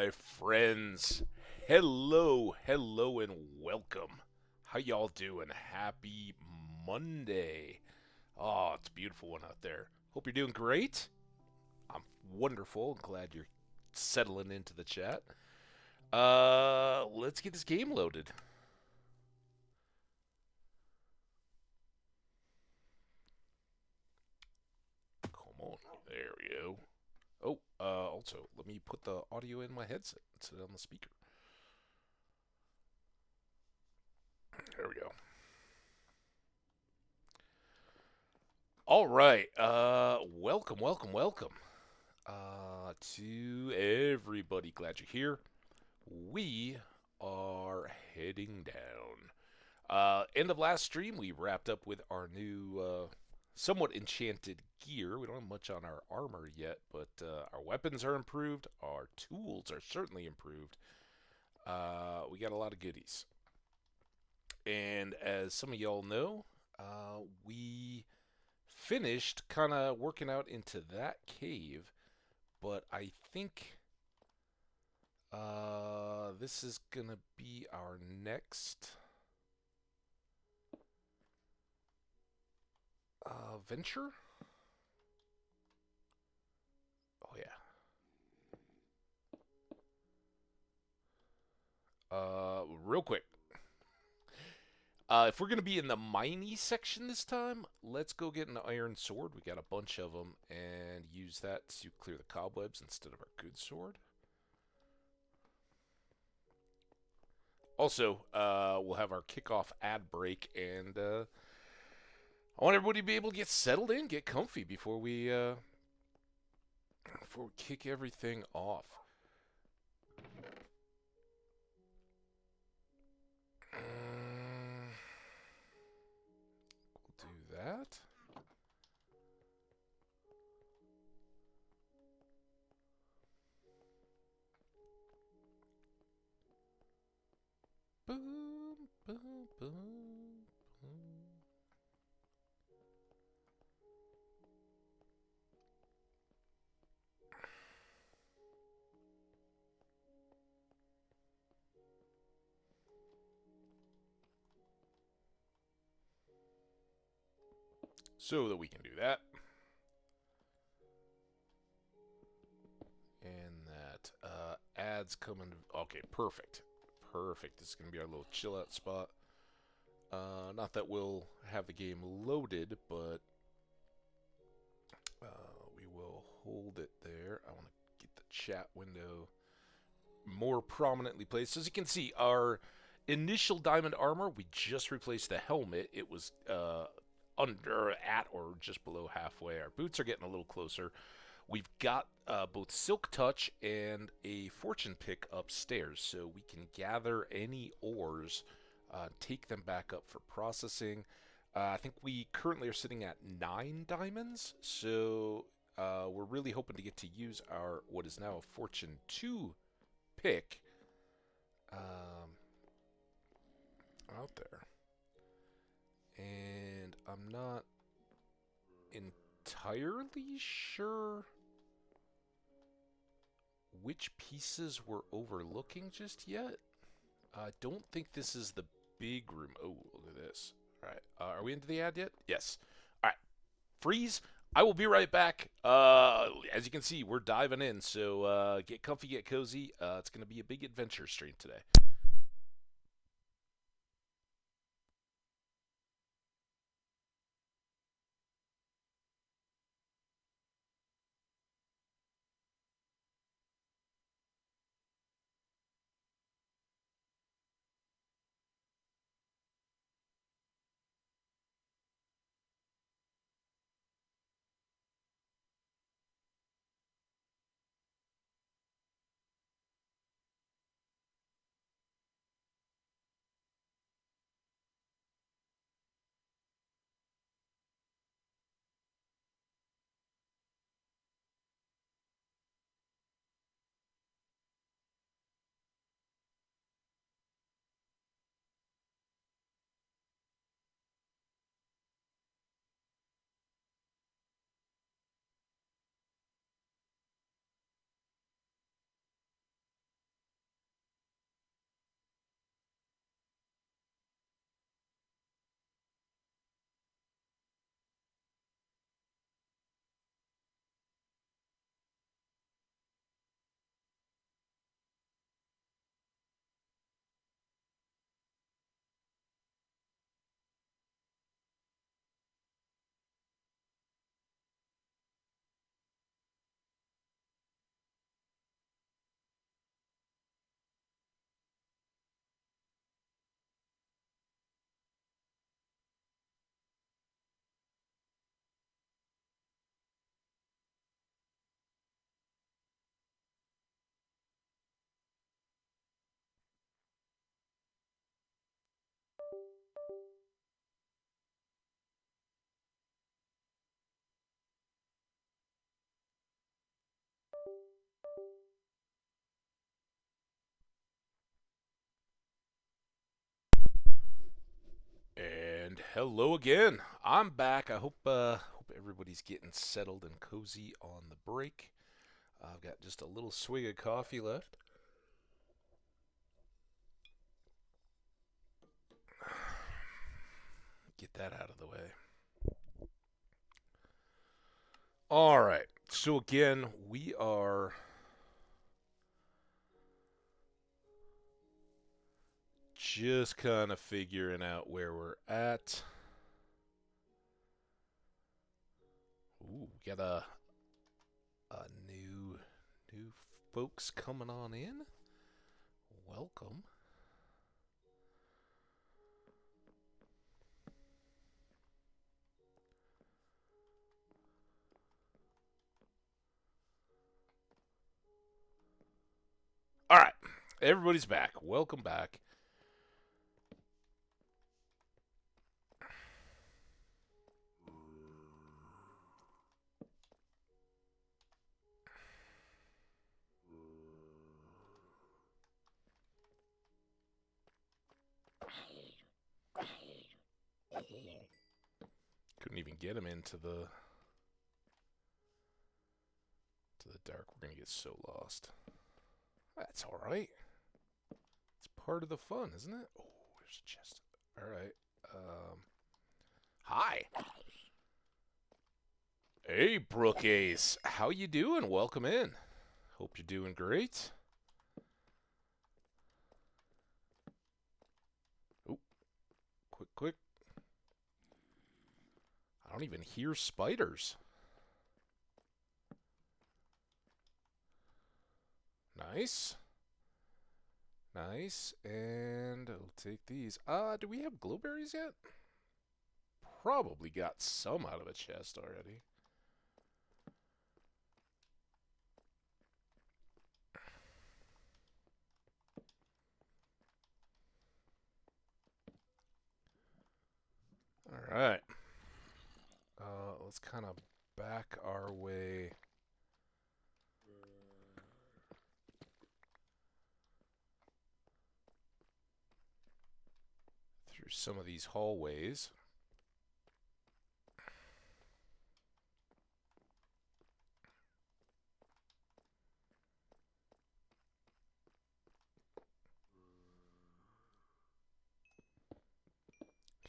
my friends. Hello, hello, and welcome. How y'all doing? Happy Monday. Oh, it's a beautiful one out there. Hope you're doing great. I'm wonderful. Glad you're settling into the chat. Let's get this game loaded. Come on. There we go. Oh, also, let me put the audio in my headset instead of on the speaker. There we go. All right. Welcome, welcome, welcome. To everybody, glad you're here. We are heading down. End of last stream, we wrapped up with our new, somewhat enchanted gear. We don't have much on our armor yet, but our weapons are improved. Our tools are certainly improved. We got a lot of goodies. And as some of y'all know, we finished kind of working out into that cave, but I think this is gonna be our next venture. Oh yeah. Real quick. If we're gonna be in the miney section this time, let's go get an iron sword. We got a bunch of them, and use that to clear the cobwebs instead of our good sword. Also, we'll have our kickoff ad break, and I want everybody to be able to get settled in, get comfy before we kick everything off. We'll do that. Boom, boom, boom, boom. So that we can do that. And that ads coming. Okay, perfect. Perfect. This is going to be our little chill out spot. Not that we'll have the game loaded, but we will hold it there. I want to get the chat window more prominently placed. As you can see, our initial diamond armor, we just replaced the helmet. It was under, at, or just below halfway. Our boots are getting a little closer. We've got both Silk Touch and a Fortune Pick upstairs, so we can gather any ores, take them back up for processing. I think we currently are sitting at 9 diamonds, so we're really hoping to get to use our what is now a Fortune 2 pick out there. And I'm not entirely sure which pieces we're overlooking just yet. I don't think this is the big room. Oh, look at this. All right. Are we into the ad yet? Yes. All right. Freeze. I will be right back. As you can see, we're diving in. So get comfy, get cozy. It's going to be a big adventure stream today. And hello again. I'm back. I hope everybody's getting settled and cozy on the break. I've got just a little swig of coffee left. Get that out of the way. All right. So again, we are just kind of figuring out where we're at. Ooh, we got a new folks coming on in. Welcome. All right. Everybody's back. Welcome back. Couldn't even get him into the dark. We're gonna get so lost. That's all right. It's part of the fun, isn't it? Oh, there's a chest. All right. Hi. Hey, Brook Ace. How you doing? Welcome in. Hope you're doing great. Oh, quick. I don't even hear spiders. Nice. Nice. And I'll take these. Do we have glowberries yet? Probably got some out of a chest already. All right. Let's kind of back our way through some of these hallways.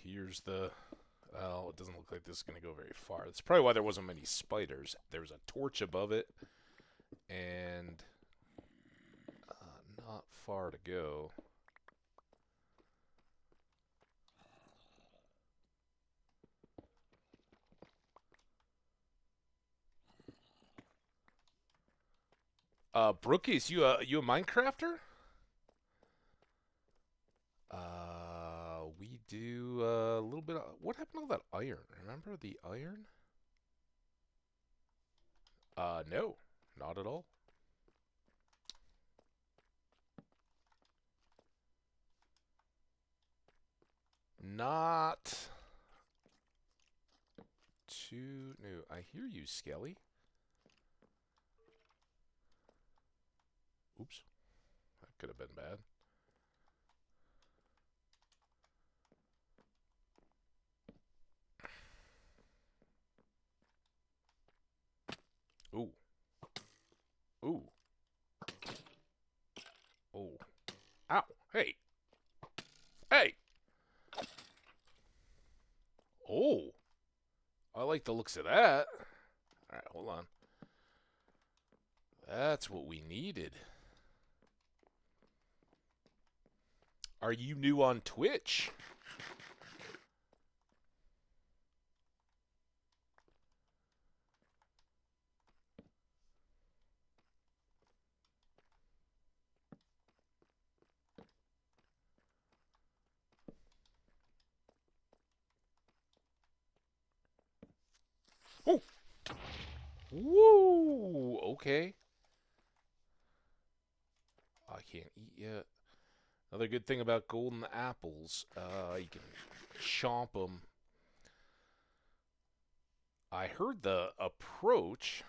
Here's the... Well, it doesn't look like this is going to go very far. That's probably why there wasn't many spiders. There was a torch above it, and not far to go. Brookies, you a Minecrafter? We do a little bit of... What happened to all that iron? Remember the iron? No. Not at all. Not too new. I hear you, Skelly. Oops. That could have been bad. Ooh. Ooh. Oh. Ow. Hey. Hey. Oh. I like the looks of that. Alright, hold on. That's what we needed. Are you new on Twitch? Oh. Woo. Okay. I can't eat yet. Another good thing about golden apples, you can chomp them. I heard the approach.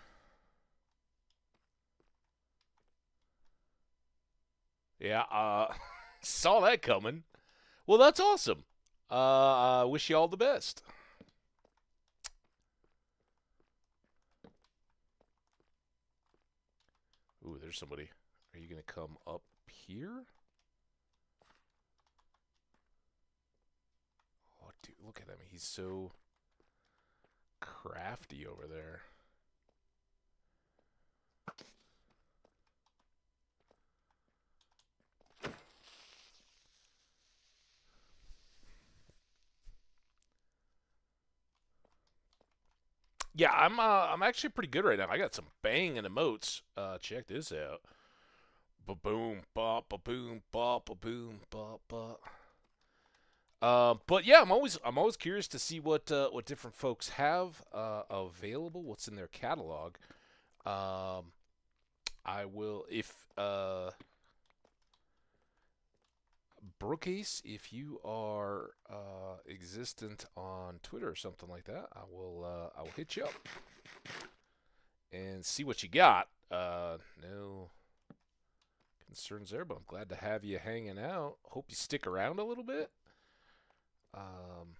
Yeah, saw that coming. Well, that's awesome. I wish you all the best. Ooh, there's somebody. Are you going to come up here? Oh, dude, look at him. He's so crafty over there. Yeah, I'm actually pretty good right now. I got some banging emotes. Check this out. Ba boom, ba ba boom, ba ba boom, ba ba. But yeah, I'm always curious to see what different folks have available. What's in their catalog. Um, I will if Brookcase, if you are existent on Twitter or something like that, I will hit you up and see what you got. No concerns there, but I'm glad to have you hanging out. Hope you stick around a little bit. Um,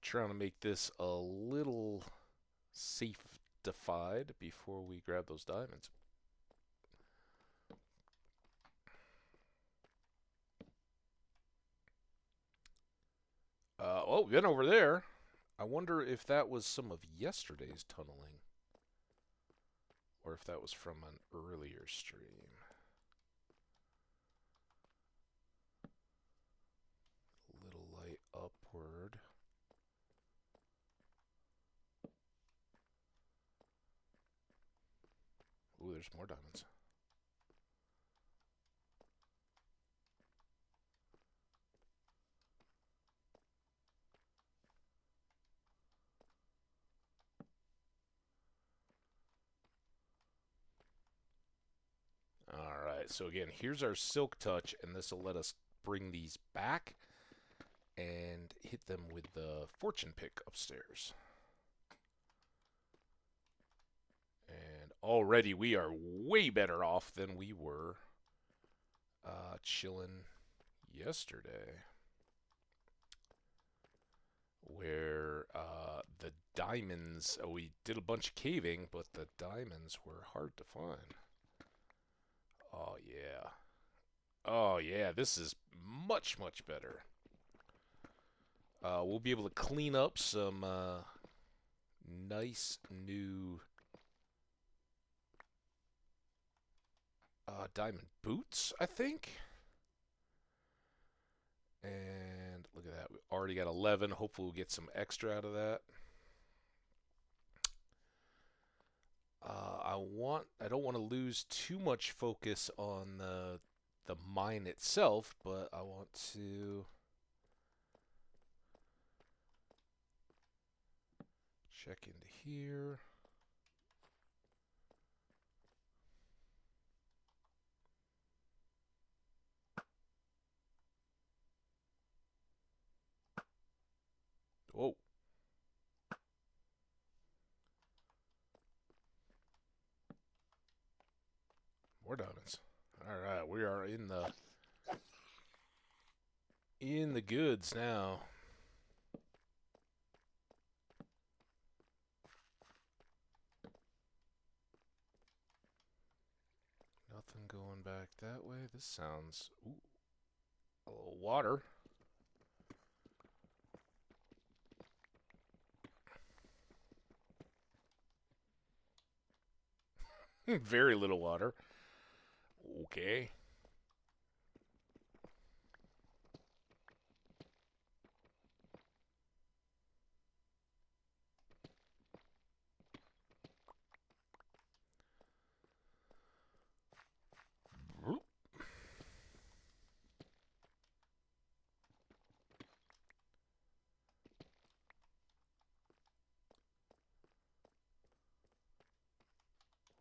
Trying to make this a little safe-defied before we grab those diamonds. Oh, been over there. I wonder if that was some of yesterday's tunneling, or if that was from an earlier stream. Little light upward. Ooh, there's more diamonds. Alright, so again, here's our Silk Touch, and this will let us bring these back and hit them with the Fortune Pick upstairs. And already we are way better off than we were chilling yesterday, where the diamonds, we did a bunch of caving, but the diamonds were hard to find. Oh, yeah. Oh, yeah, this is much, much better. We'll be able to clean up some nice new diamond boots, I think. And look at that. We already got 11. Hopefully we'll get some extra out of that. I don't want to lose too much focus on the mine itself, but I want to check into here. Whoa. More diamonds. All right, we are in the goods now. Nothing going back that way. This sounds a little water. Very little water. Okay.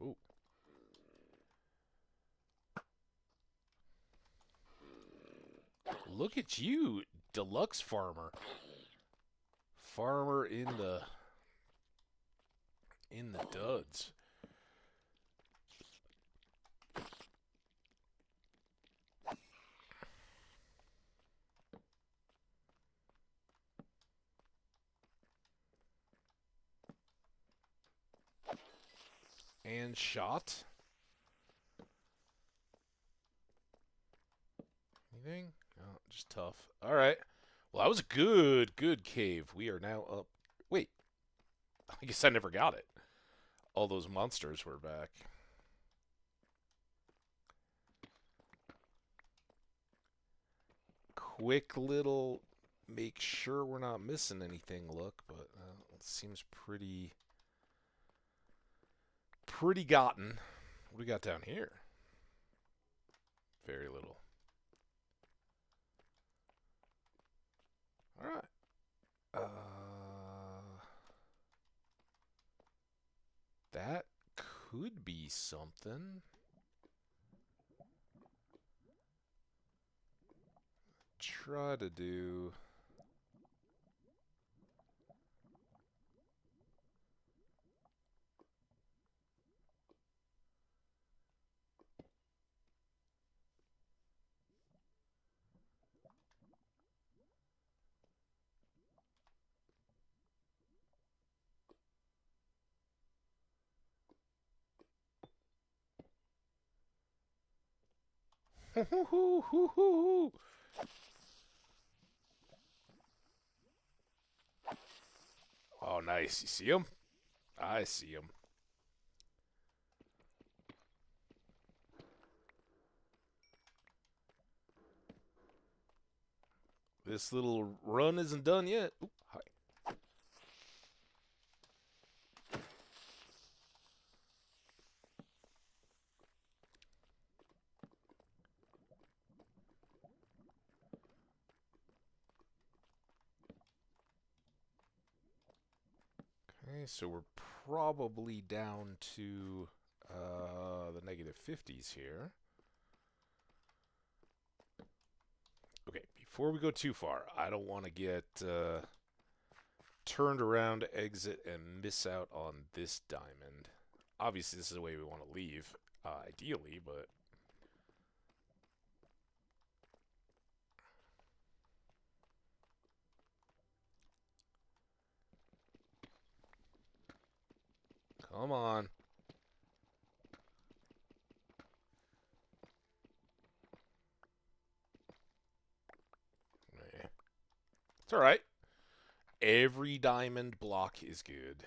Ooh. look at you, deluxe farmer. Farmer in the duds. And shot. Anything? Oh, just tough. All right. Well, that was a good cave. We are now up. Wait. I guess I never got it. All those monsters were back. Quick little make sure we're not missing anything look, but it seems pretty gotten. What do we got down here? Very little. All right. That could be something. Try to do. Oh, nice. You see him? I see him. This little run isn't done yet. Oop, hi. Okay, so we're probably down to the negative 50s here. Okay, before we go too far, I don't want to get turned around, exit, and miss out on this diamond. Obviously, this is the way we want to leave, ideally, but... Come on. It's alright. Every diamond block is good.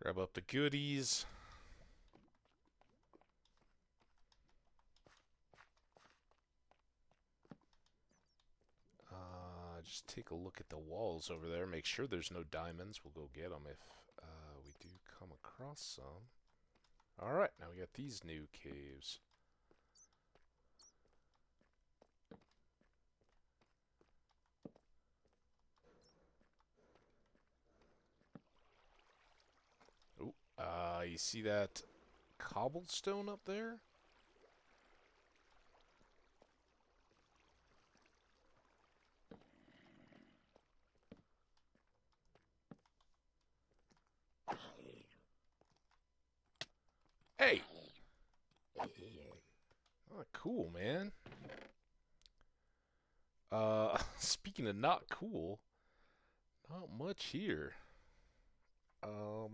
Grab up the goodies. Just take a look at the walls over there. Make sure there's no diamonds. We'll go get them if we do come across some. Alright, now we got these new caves. Ooh, you see that cobblestone up there? Hey! Oh, cool, man. Speaking of not cool, not much here. I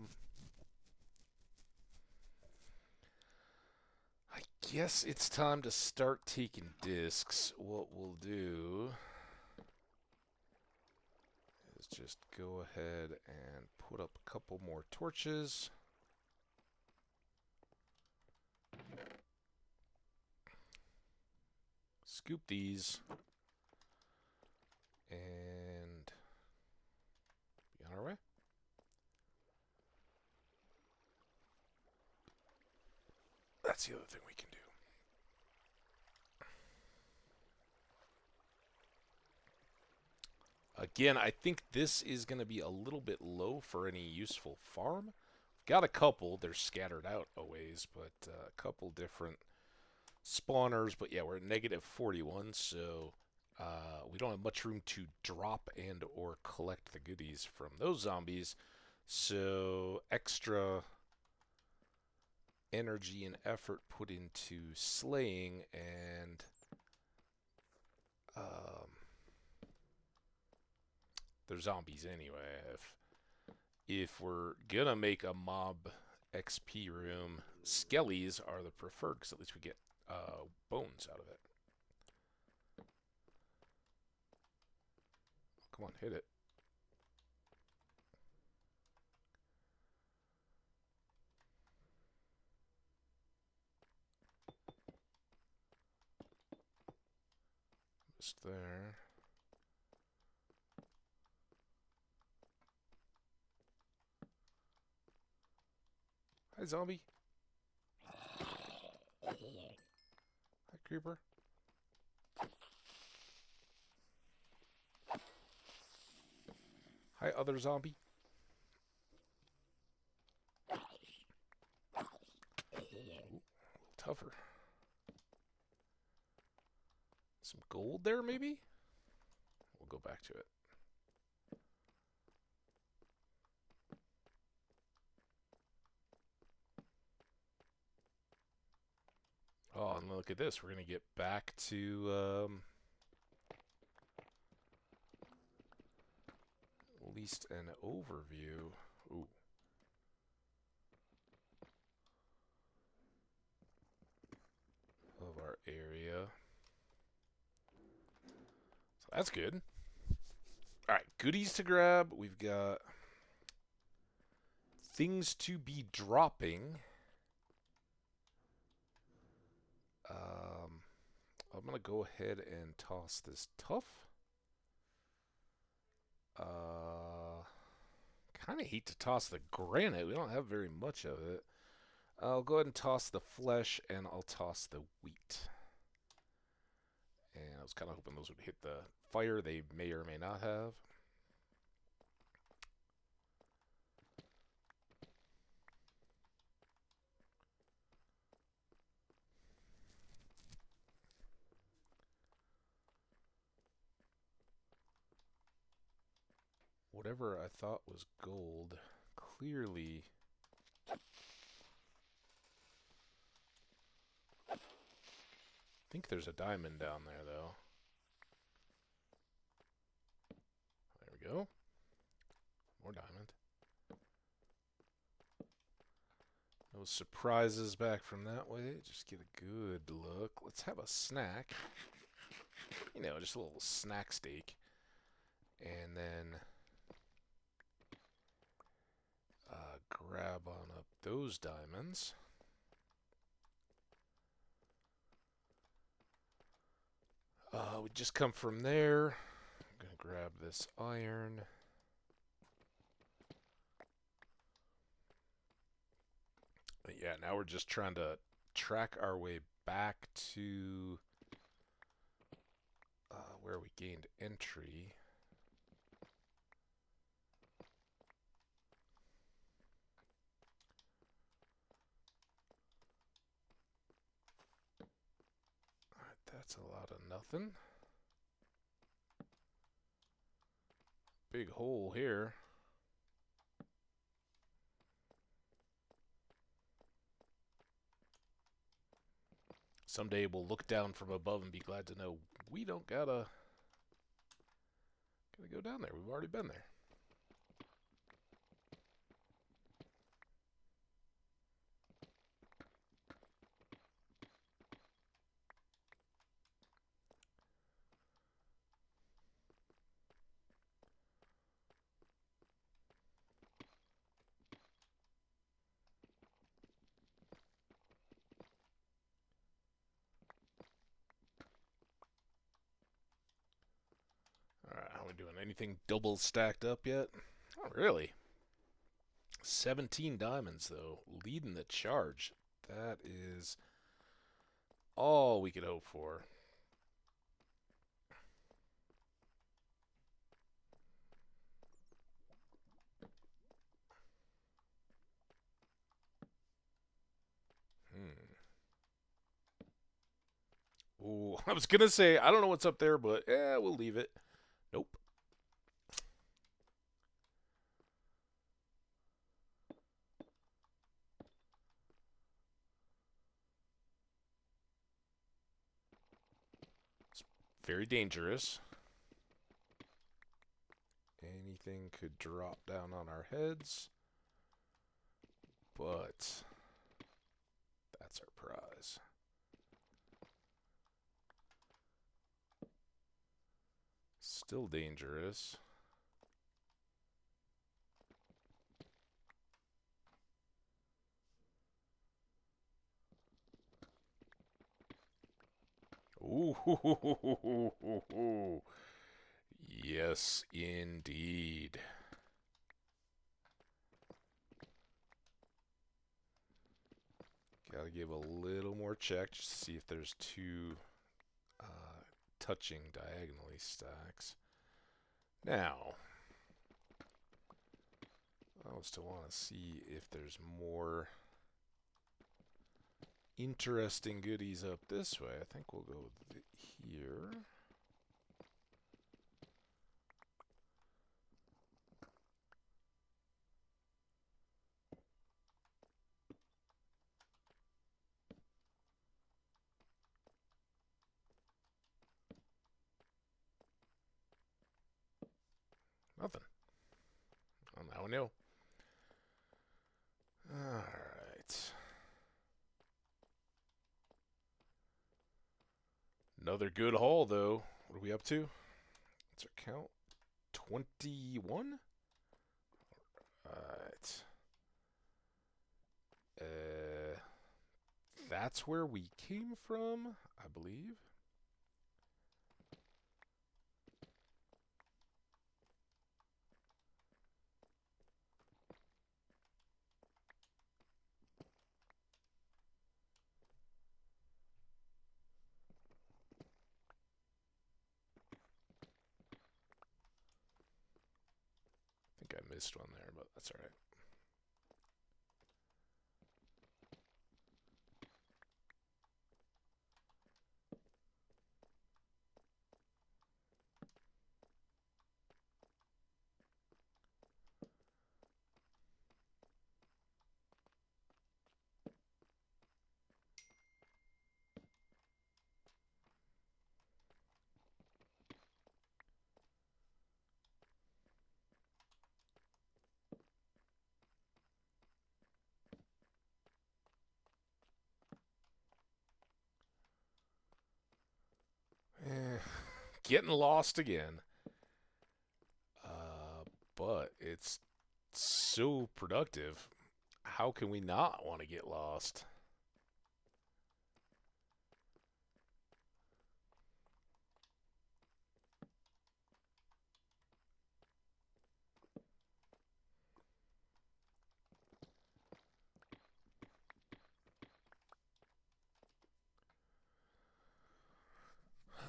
guess it's time to start taking discs. What we'll do is just go ahead and put up a couple more torches. Scoop these. And be on our way. that's the other thing we can do. Again, I think this is going to be a little bit low for any useful farm. Got a couple. They're scattered out a ways, but a couple different spawners. But yeah, we're at negative 41, so we don't have much room to drop and or collect the goodies from those zombies. So extra energy and effort put into slaying, and they're zombies anyway. If we're gonna make a mob XP room, skellies are the preferred, because at least we get bones out of it. Come on, hit it. Just there. Hi, zombie. Hi, creeper. Hi, other zombie. Ooh, tougher. Some gold there, maybe? We'll go back to it. Oh, and look at this. We're going to get back to at least an overview. Ooh. Of our area. So that's good. Alright, goodies to grab. We've got things to be dropping. I'm going to go ahead and toss this tough. Kind of hate to toss the granite. We don't have very much of it. I'll go ahead and toss the flesh, and I'll toss the wheat. And I was kind of hoping those would hit the fire. They may or may not have. Whatever I thought was gold, clearly... I think there's a diamond down there, though. There we go. More diamond. No surprises back from that way. Just get a good look. Let's have a snack. You know, just a little snack steak. And then grab on up those diamonds. We just come from there. I'm going to grab this iron. But yeah, now we're just trying to track our way back to where we gained entry. Alright, that's a lot of nothing. Big hole here. Someday we'll look down from above and be glad to know we don't gotta go down there. We've already been there. Alright, how are we doing? Anything double stacked up yet? Not really. 17 diamonds, though, leading the charge. That is all we could hope for. Ooh, I was gonna say I don't know what's up there, but we'll leave it. Nope. It's very dangerous. Anything could drop down on our heads, but that's our prize. Still dangerous. Ooh, yes, indeed. Gotta give a little more check just to see if there's two touching diagonally stacks. Now, I still want to see if there's more interesting goodies up this way. I think we'll go here. Nothing. Well, now we know. Alright. Another good haul, though. What are we up to? What's our count? 21? Alright. That's where we came from, I believe. I think I missed one there, but that's alright. Getting lost again. But it's so productive. How can we not want to get lost?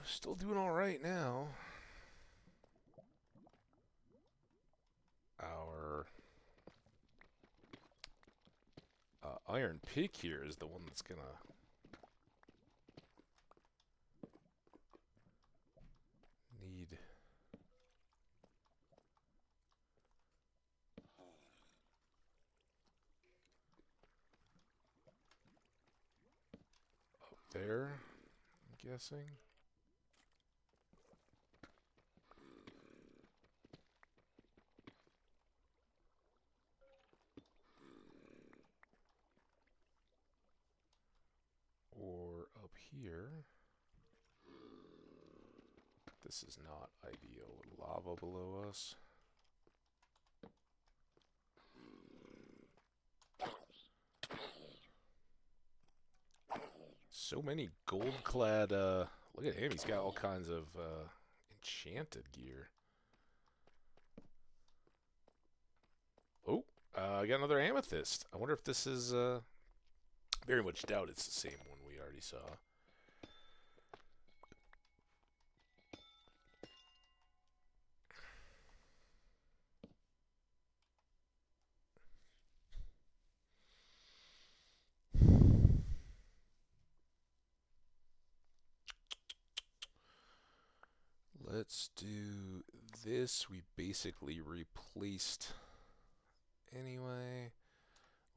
Still doing all right now. Our iron pick here is the one that's gonna need. Up there, I'm guessing. Or up here. This is not ideal with lava below us. So many gold-clad, look at him, he's got all kinds of enchanted gear. Oh, I got another amethyst. I wonder if this is, very much doubt it's the same one we already saw. Let's do this. We basically replaced anyway.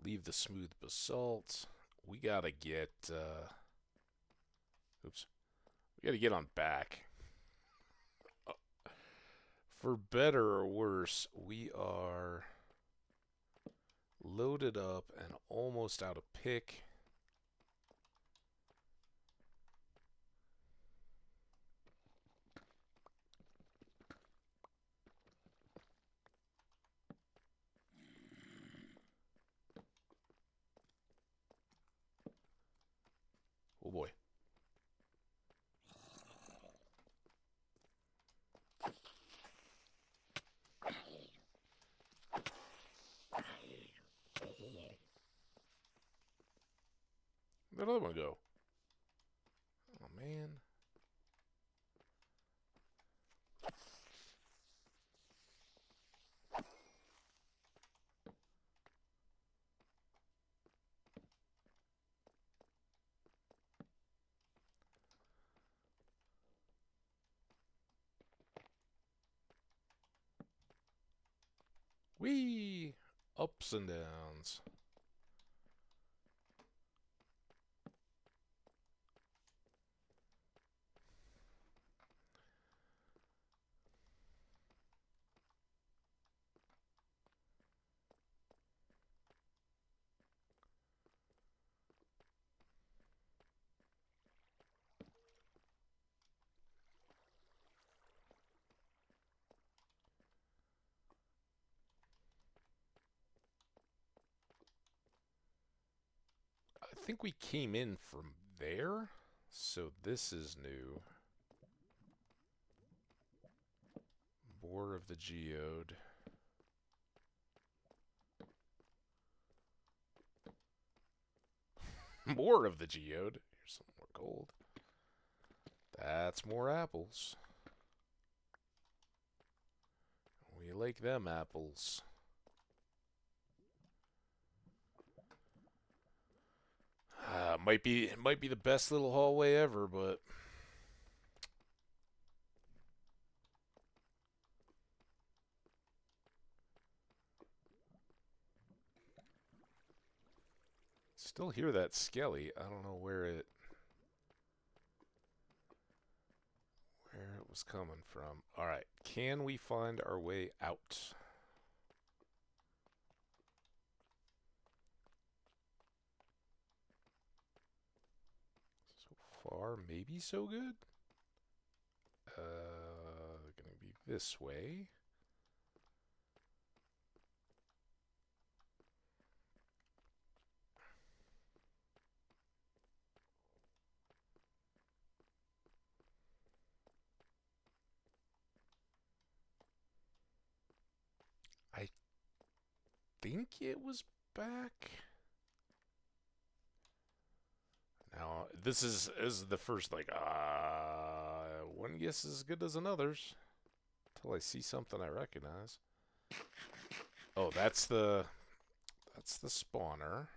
Leave the smooth basalt. We gotta get, oops. We gotta get on back. For better or worse, we are loaded up and almost out of pick. Oh boy. Where'd the other one go? Oh man. Whee! Ups and downs. I think we came in from there, so this is new. Boar of the Geode. More of the Geode. Here's some more gold. That's more apples. We like them apples. Might be the best little hallway ever, but still hear that skelly. I don't know where it was coming from. All right, can we find our way out? So far, maybe so good. Gonna be this way. I think it was back. Now, this is the first, like, one guess is as good as another's. Until I see something I recognize. Oh, that's the spawner.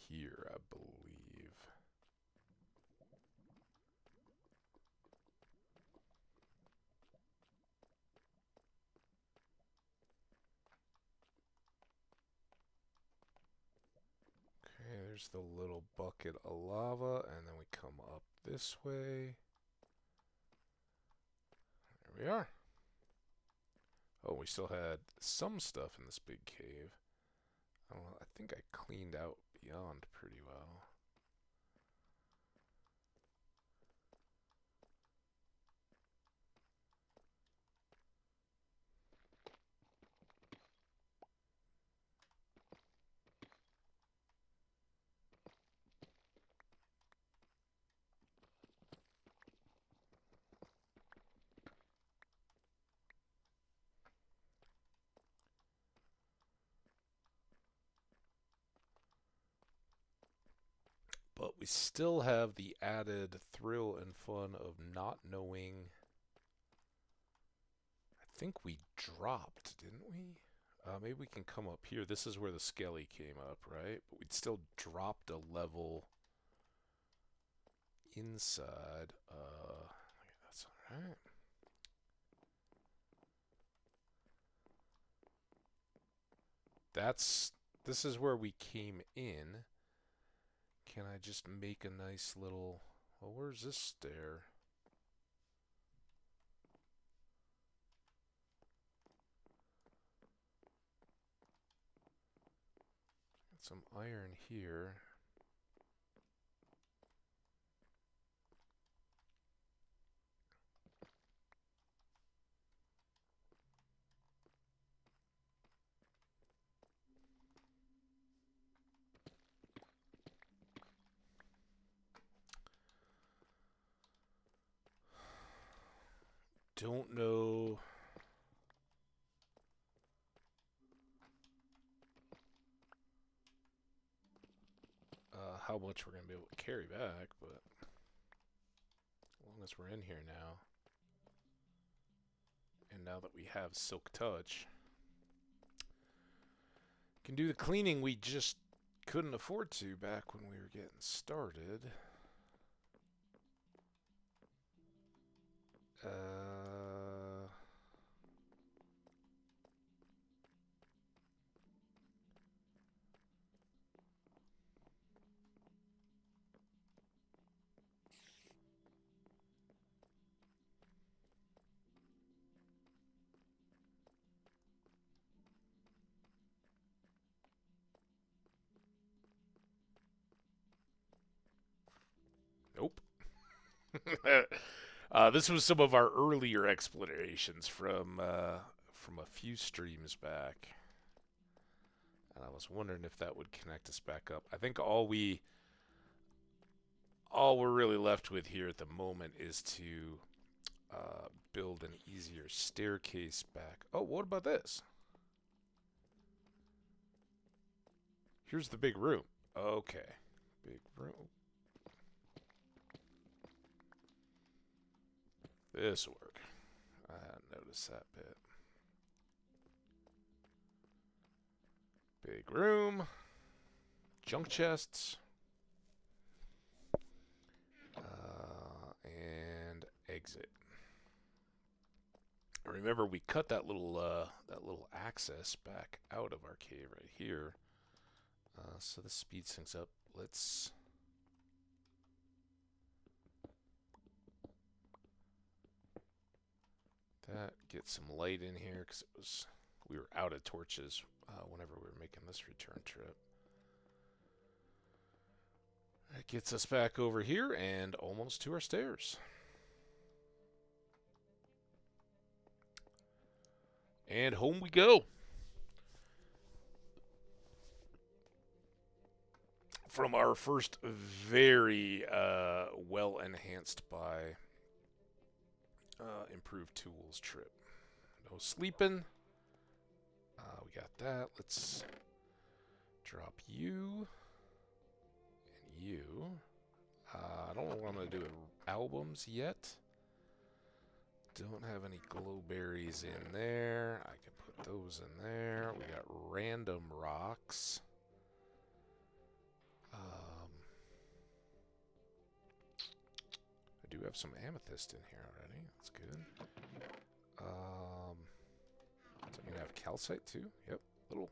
Here, I believe. Okay, there's the little bucket of lava, and then we come up this way. There we are. Oh, we still had some stuff in this big cave. Oh, I think I cleaned out beyond pretty well. But we still have the added thrill and fun of not knowing. I think we dropped, didn't we? Maybe we can come up here. This is where the skelly came up, right? But we'd still dropped a level inside. That's all right. This is where we came in. Can I just make a nice little... Well, where's this stair? Got some iron here. Don't know how much we're going to be able to carry back, but as long as we're in here now, and now that we have Silk Touch, can do the cleaning we just couldn't afford to back when we were getting started. Nope. This was some of our earlier explorations from a few streams back, and I was wondering if that would connect us back up. I think all we're really left with here at the moment is to build an easier staircase back. Oh, what about this? Here's the big room. Okay, big room. This'll work. I hadn't noticed that bit. Big room. Junk chests. And exit. Remember, we cut that little access back out of our cave right here. So this speeds things up. Let's... That gets some light in here because we were out of torches whenever we were making this return trip. That gets us back over here and almost to our stairs. And home we go. From our first very well enhanced by improved tools trip. No sleeping. We got that. Let's drop you and you. I don't want to do albums yet. Don't have any glowberries in there. I can put those in there. We got random rocks. I do have some amethyst in here already. That's good. Does that mean I have calcite too? Yep. Little.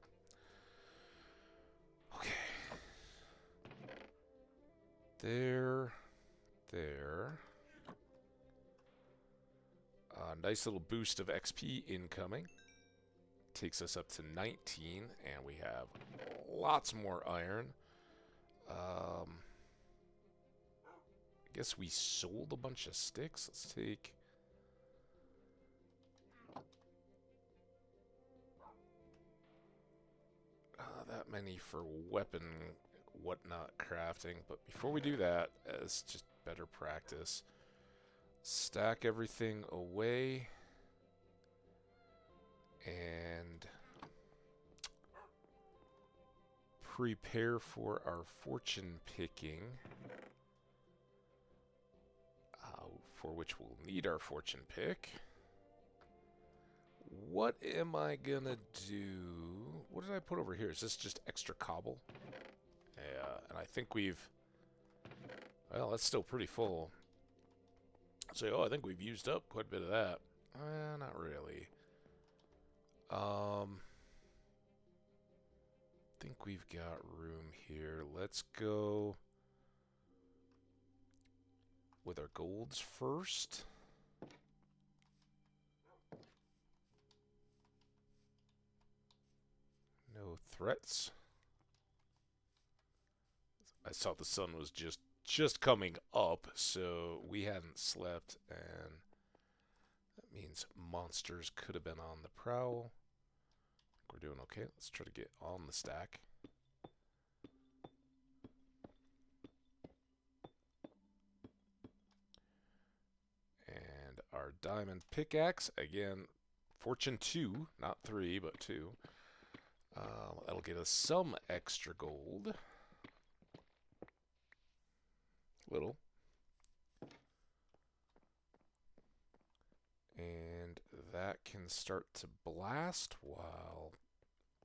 Okay. There. Nice little boost of XP incoming. Takes us up to 19, and we have lots more iron. I guess we sold a bunch of sticks. Let's take... that many for weapon whatnot crafting. But before we do that, as just better practice, stack everything away and prepare for our fortune picking, for which we'll need our fortune pick, what am I gonna do? What did I put over here? Is this just extra cobble? Yeah, and I think we've... Well, that's still pretty full. So, oh, I think we've used up quite a bit of that. Not really. Think we've got room here. Let's go with our golds first. No threats. I saw the sun was just coming up, so we hadn't slept, and that means monsters could have been on the prowl. We're doing okay. Let's try to get on the stack. And our diamond pickaxe, again, fortune 2, not 3, but 2. That'll get us some extra gold. Little. And that can start to blast while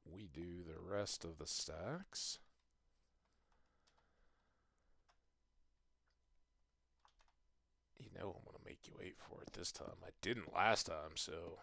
we do the rest of the stacks. You know I'm going to make you wait for it this time. I didn't last time, so...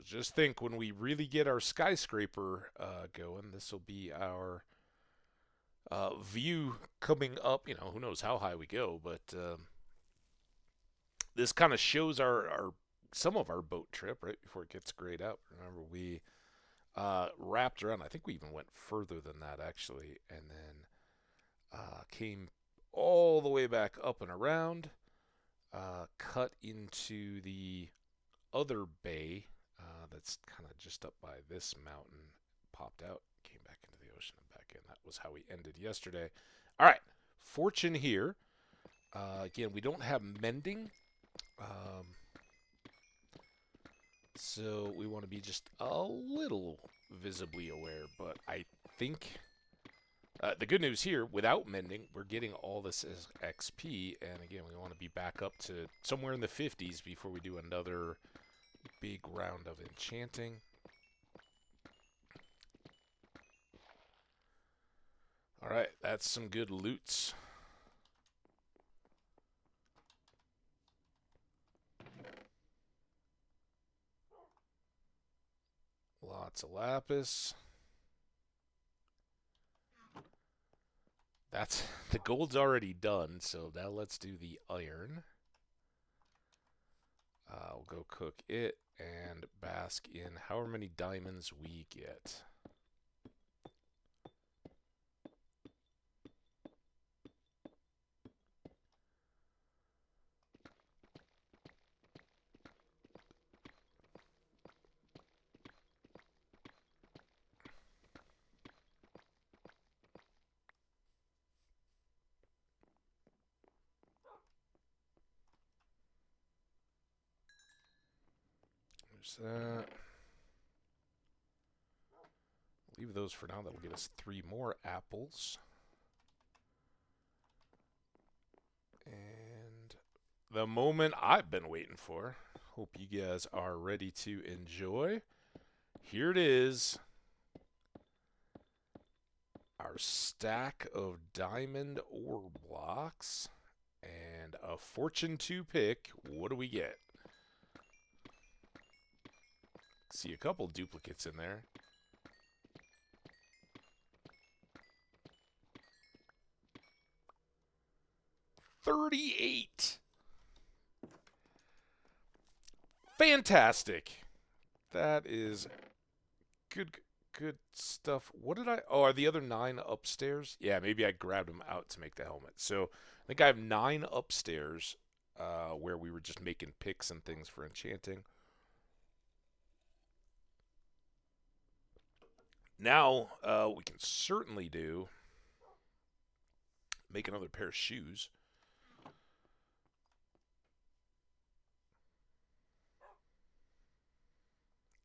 Just think, when we really get our skyscraper going, this will be our view coming up. You know, who knows how high we go, but this kind of shows our some of our boat trip right before it gets grayed out. Remember, we wrapped around. I think we even went further than that, actually, and then came all the way back up and around, cut into the other bay. That's kind of just up by this mountain, popped out, came back into the ocean and back in. That was how we ended yesterday. All right, fortune here. Again, we don't have mending, so we want to be just a little visibly aware. But I think the good news here, without mending, we're getting all this as XP. And again, we want to be back up to somewhere in the 50s before we do another big round of enchanting. Alright, that's some good loots. Lots of lapis. That's the gold's already done, so now let's do the iron. We'll go cook it and bask in however many diamonds we get. There's that. Leave those for now. That'll get us 3 more apples. And the moment I've been waiting for. Hope you guys are ready to enjoy. Here it is. Our stack of diamond ore blocks. And a fortune 2 pick. What do we get? See a couple duplicates in there. $38. Fantastic. That is good stuff. What did I... Oh, are the other 9 upstairs? Yeah, maybe I grabbed them out to make the helmet. So I think I have 9 upstairs where we were just making picks and things for enchanting. Now, we can certainly make another pair of shoes.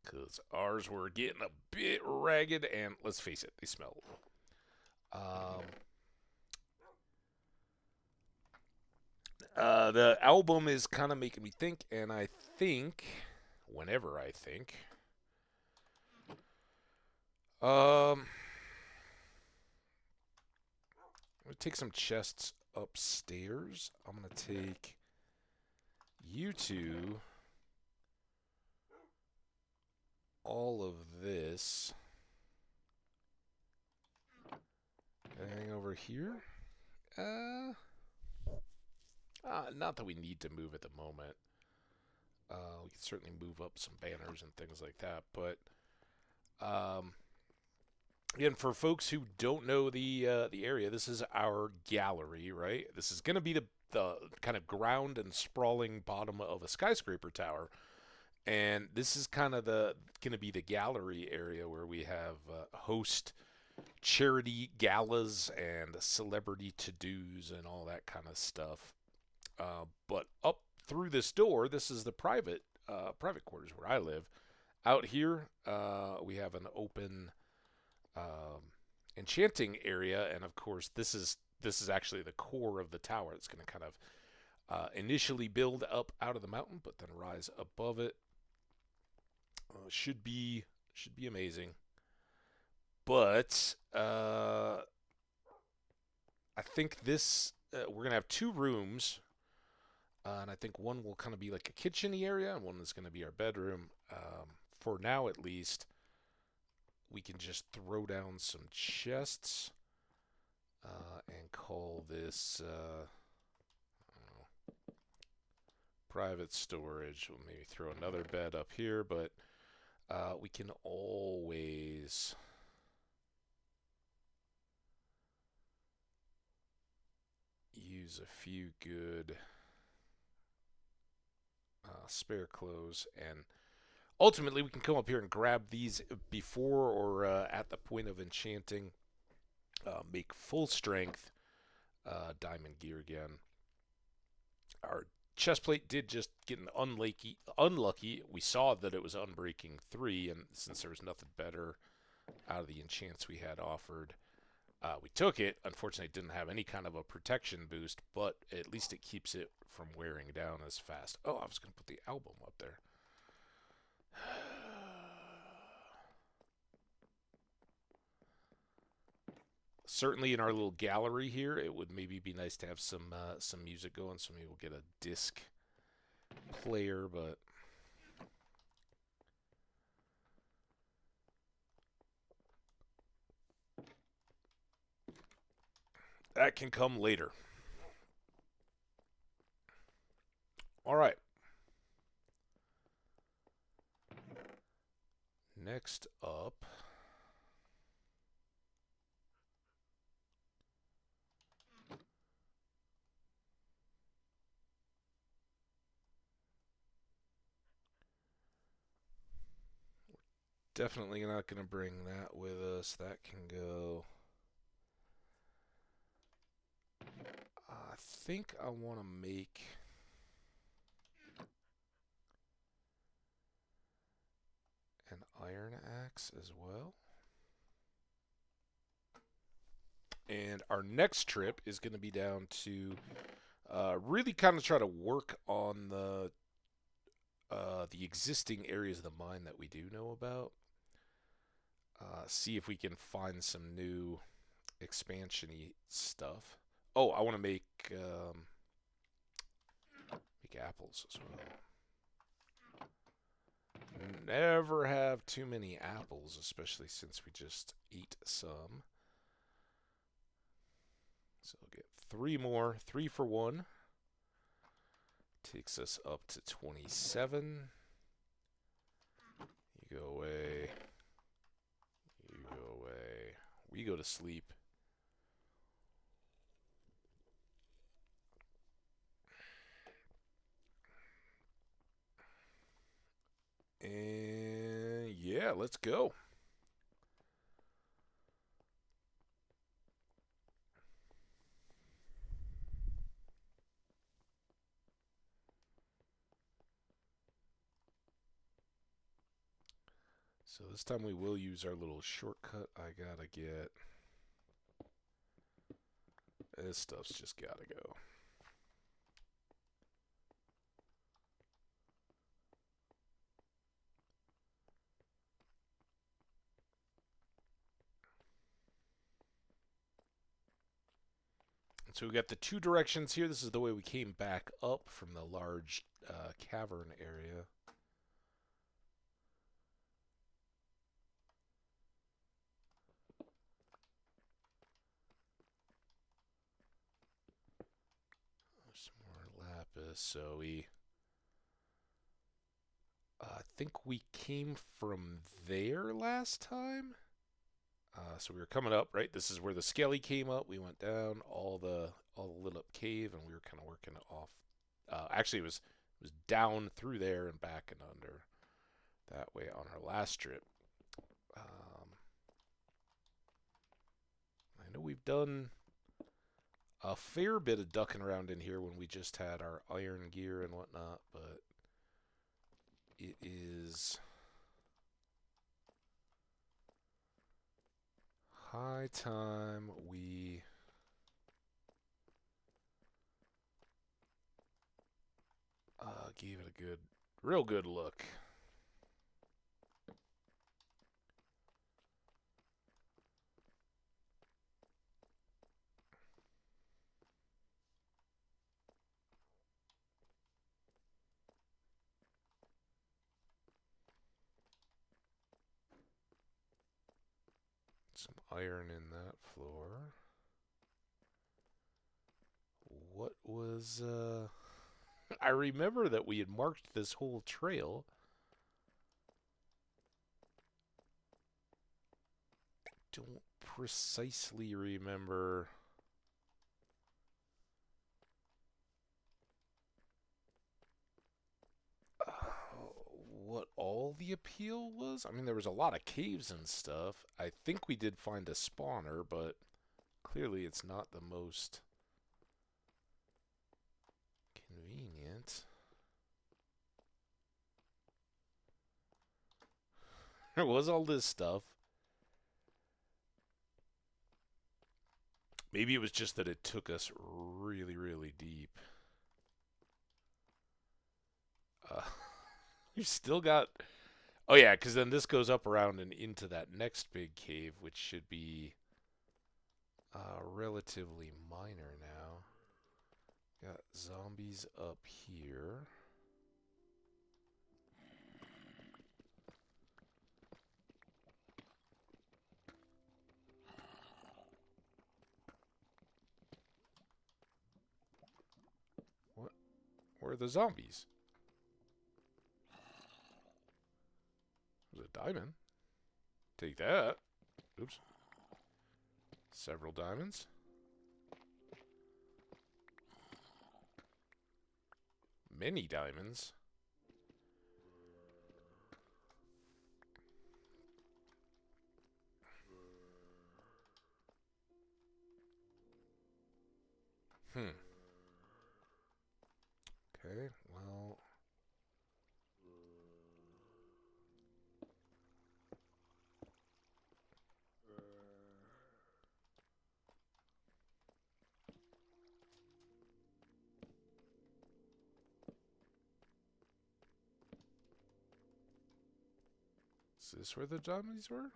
Because ours were getting a bit ragged, and let's face it, they smell. Um, the album is kind of making me think, and I think, whenever I think, I'm gonna take some chests upstairs. I'm gonna take you two, all of this. Anything over here? Not that we need to move at the moment. We can certainly move up some banners and things like that. But again, for folks who don't know the area, this is our gallery, right? This is going to be the kind of ground and sprawling bottom of a skyscraper tower, and this is kind of the going to be the gallery area where we have host charity galas and celebrity to-dos and all that kind of stuff. But up through this door, this is the private quarters where I live. Out here, we have an open enchanting area, and of course, this is actually the core of the tower. It's going to kind of initially build up out of the mountain, but then rise above it. Should be amazing. But I think this we're gonna have two rooms, and I think one will kind of be like a kitchen-y area, and one is going to be our bedroom. For now, at least, we can just throw down some chests and call this private storage. We'll maybe throw another bed up here, but we can always use a few good spare clothes, and ultimately we can come up here and grab these before or at the point of enchanting. Make full strength diamond gear again. Our chest plate did just get an unlucky. We saw that it was unbreaking 3, and since there was nothing better out of the enchants we had offered, we took it. Unfortunately, it didn't have any kind of a protection boost, but at least it keeps it from wearing down as fast. Oh, I was going to put the album up there. Certainly in our little gallery here, it would maybe be nice to have some music going, so maybe we'll get a disc player, but that can come later. All right. Next up, definitely not going to bring that with us. That can go. I think I want to make an iron axe as well. And our next trip is going to be down to really kind of try to work on the existing areas of the mine that we do know about. See if we can find some new expansion-y stuff. Oh, I want to make apples as well. Never have too many apples, especially since we just ate some. So we'll get 3 more. 3 for 1. Takes us up to 27. You go away. You go away. We go to sleep. And yeah, let's go. So this time we will use our little shortcut. I gotta get... This stuff's just gotta go. So we got the two directions here. This is the way we came back up from the large cavern area. Some more lapis. So I think we came from there last time. So we were coming up, right? This is where the skelly came up. We went down all the lit up cave, and we were kind of working it off. Actually, it was down through there and back and under that way on our last trip. I know we've done a fair bit of ducking around in here when we just had our iron gear and whatnot, but it is high time we gave it a real good look. Some iron in that floor. What was, I remember that we had marked this whole trail. I don't precisely remember what all the appeal was. I mean, there was a lot of caves and stuff. I think we did find a spawner, but clearly it's not the most convenient. There was all this stuff. Maybe it was just that it took us really, really deep. We've still got... Oh yeah, because then this goes up around and into that next big cave, which should be relatively minor now. Got zombies up here. What? Where are the zombies? There's a diamond. Take that. Oops. Several diamonds. Many diamonds. Okay, well... Is this where the zombies were?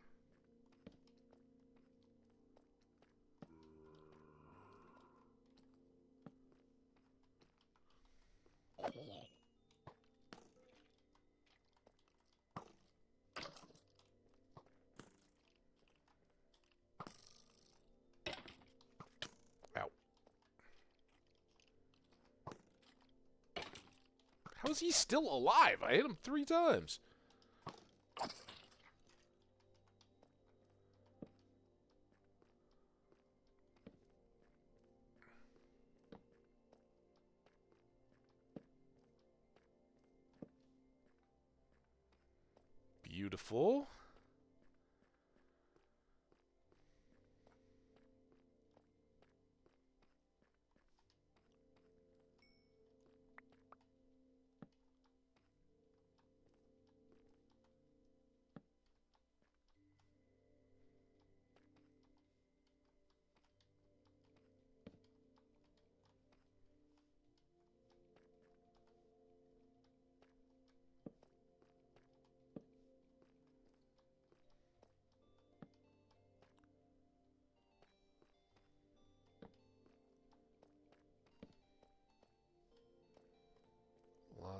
Ow. How is he still alive? I hit him 3 times. Beautiful.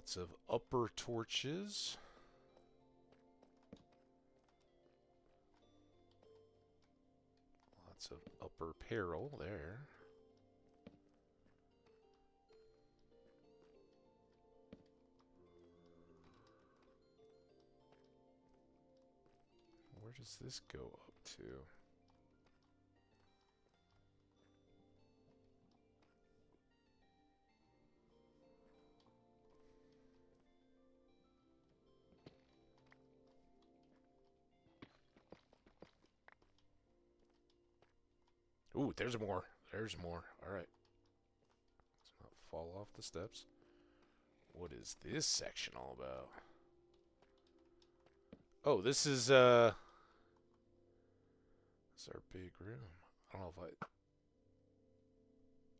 Lots of upper torches. Lots of upper peril there. Where does this go up to? Ooh, there's more. There's more. All right. Let's not fall off the steps. What is this section all about? Oh, this is our big room. I don't know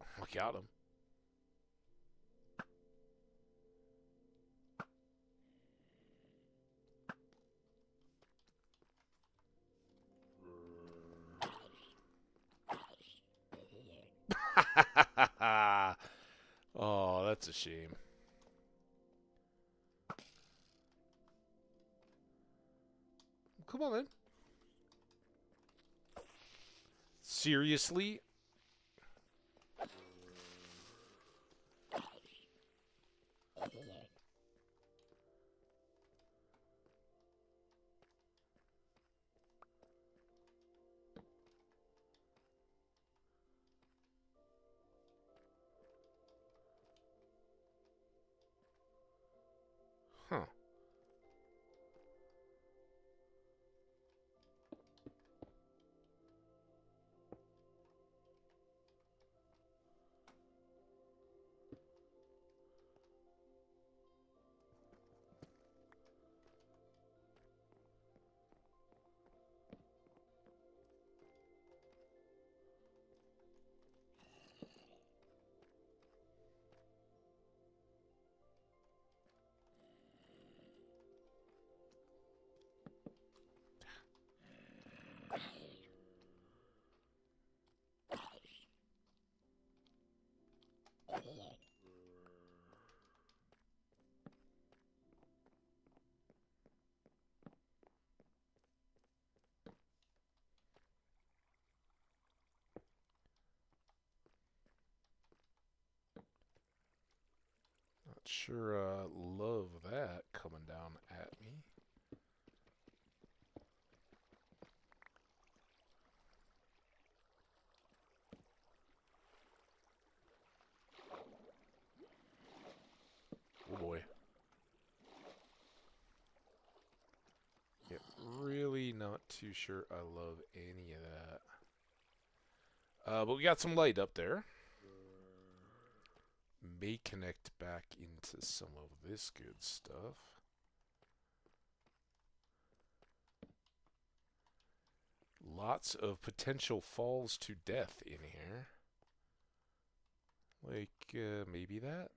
if I got him. Oh, that's a shame. Come on, then. Seriously? Huh. Not sure love that coming down at me. Oh boy. Yeah, really not too sure I love any of that. But we got some light up there. May connect back into some of this good stuff. Lots of potential falls to death in here. Like, maybe that?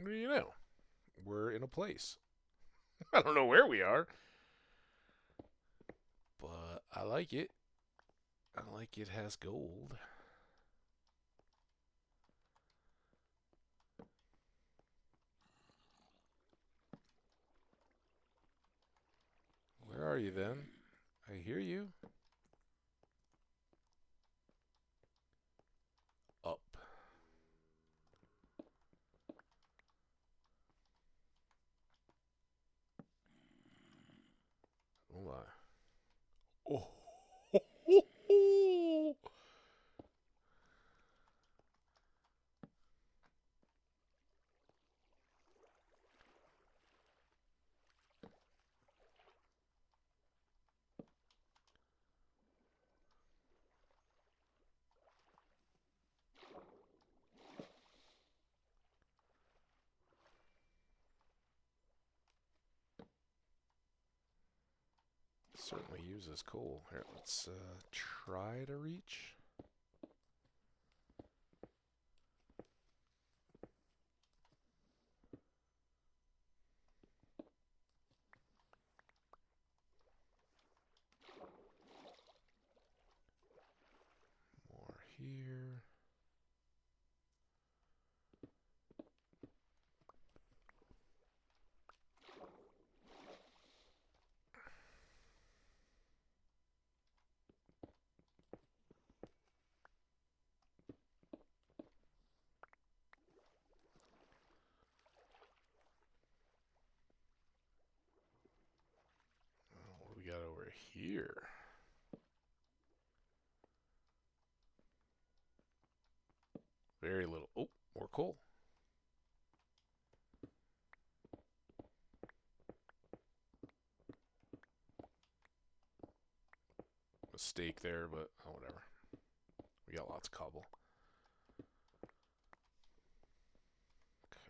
You know, we're in a place. I don't know where we are, but I like it. I like it has gold. Where are you then? I hear you. Up. Oh my. Oh. Certainly uses coal. Here, let's try to reach. here? Very little. Oh, more coal. Mistake there, but oh, whatever. We got lots of cobble.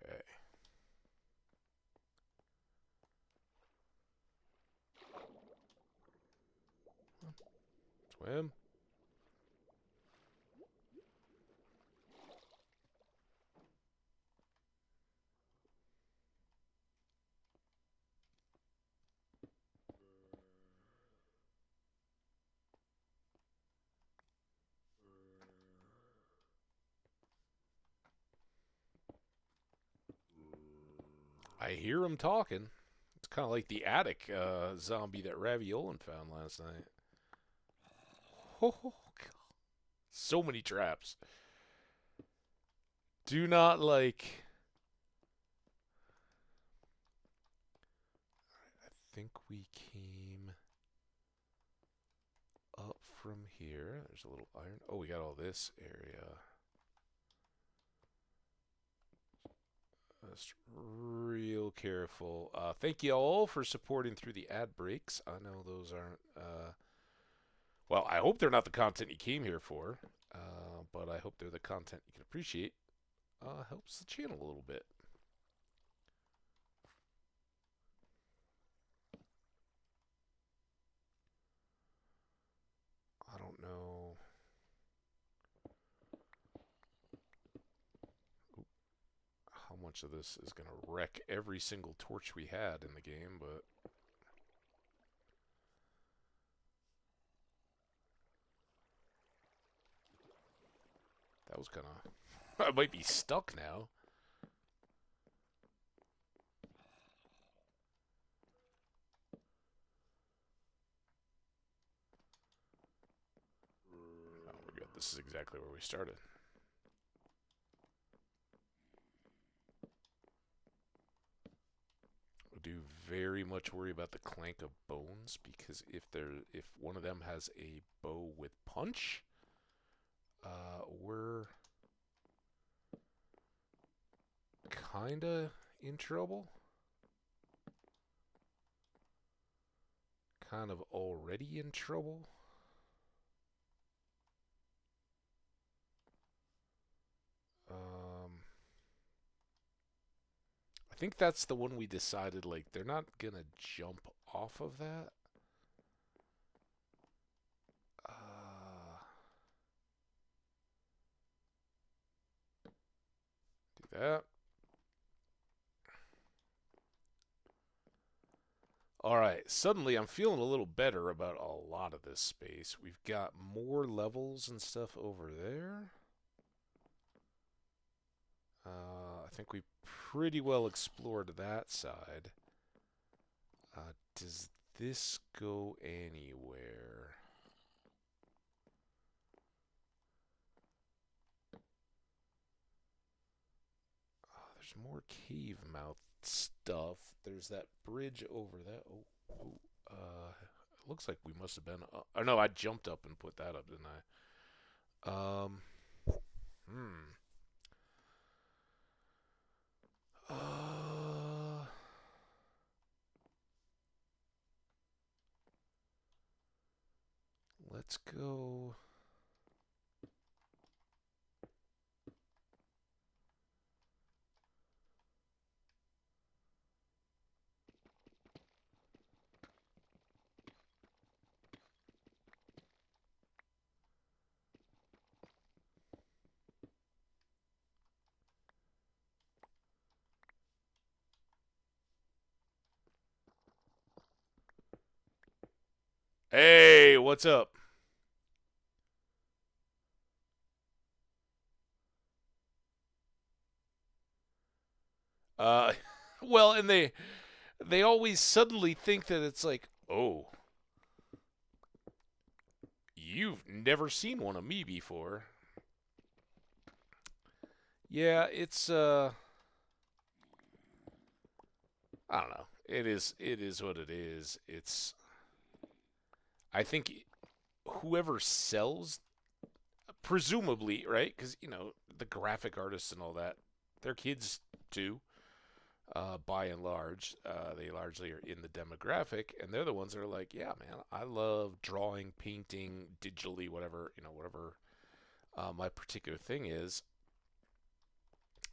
Okay. Swim. I hear him talking. It's kind of like the attic zombie that Raviolin found last night. Oh, God. So many traps. Do not like. I think we came up from here. There's a little iron. Oh, we got all this area. Just real careful. Thank you all for supporting through the ad breaks. I know those aren't. Well, I hope they're not the content you came here for, but I hope they're the content you can appreciate. Helps the channel a little bit. I don't know. How much of this is going to wreck every single torch we had in the game, but that was kind of. I might be stuck now. Oh, we're good. This is exactly where we started. I do very much worry about the clank of bones because if one of them has a bow with punch, we're kinda in trouble. Kind of already in trouble. I think that's the one we decided, like, they're not gonna jump off of that. Do that. Alright, suddenly I'm feeling a little better about a lot of this space. We've got more levels and stuff over there. I think we pretty well explored that side. Does this go anywhere? There's more cave mouth stuff. There's that bridge over that. It looks like we must have been. Oh no, I jumped up and put that up, didn't I? Hmm. Let's go. Hey, what's up? Uh, well, and they always suddenly think that it's like, oh, you've never seen one of me before. Yeah, it's I don't know. It is what it is. It's I think whoever sells, presumably, right? Because the graphic artists and all that, they're kids too. By and large, they largely are in the demographic, and they're the ones that are like, yeah, man, I love drawing, painting, digitally, whatever my particular thing is,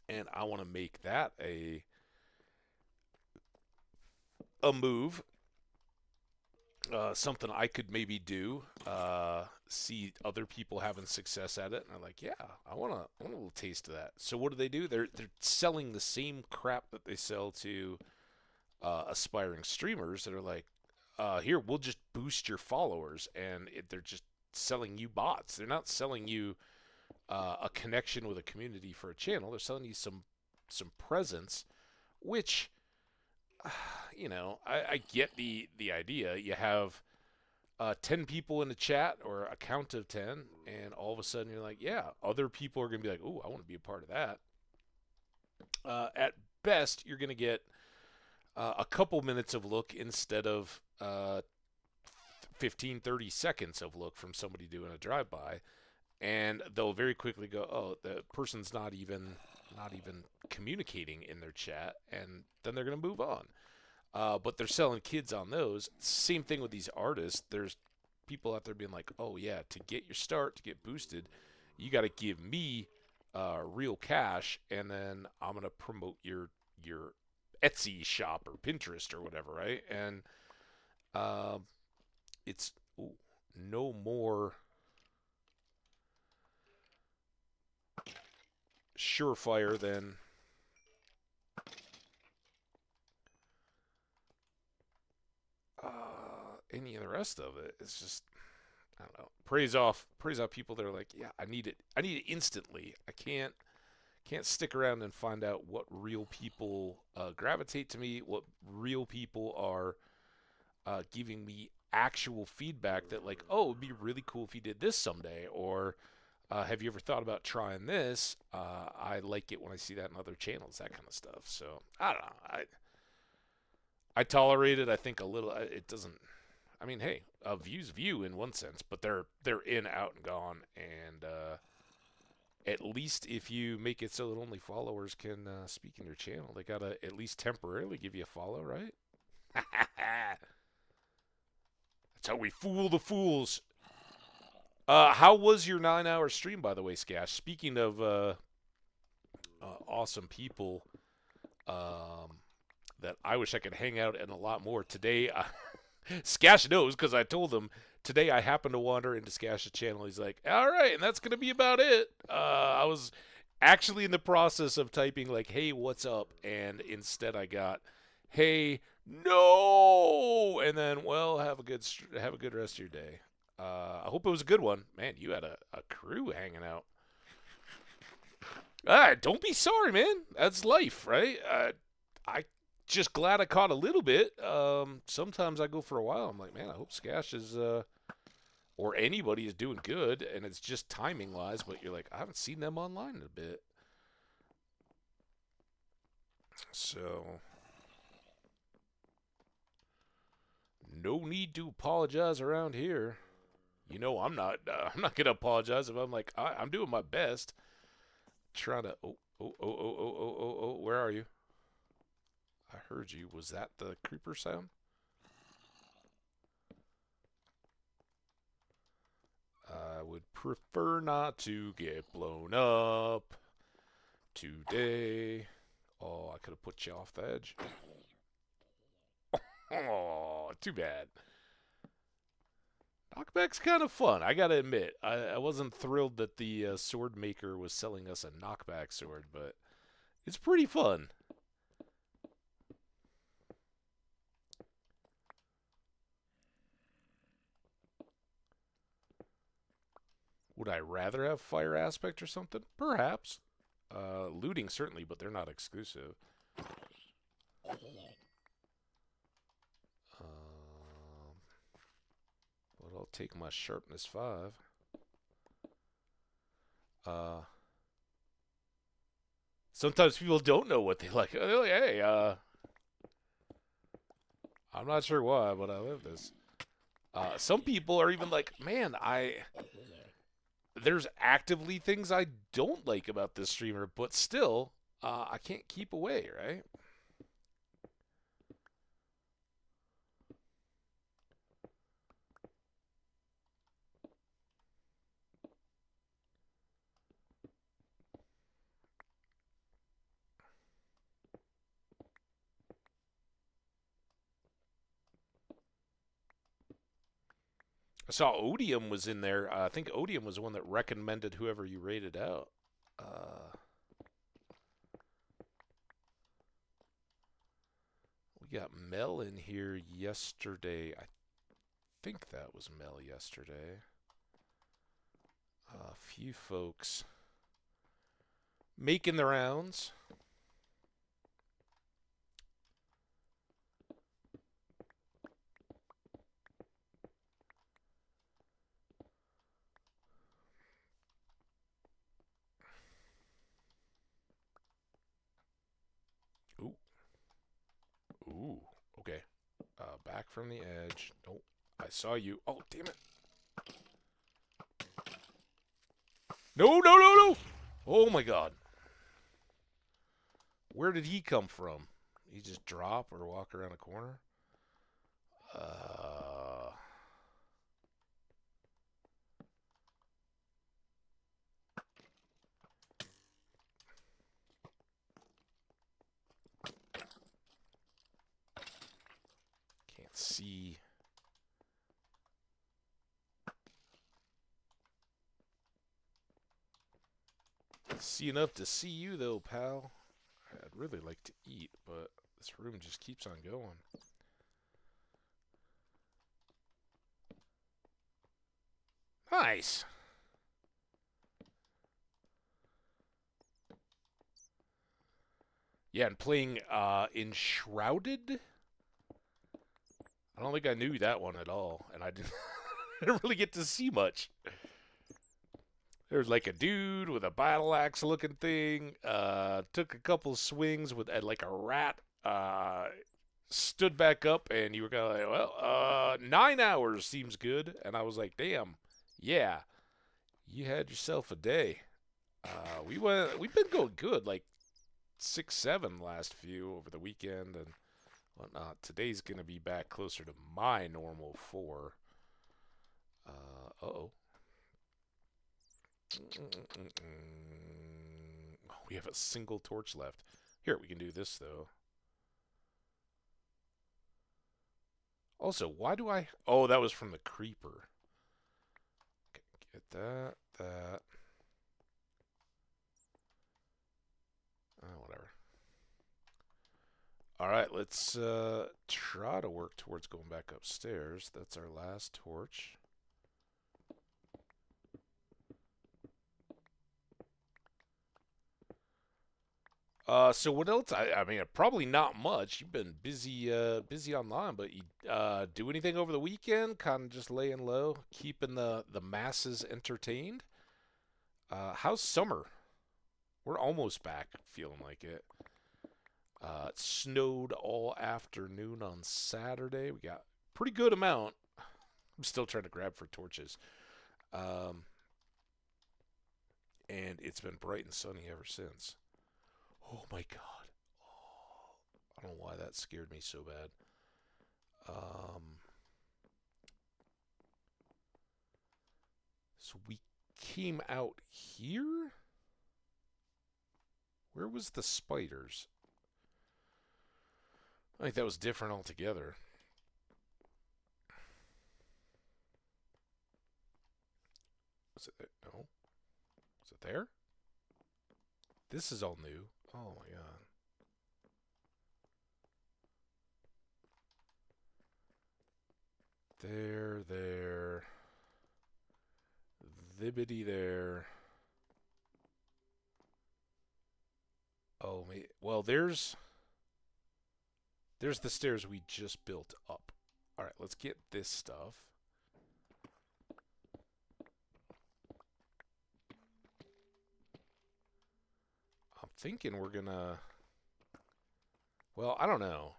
and I want to make that a move, something I could maybe do. See other people having success at it, and I'm like, yeah, I want a little taste of that. So what do? They're selling the same crap that they sell to aspiring streamers that are like, here, we'll just boost your followers, and they're just selling you bots. They're not selling you a connection with a community for a channel. They're selling you some presence, which I get the idea. You have 10 people in the chat or a count of 10, and all of a sudden you're like, yeah, other people are going to be like, oh, I want to be a part of that. At best, you're going to get a couple minutes of look instead of 15, 30 seconds of look from somebody doing a drive-by. And they'll very quickly go, oh, the person's not even communicating in their chat, and then they're going to move on. But they're selling kids on those. Same thing with these artists. There's people out there being like, oh, yeah, to get your start, to get boosted, you got to give me real cash, and then I'm going to promote your Etsy shop or Pinterest or whatever, right? And it's no more surefire than any of the rest of it. It's just, I don't know. Praise off people that are like, yeah, I need it instantly. I can't stick around and find out what real people gravitate to me, what real people are giving me actual feedback that like, oh, it'd be really cool if you did this someday, or have you ever thought about trying this? I like it when I see that in other channels, that kind of stuff. So I don't know. I tolerate it. I think a little. It doesn't. I mean, hey, view's view in one sense, but they're in, out, and gone. And at least if you make it so that only followers can speak in your channel, they gotta at least temporarily give you a follow, right? That's how we fool the fools. How was your 9-hour stream, by the way, Skash? Speaking of awesome people that I wish I could hang out and a lot more. Today, Skash knows because I told him today I happened to wander into Skash's channel. He's like, all right, and that's going to be about it. I was actually in the process of typing like, hey, what's up? And instead I got, hey, no. And then, well, have a good rest of your day. I hope it was a good one. Man, you had a crew hanging out. Don't be sorry, man. That's life, right? I just glad I caught a little bit. Sometimes I go for a while. I'm like, man, I hope Skash is, or anybody is doing good, and it's just timing-wise, but you're like, I haven't seen them online in a bit. So, no need to apologize around here. I'm not gonna apologize if I'm like, I'm doing my best. Trying to, where are you? I heard you. Was that the creeper sound? I would prefer not to get blown up today. Oh, I could have put you off the edge. Oh, too bad. Knockback's kind of fun, I gotta admit. I wasn't thrilled that the sword maker was selling us a knockback sword, but it's pretty fun. Would I rather have fire aspect or something? Perhaps. Looting, certainly, but they're not exclusive. But I'll take my sharpness 5. Sometimes people don't know what they like. Oh, hey, I'm not sure why, but I love this. Some people are even like, man, there's actively things I don't like about this streamer, but still, I can't keep away, right? I saw Odium was in there. I think Odium was the one that recommended whoever you rated out. We got Mel in here yesterday. I think that was Mel yesterday. A few folks making the rounds. Ooh. Ooh. Okay. Back from the edge. Nope. I saw you. Oh, damn it. No, no, no, no! Oh my god. Where did he come from? He just drop or walk around a corner? Can't see. See enough to see you, though, pal. I'd really like to eat, but this room just keeps on going. Nice. Yeah, and playing Enshrouded. I don't think I knew that one at all, and I didn't, didn't really get to see much. There's like a dude with a battle axe looking thing. Took a couple swings with like a rat. Stood back up, and you were kind of like, well, 9 hours seems good. And I was like, damn, yeah, you had yourself a day. We've been going good, like 6, 7 last few over the weekend and whatnot. Today's gonna be back closer to my normal 4. Uh-oh. We have a single torch left. Here, we can do this, though. Also, why do I... Oh, that was from the creeper. Okay, get that, that. Whatever. Alright, let's try to work towards going back upstairs. That's our last torch. So what else? I mean, probably not much. You've been busy online, but you do anything over the weekend? Kind of just laying low, keeping the masses entertained. How's summer? We're almost back, feeling like it. It snowed all afternoon on Saturday. We got pretty good amount. I'm still trying to grab for torches. And it's been bright and sunny ever since. Oh my god. Oh, I don't know why that scared me so bad. So we came out here? Where was the spiders? I think that was different altogether. Was it there? No. Was it there? This is all new. Oh my god. There. Zibbity there. Oh, well, there's the stairs we just built up. All right, let's get this stuff. I'm thinking we're gonna... Well, I don't know.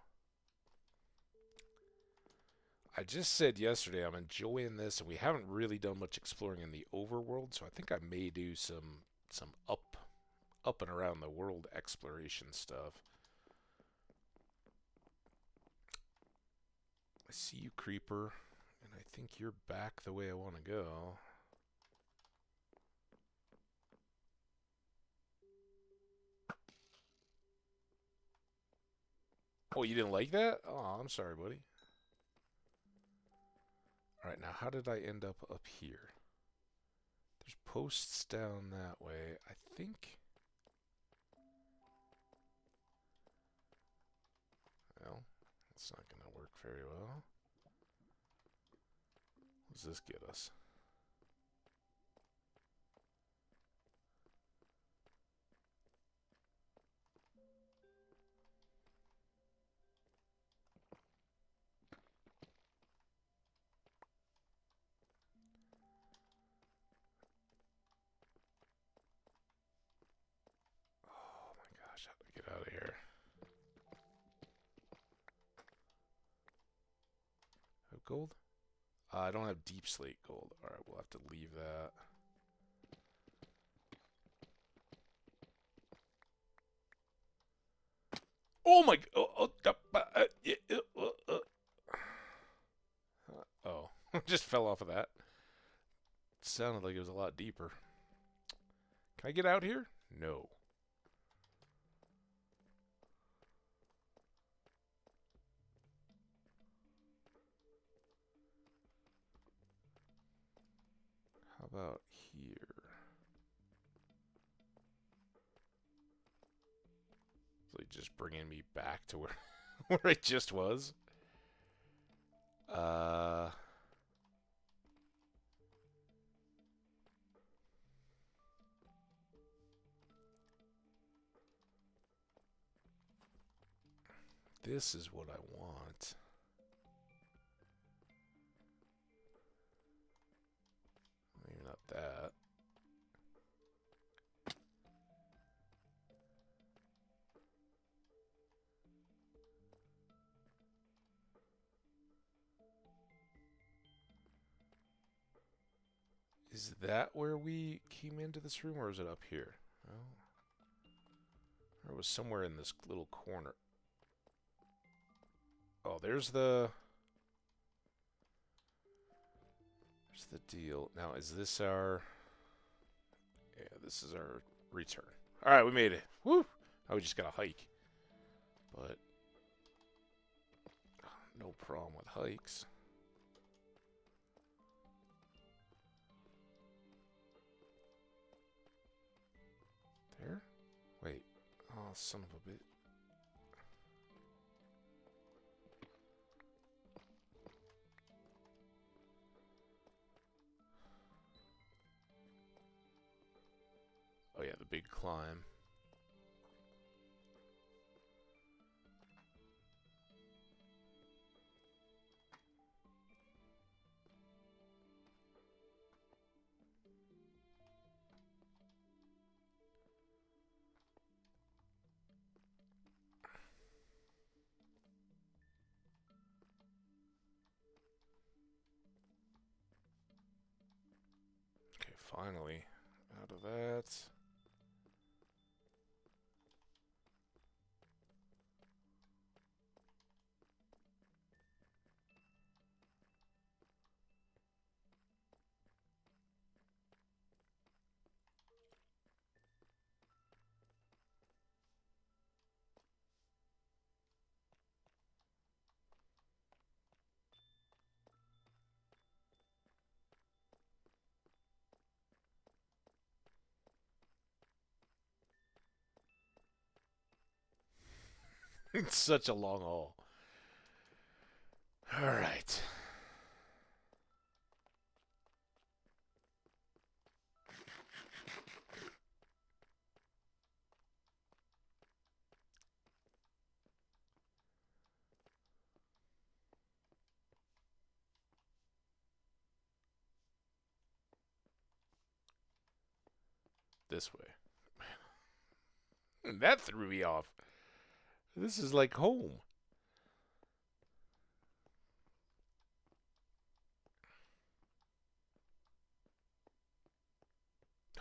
I just said yesterday I'm enjoying this, and we haven't really done much exploring in the overworld, so I think I may do some up and around the world exploration stuff. I see you, creeper, and I think you're back the way I want to go. Oh, you didn't like that? Oh, I'm sorry, buddy. Alright, now how did I end up here? There's posts down that way. I think... Well, it's not going to work very well. What does this get us? Oh my gosh, how do I get out of here? Have gold? I don't have deep slate gold. Alright, we'll have to leave that. Oh my... Oh, just fell off of that. Sounded like it was a lot deeper. Can I get out here? No. How about here? So you just bringing me back to where where I just was. This is what I want. Maybe not that. Is that where we came into this room, or is it up here? Oh. Or it was somewhere in this little corner. Oh, there's the deal. Now, is this our... Yeah, this is our return. Alright, we made it. Woo! Oh, we just got to hike. But... no problem with hikes. There? Wait. Oh, son of a bit. Oh yeah, the big climb. Okay, finally. Out of that. It's such a long haul. Alright. This way. That threw me off. This is like home.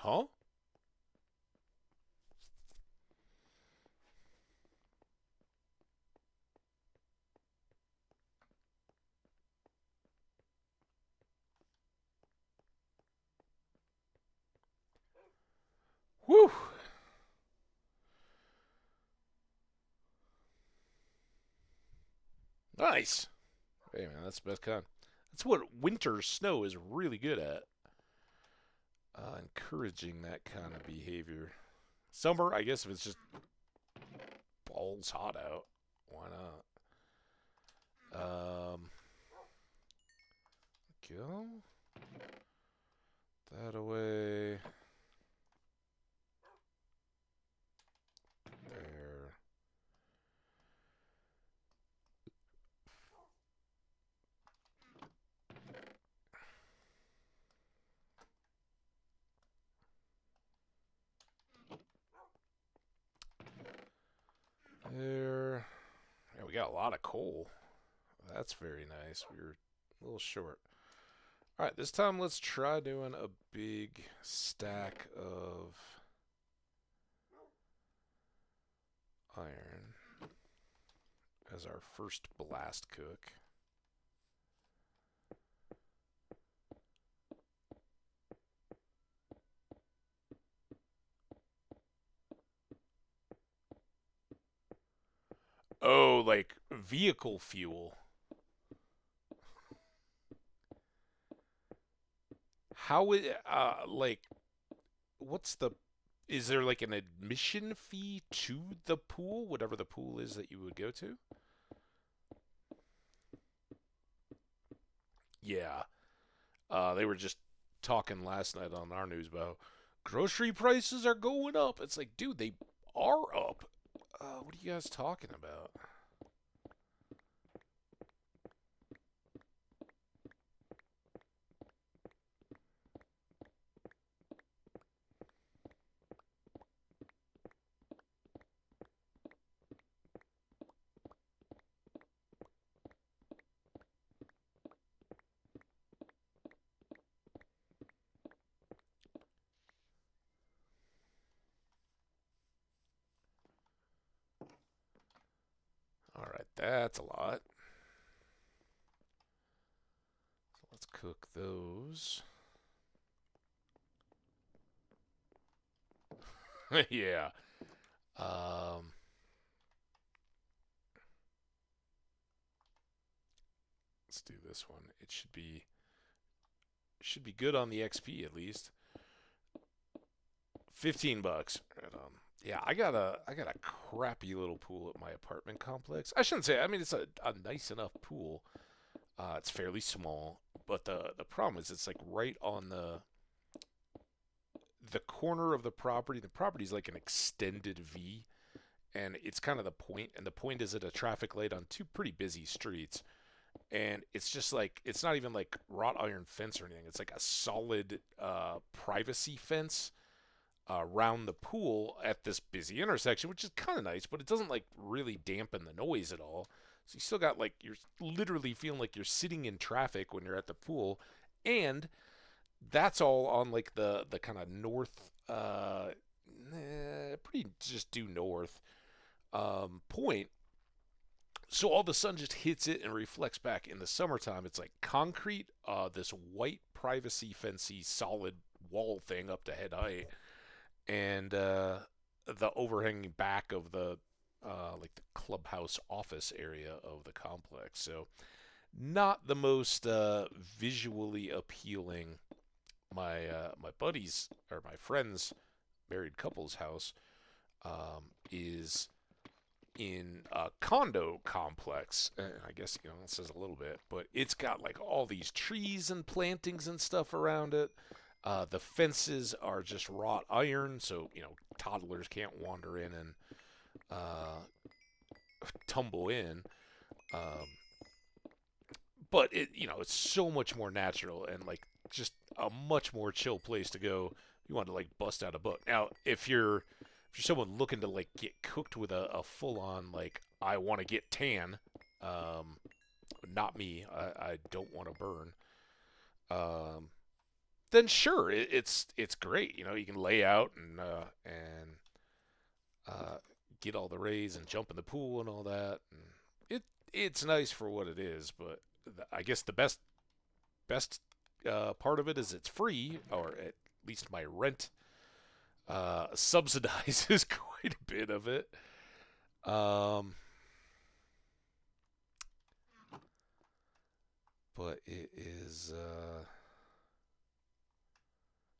Huh? Whew. Nice. Hey man, that's the best kind. That's what winter snow is really good at. Encouraging that kind of behavior. Summer, I guess if it's just balls hot out, why not? Go that away. There. There. Yeah, we got a lot of coal. That's very nice. We were a little short. All right, this time let's try doing a big stack of iron as our first blast cook. Oh, like vehicle fuel. How it like what's the is there like an admission fee to the pool, whatever the pool is that you would go to? Yeah. They were just talking last night on our news about grocery prices are going up. It's like, dude, they are up. What are you guys talking about? All right, that's a lot. So let's cook those. Yeah. Um, let's do this one. It should be good on the XP at least. $15. Right on. Yeah, I got a crappy little pool at my apartment complex. I shouldn't say. I mean, it's a nice enough pool. It's fairly small, but the problem is it's like right on the corner of the property. The property is like an extended V, and it's kind of the point. And the point is at a traffic light on two pretty busy streets. And it's just like it's not even like wrought iron fence or anything. It's like a solid privacy fence around the pool at this busy intersection, which is kind of nice, but it doesn't like really dampen the noise at all. So you still got like you're literally feeling like you're sitting in traffic when you're at the pool, and that's all on like the kind of north, pretty just due north point. So all the sun just hits it and reflects back. In the summertime, it's like concrete, this white privacy fencey solid wall thing up to head height, and the overhanging back of the like the clubhouse office area of the complex. So not the most visually appealing. My buddies or my friends married couple's house is in a condo complex. I guess it says a little bit, but it's got like all these trees and plantings and stuff around it. The fences are just wrought iron, so toddlers can't wander in and tumble in. Um, but it's so much more natural and like just a much more chill place to go. You want to like bust out a book. Now, if you're someone looking to like get cooked with a full on like I want to get tan, not me. I don't want to burn. Um, then sure, it's great. You know, you can lay out and get all the rays and jump in the pool and all that. And it's nice for what it is, but I guess the best part of it is it's free, or at least my rent subsidizes quite a bit of it. Um, but it is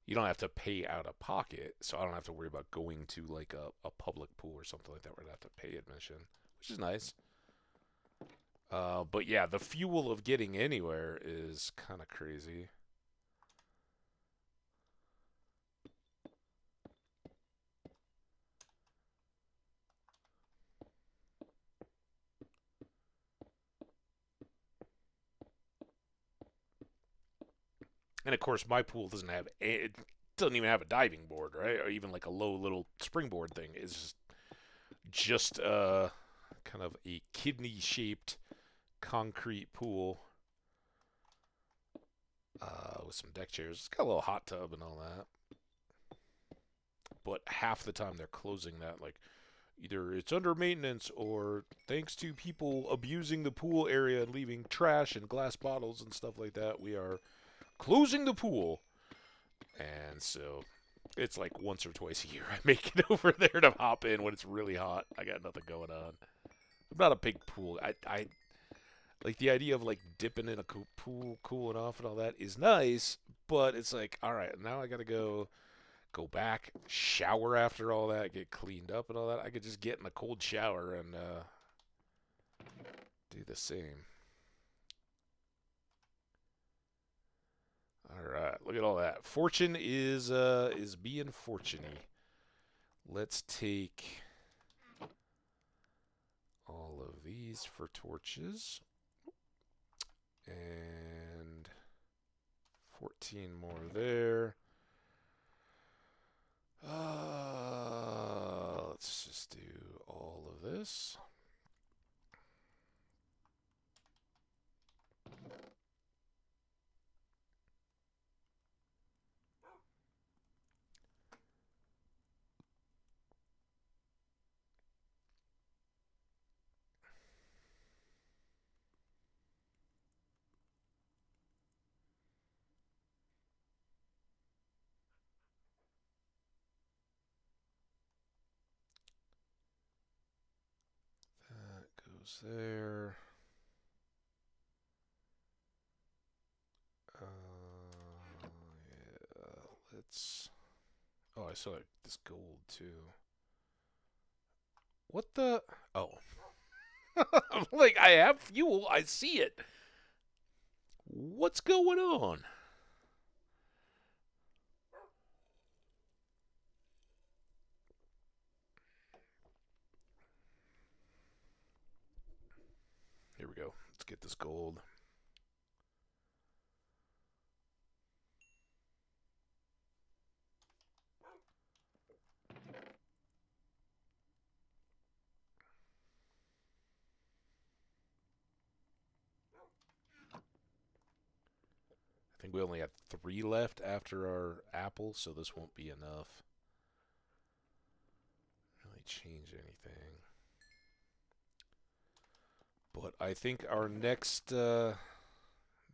you don't have to pay out of pocket, so I don't have to worry about going to like a public pool or something like that where I have to pay admission, which is nice. But yeah, the fuel of getting anywhere is kind of crazy. And of course, my pool it doesn't even have a diving board, right? Or even like a low little springboard thing. It's just kind of a kidney shaped concrete pool with some deck chairs. It's got a little hot tub and all that. But half the time they're closing that, like either it's under maintenance or thanks to people abusing the pool area and leaving trash and glass bottles and stuff like that, we are closing the pool. And so it's like once or twice a year I make it over there to hop in when it's really hot. I got nothing going on. I'm not a big pool. I like the idea of like dipping in a pool, cooling off, and all that is nice. But it's like, all right, now I gotta go back, shower after all that, get cleaned up and all that. I could just get in a cold shower and do the same. All right, look at all that. Fortune is being fortunate. Let's take all of these for torches. And 14 more there. Let's just do all of this. That goes there. Yeah, let's. Oh, I saw this gold too. What the? Oh. I'm like, I have fuel. I see it. What's going on? Here we go. Let's get this gold. I think we only have 3 left after our apple, so this won't be enough. Really change anything. But I think our next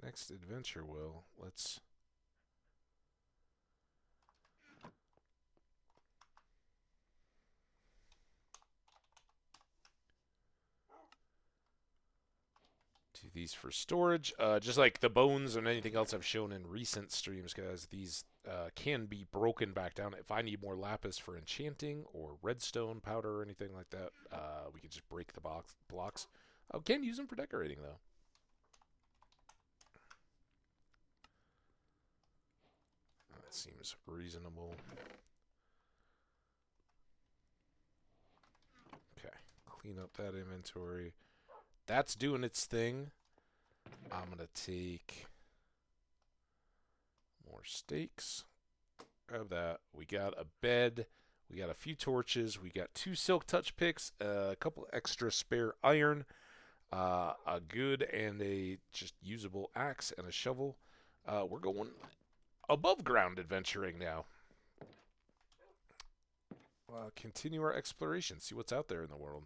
next adventure will. Let's do these for storage. Just like the bones and anything else I've shown in recent streams, guys, these can be broken back down. If I need more lapis for enchanting or redstone powder or anything like that, we can just break the blocks. I can use them for decorating, though. That seems reasonable. Okay, clean up that inventory. That's doing its thing. I'm going to take more steaks. Grab that. We got a bed. We got a few torches. We got 2 silk touch picks, a couple extra spare iron, a good and a just usable axe and a shovel. We're going above ground adventuring now. Continue our exploration, see what's out there in the world.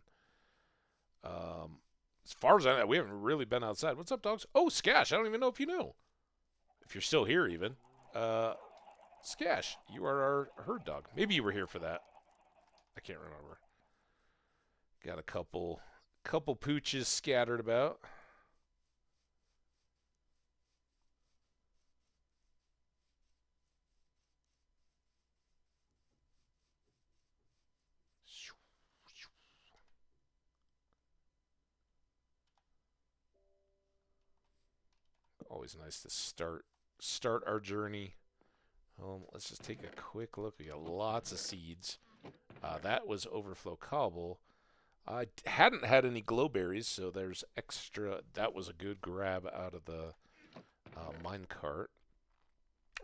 As far as I know, we haven't really been outside. What's up, dogs? Oh, Skash, I don't even know if you know. If you're still here, even. Skash, you are our herd dog. Maybe you were here for that. I can't remember. Got a couple pooches scattered about. Always nice to start our journey. Let's just take a quick look. We got lots of seeds. That was overflow cobble. I hadn't had any glowberries, so there's extra. That was a good grab out of the minecart.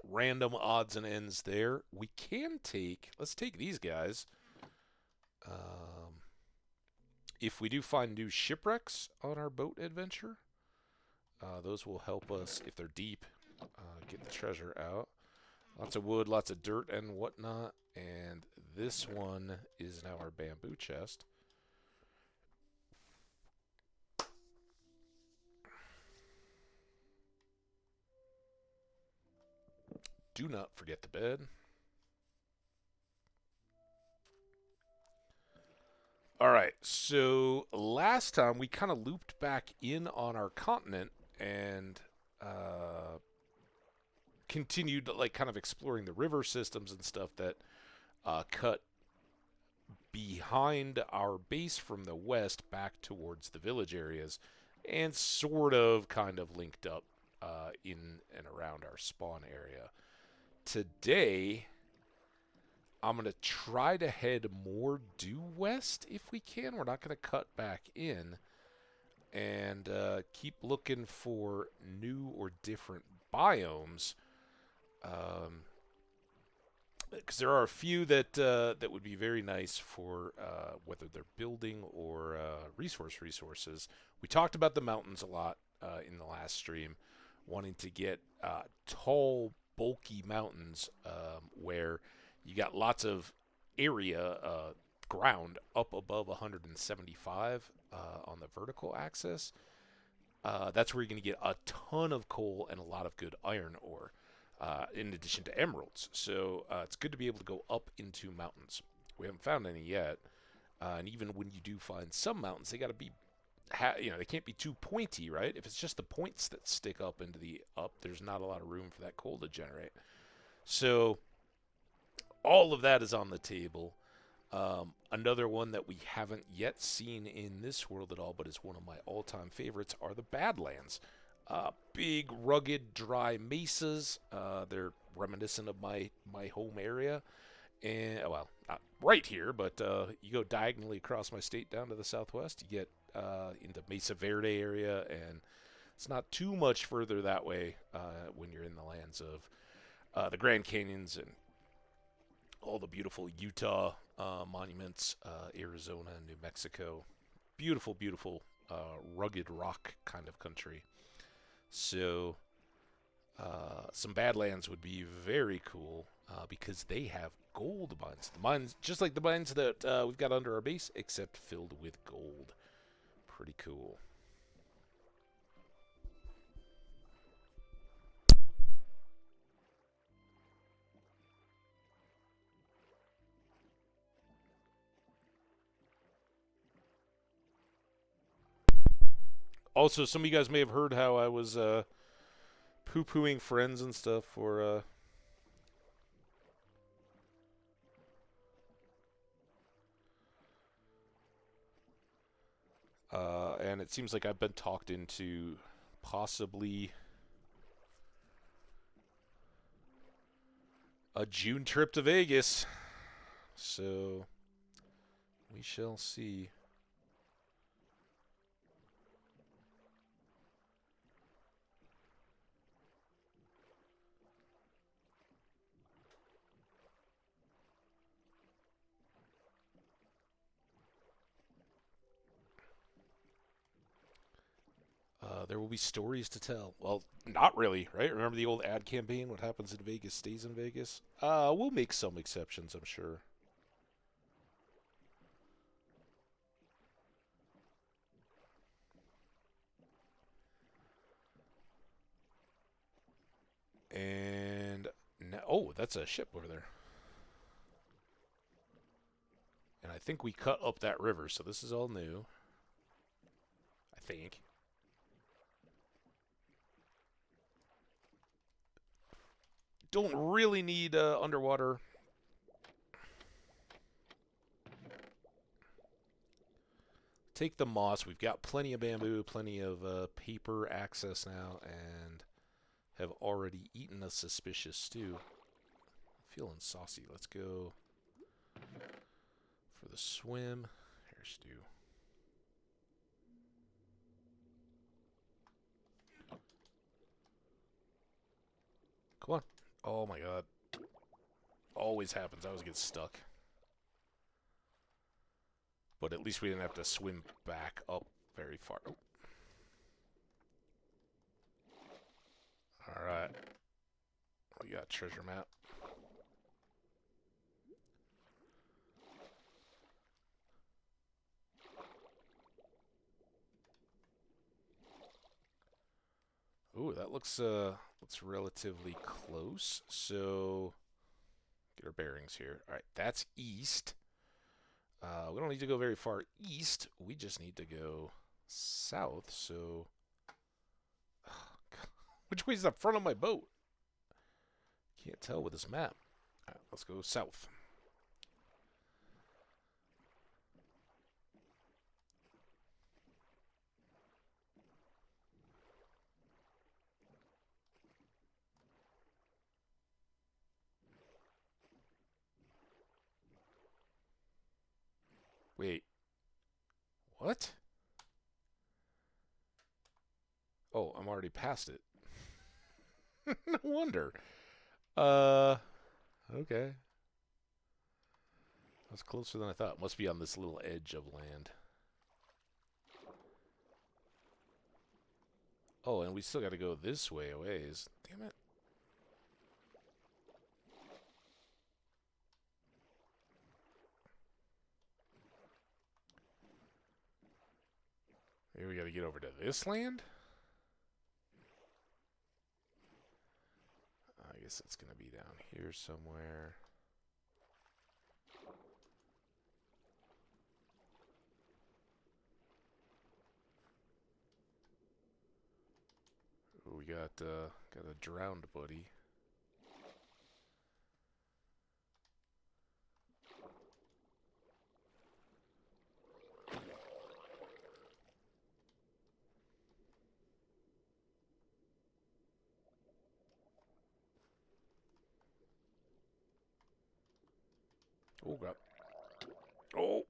Random odds and ends there. We can take. Let's take these guys. If we do find new shipwrecks on our boat adventure, those will help us, if they're deep, get the treasure out. Lots of wood, lots of dirt and whatnot. And this one is now our bamboo chest. Do not forget the bed. All right, so last time we kind of looped back in on our continent and continued like kind of exploring the river systems and stuff that cut behind our base from the west back towards the village areas and sort of kind of linked up in and around our spawn area. Today, I'm going to try to head more due west if we can. We're not going to cut back in. And keep looking for new or different biomes. Because there are a few that that would be very nice for whether they're building or resources. We talked about the mountains a lot in the last stream, wanting to get tall, bulky mountains where you got lots of area ground up above 175 on the vertical axis. That's where you're going to get a ton of coal and a lot of good iron ore, in addition to emeralds. So it's good to be able to go up into mountains. We haven't found any yet, and even when you do find some mountains, they got to be, they can't be too pointy, right? If it's just the points that stick up into the there's not a lot of room for that coal to generate. So all of that is on the table. Another one that we haven't yet seen in this world at all, but is one of my all-time favorites, are the Badlands. Big, rugged, dry mesas. They're reminiscent of my home area. And, well, not right here, but you go diagonally across my state down to the southwest, you get into Mesa Verde area, and it's not too much further that way when you're in the lands of the Grand Canyons and all the beautiful Utah monuments, Arizona, New Mexico. Beautiful, beautiful, rugged rock kind of country. So, some Badlands would be very cool because they have gold mines. The mines, just like the mines that we've got under our base, except filled with gold. Pretty cool. Also, some of you guys may have heard how I was poo-pooing friends and stuff for and it seems like I've been talked into possibly a June trip to Vegas. So we shall see. There will be stories to tell. Well, not really, right? Remember the old ad campaign? What happens in Vegas stays in Vegas. We'll make some exceptions, I'm sure. And now, oh, that's a ship over there. And I think we cut up that river, so this is all new. I think. Don't really need underwater. Take the moss. We've got plenty of bamboo, plenty of paper access now, and have already eaten a suspicious stew. Feeling saucy. Let's go for the swim. Here's stew. Come on. Oh my god. Always happens. I always get stuck. But at least we didn't have to swim back up very far. Oh. Alright. We got treasure map. Ooh, that looks relatively close. So get our bearings here. All right, that's east. We don't need to go very far east. We just need to go south. So which way is the front of my boat? Can't tell with this map. All right, let's go south. Wait. What? Oh, I'm already past it. No wonder. Okay. That's closer than I thought. Must be on this little edge of land. Oh, and we still got to go this way a ways. Damn it. Maybe we got to get over to this land? I guess it's going to be down here somewhere. Ooh, we got a drowned buddy. Oh, God. Oh!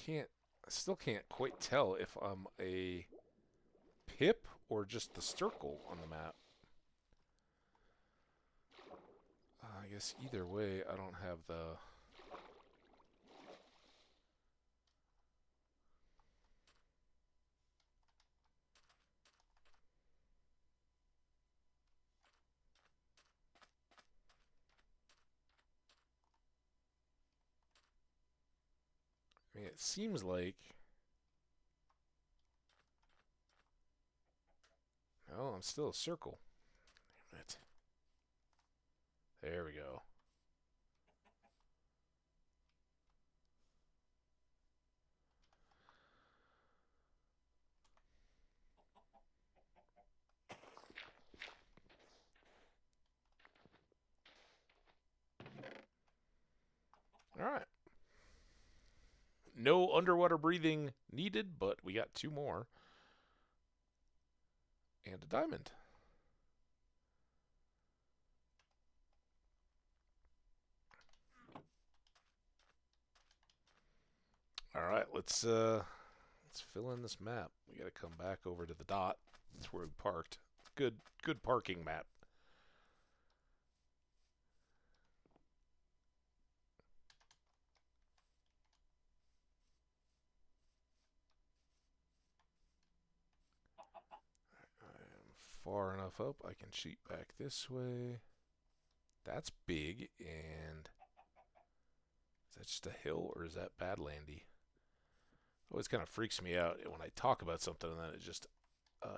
I still can't quite tell if I'm a pip or just the circle on the map. I guess either way, I don't have the... I mean, it seems like... No, I'm still a circle. Damn it. There we go. Alright. No underwater breathing needed, but we got 2 more. And a diamond. Alright, let's Let's fill in this map. We gotta come back over to the dot. That's where we parked. Good parking map. I am far enough up. I can cheat back this way. That's big, and is that just a hill or is that Badlandy? Always kind of freaks me out when I talk about something and then it just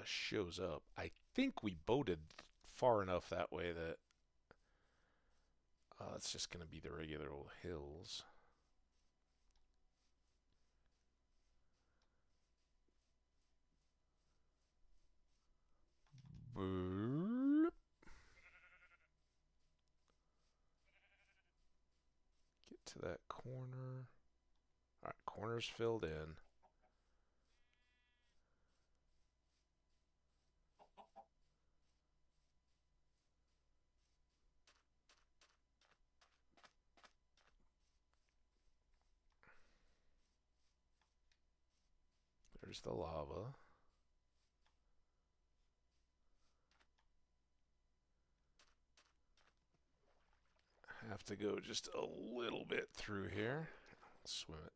shows up. I think we boated far enough that way that it's just going to be the regular old hills. Boop. Get to that corner. Alright, corner's filled in. There's the lava. Have to go just a little bit through here. Swim it.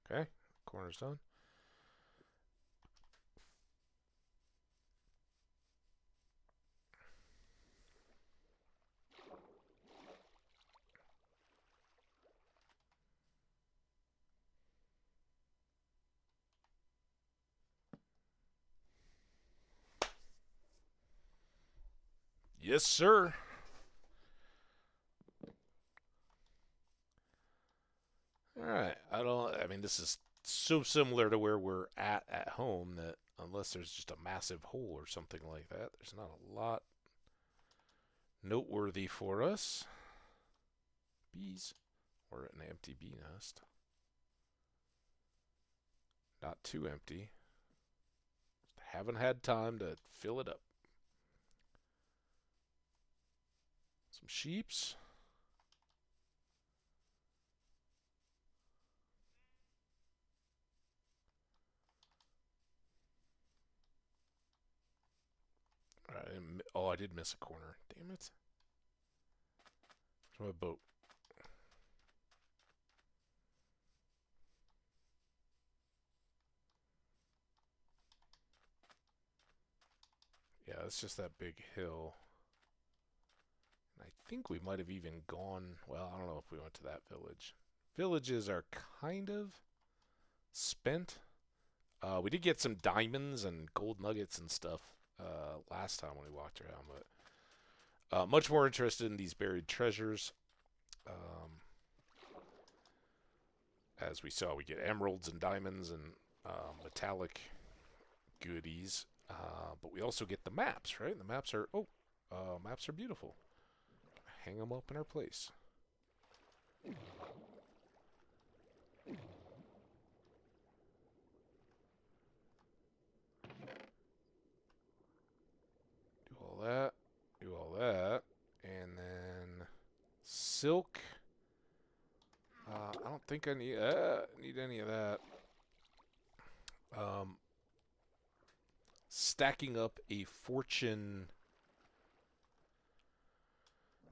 Okay, corner's done. Yes, sir. Alright, I mean, this is so similar to where we're at home that unless there's just a massive hole or something like that, there's not a lot noteworthy for us. Bees. Or an empty bee nest. Not too empty. Haven't had time to fill it up. Some sheeps. Oh, I did miss a corner. Damn it. Where's my boat? Yeah, it's just that big hill. I think we might have even gone... Well, I don't know if we went to that village. Villages are kind of spent. We did get some diamonds and gold nuggets and stuff last time when we walked around, but much more interested in these buried treasures. As we saw, we get emeralds and diamonds and metallic goodies, but we also get the maps, right? The maps are maps are beautiful. Hang them up in our place. Do all that, and then silk. I don't think I need any of that. Stacking up a fortune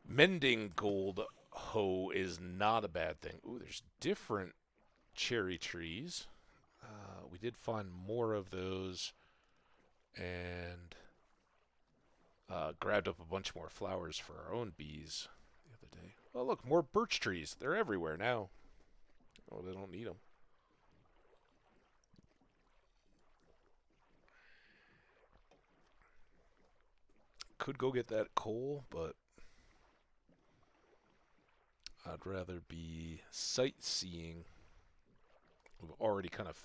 mending gold hoe is not a bad thing. Ooh, there's different cherry trees. We did find more of those and grabbed up a bunch more flowers for our own bees the other day. Oh, look, more birch trees. They're everywhere now. Oh, they don't need them. Could go get that coal, but I'd rather be sightseeing. We've already kind of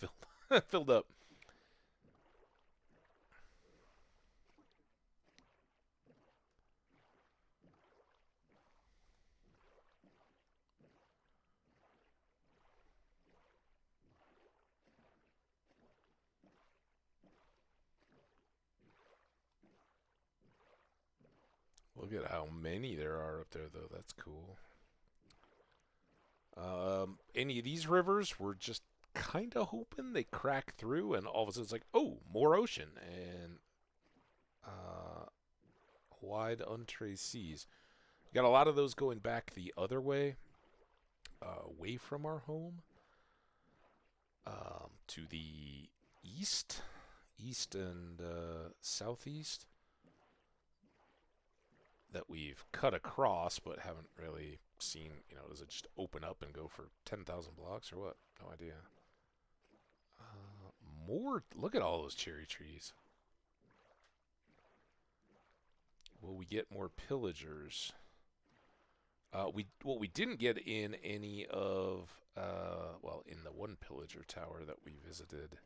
filled up. Look at how many there are up there, though. That's cool. Any of these rivers, we're just kind of hoping they crack through, and all of a sudden it's like, oh, more ocean and uh, wide untraced seas. Got a lot of those going back the other way, away from our home, to the east and southeast, that we've cut across but haven't really seen. Does it just open up and go for 10,000 blocks or what? No idea. More. Look at all those cherry trees. Will we get more pillagers? We didn't get in any of in the one pillager tower that we visited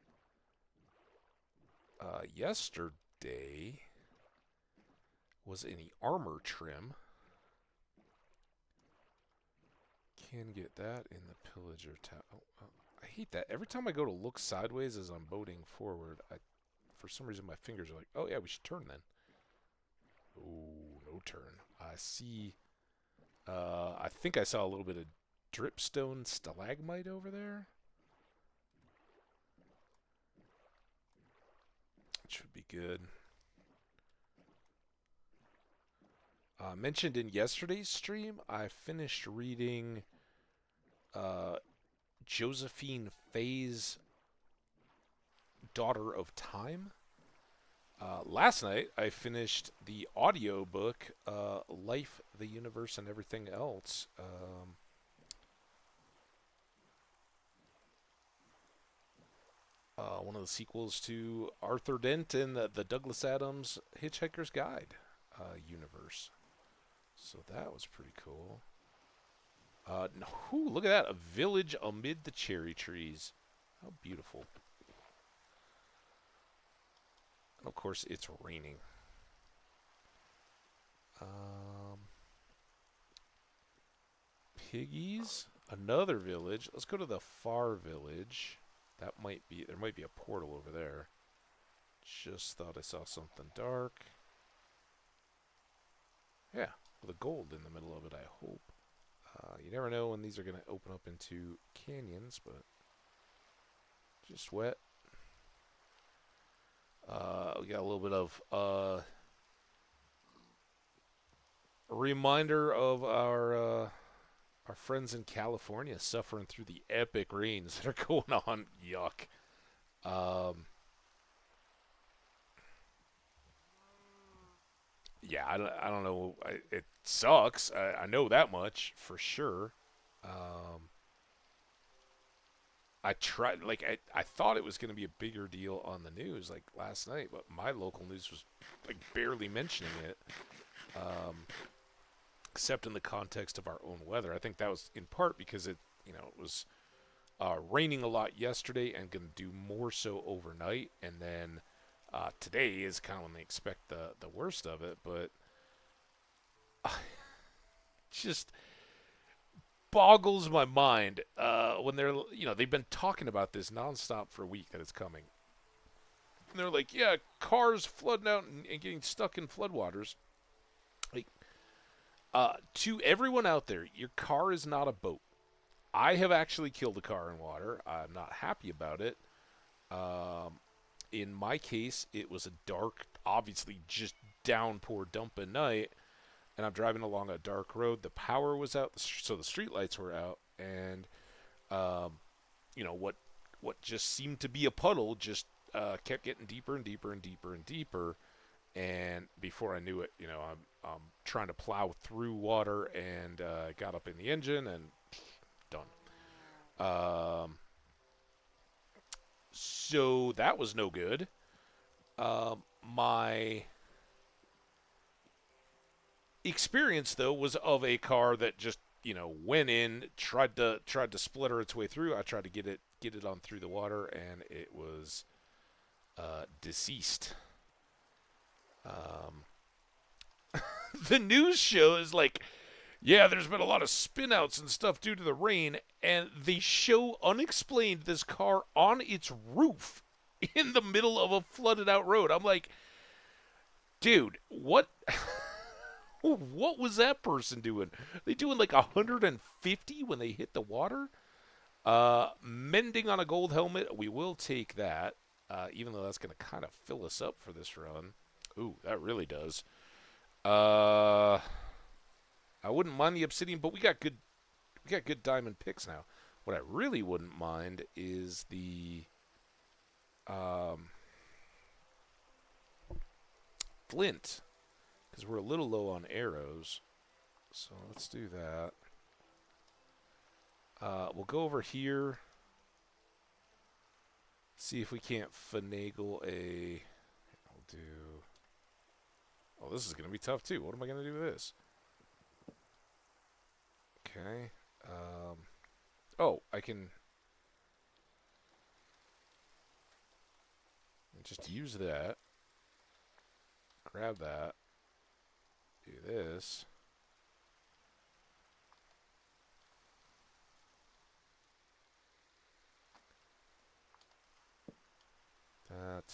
yesterday was any armor trim. Can get that in the pillager tower. I hate that. Every time I go to look sideways as I'm boating forward, for some reason my fingers are like, oh yeah, we should turn then. Ooh, no turn. I see. I think I saw a little bit of dripstone stalagmite over there. It should be good. Mentioned in yesterday's stream, I finished reading Josephine Fay's Daughter of Time. Last night, I finished the audiobook, Life, the Universe, and Everything Else. One of the sequels to Arthur Dent and the Douglas Adams Hitchhiker's Guide universe. So that was pretty cool. Look at that. A village amid the cherry trees. How beautiful. And of course, it's raining. Piggies. Another village. Let's go to the far village. There might be a portal over there. Just thought I saw something dark. Yeah, with a gold in the middle of it, I hope. You never know when these are going to open up into canyons, but just wet. We got a little bit of a reminder of our friends in California suffering through the epic rains that are going on. Yuck. Yeah, I don't know. It sucks. I know that much for sure. I tried, I thought it was going to be a bigger deal on the news, like last night, but my local news was like barely mentioning it, except in the context of our own weather. I think that was in part because it was raining a lot yesterday and going to do more so overnight, and then today is kind of when they expect the worst of it, but just boggles my mind when they've been talking about this nonstop for a week that it's coming. And they're like, yeah, cars flooding out and getting stuck in floodwaters. Like, to everyone out there, your car is not a boat. I have actually killed a car in water. I'm not happy about it. In my case, it was a dark, obviously just downpour dumping night, and I'm driving along a dark road. The power was out, so the street lights were out, and what just seemed to be a puddle just kept getting deeper and deeper and deeper and deeper, and before I knew it, I'm trying to plow through water, and got up in the engine and done. So that was no good. My experience, though, was of a car that just went in, tried to splutter its way through. I tried to get it on through the water, and it was deceased. The news shows like, yeah, there's been a lot of spin-outs and stuff due to the rain, and they show unexplained this car on its roof in the middle of a flooded-out road. I'm like, dude, what What was that person doing? They doing like 150 when they hit the water? Mending on a gold helmet. We will take that, even though that's going to kind of fill us up for this run. Ooh, that really does. Uh, I wouldn't mind the obsidian, but we got good diamond picks now. What I really wouldn't mind is the um, flint, because we're a little low on arrows. So let's do that. We'll go over here. See if we can't finagle a. I'll do. Oh, this is going to be tough too. What am I going to do with this? Okay. Oh, I can just use that. Grab that. Do this. That.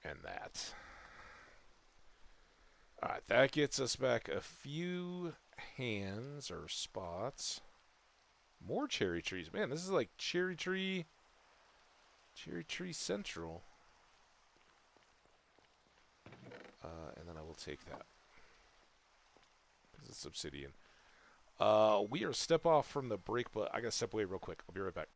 And that. Alright, that gets us back a few hands or spots. More cherry trees. Man, this is like Cherry Tree Central. And then I will take that. Because it's obsidian. We are step off from the break, but I gotta step away real quick. I'll be right back.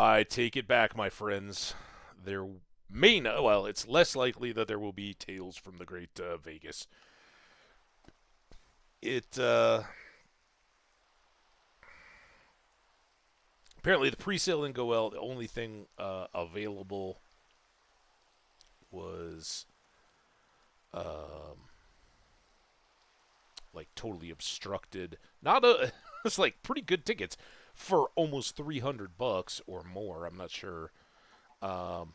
I take it back, my friends. There may not. Well, it's less likely that there will be Tales from the Great Vegas. It apparently the pre-sale didn't go well. The only thing available was um, like totally obstructed. Not a. It's like pretty good tickets for almost $300 or more. I'm not sure. Um,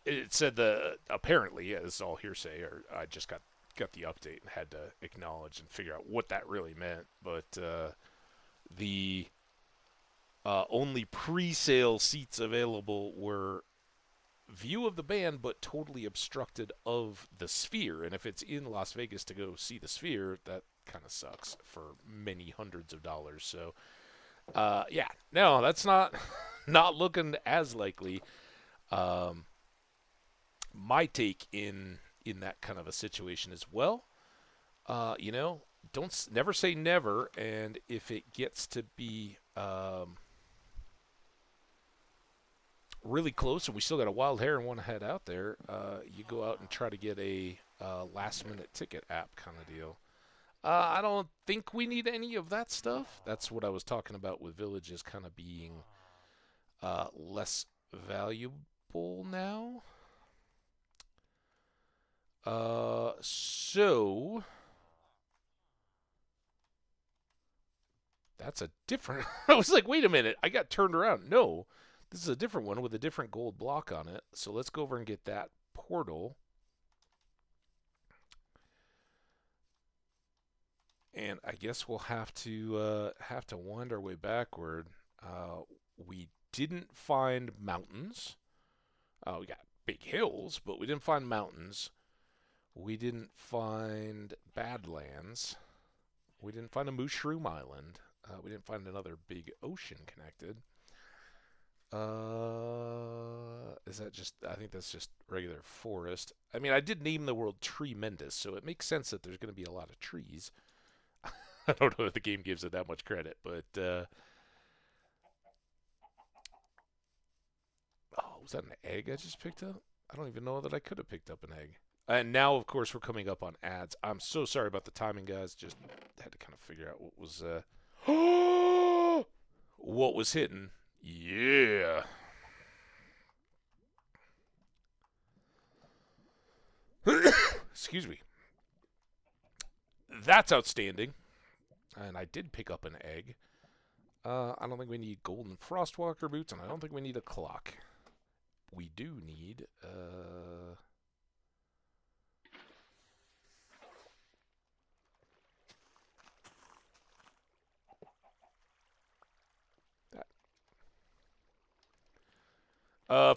it said the apparently, yeah, this is all hearsay, or I just got the update and had to acknowledge and figure out what that really meant. But the only pre-sale seats available were view of the band, but totally obstructed of the Sphere. And if it's in Las Vegas to go see the Sphere, that kind of sucks for many hundreds of dollars. So, yeah, no, that's not not looking as likely. Um, my take in that kind of a situation is, well, you know, don't never say never, and if it gets to be really close and we still got a wild hair and want to head out there, you go out and try to get a last minute ticket app kind of deal. I don't think we need any of that stuff. That's what I was talking about with villages kind of being less valuable now. So that's a different. I was like, wait a minute, I got turned around. No, this is a different one with a different gold block on it. So let's go over and get that portal. And I guess we'll have to wind our way backward. We didn't find mountains. We got big hills, but we didn't find mountains. We didn't find Badlands. We didn't find a Mushroom Island. We didn't find another big ocean connected. Is that just? I think that's just regular forest. I mean, I did name the world Treemendous, so it makes sense that there's going to be a lot of trees. I don't know if the game gives it that much credit, but oh, was that an egg I just picked up? I don't even know that I could have picked up an egg. And now, of course, we're coming up on ads. I'm so sorry about the timing, guys. Just had to kind of figure out what was what was hitting. Yeah. Excuse me. That's outstanding. And I did pick up an egg. I don't think we need golden frostwalker boots, and I don't think we need a clock. We do need that.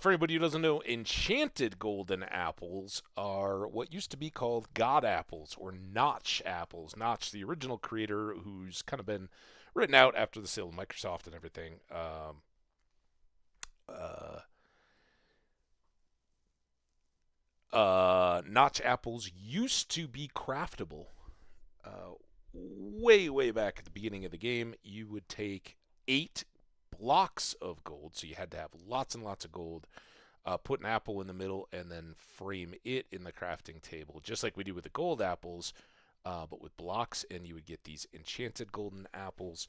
For anybody who doesn't know, enchanted golden apples are what used to be called god apples or notch apples. Notch, the original creator, who's kind of been written out after the sale of Microsoft and everything. Uh, Notch apples used to be craftable. Way back at the beginning of the game, you would take 8 blocks of gold, so you had to have lots and lots of gold, put an apple in the middle, and then frame it in the crafting table, just like we do with the gold apples, but with blocks, and you would get these enchanted golden apples.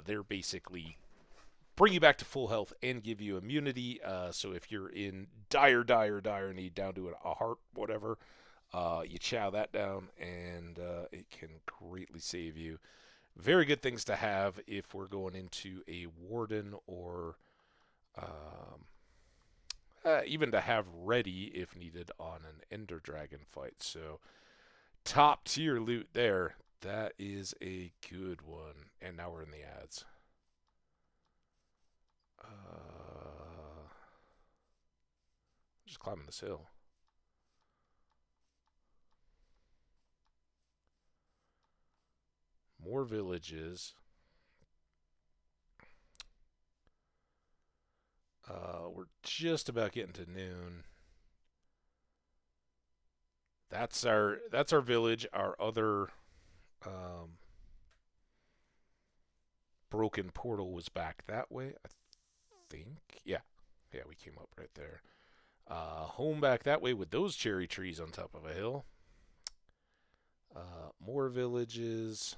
They're basically bring you back to full health and give you immunity. So if you're in dire need, down to a heart, whatever, you chow that down, and it can greatly save you. Very good things to have if we're going into a warden or even to have ready if needed on an ender dragon fight. So top tier loot there. That is a good one. And now we're in the ads. Just climbing this hill. More villages. We're just about getting to noon. That's our village. Our other broken portal was back that way. I think. Yeah. Yeah, we came up right there. Home back that way with those cherry trees on top of a hill. More villages.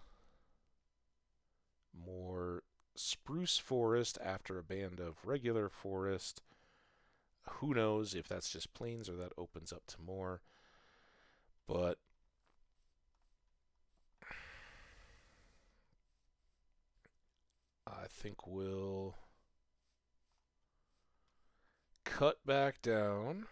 More spruce forest after a band of regular forest. Who knows if that's just plains or that opens up to more. But I think we'll cut back down.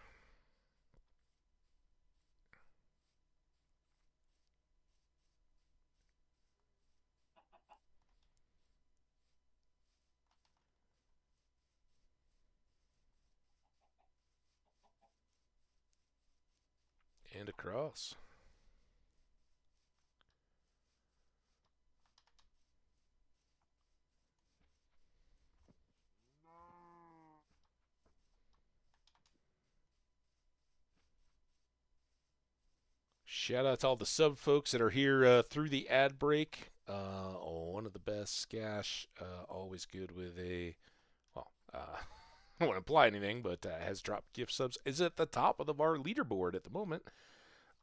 And across. Shout out to all the sub folks that are here through the ad break. One of the best, Scash. Always good with a, well, I don't want to imply anything, but has dropped gift subs. Is at the top of the bar leaderboard at the moment.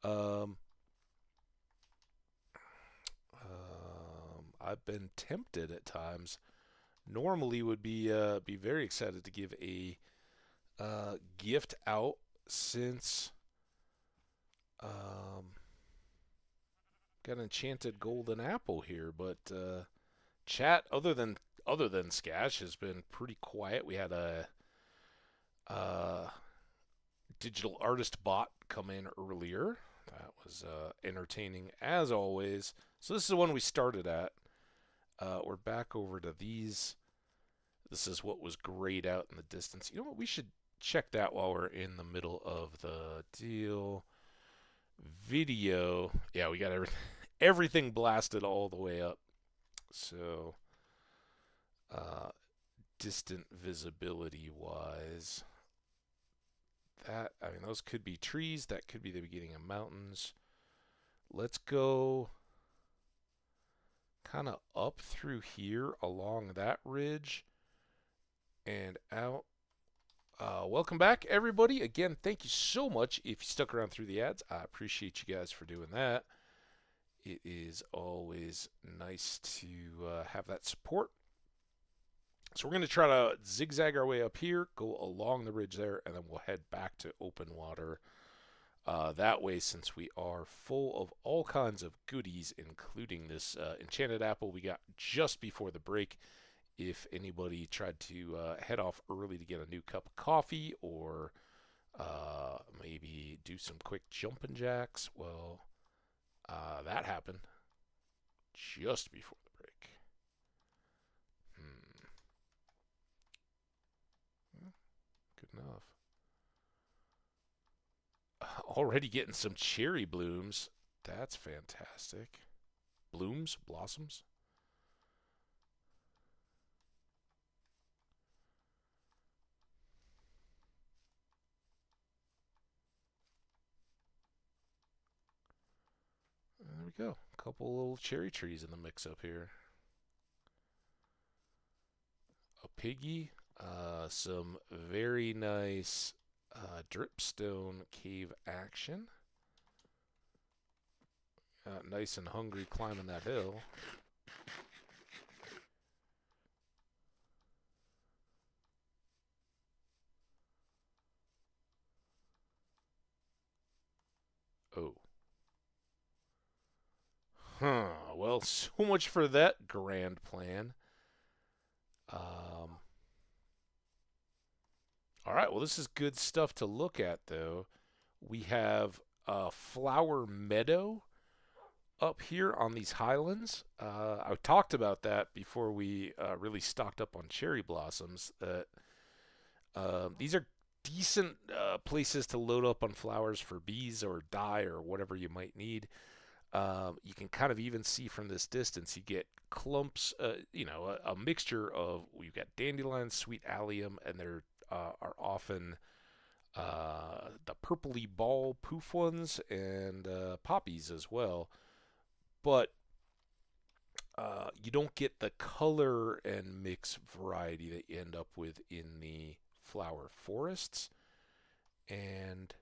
Um, I've been tempted at times. Normally would be very excited to give a gift out since got an enchanted golden apple here, but chat other than Scash has been pretty quiet. We had a digital artist bot come in earlier. That was entertaining as always. So this is the one we started at. We're back over to these. This is what was grayed out in the distance. You know what? We should check that while we're in the middle of the deal. Video. Yeah, we got everything blasted all the way up. So, distant visibility wise, those could be trees. That could be the beginning of mountains. Let's go kind of up through here along that ridge and out. Welcome back, everybody. Again, thank you so much if you stuck around through the ads. I appreciate you guys for doing that. It is always nice to have that support. So we're going to try to zigzag our way up here, go along the ridge there, and then we'll head back to open water. That way, since we are full of all kinds of goodies, including this enchanted apple we got just before the break. If anybody tried to head off early to get a new cup of coffee or maybe do some quick jumping jacks, well, that happened just before the break. Good enough. Already getting some cherry blooms. That's fantastic. Blooms? Blossoms? There we go. A couple little cherry trees in the mix up here. A piggy. Some very nice dripstone cave action. Nice and hungry climbing that hill. Oh. Huh. Well, so much for that grand plan. All right. Well, this is good stuff to look at, though. We have a flower meadow up here on these highlands. I talked about that before we really stocked up on cherry blossoms. These are decent places to load up on flowers for bees or dye or whatever you might need. You can kind of even see from this distance, you get clumps, a mixture of, we've got dandelion, sweet allium, and there are often the purpley ball poof ones and poppies as well. But you don't get the color and mix variety that you end up with in the flower forests. And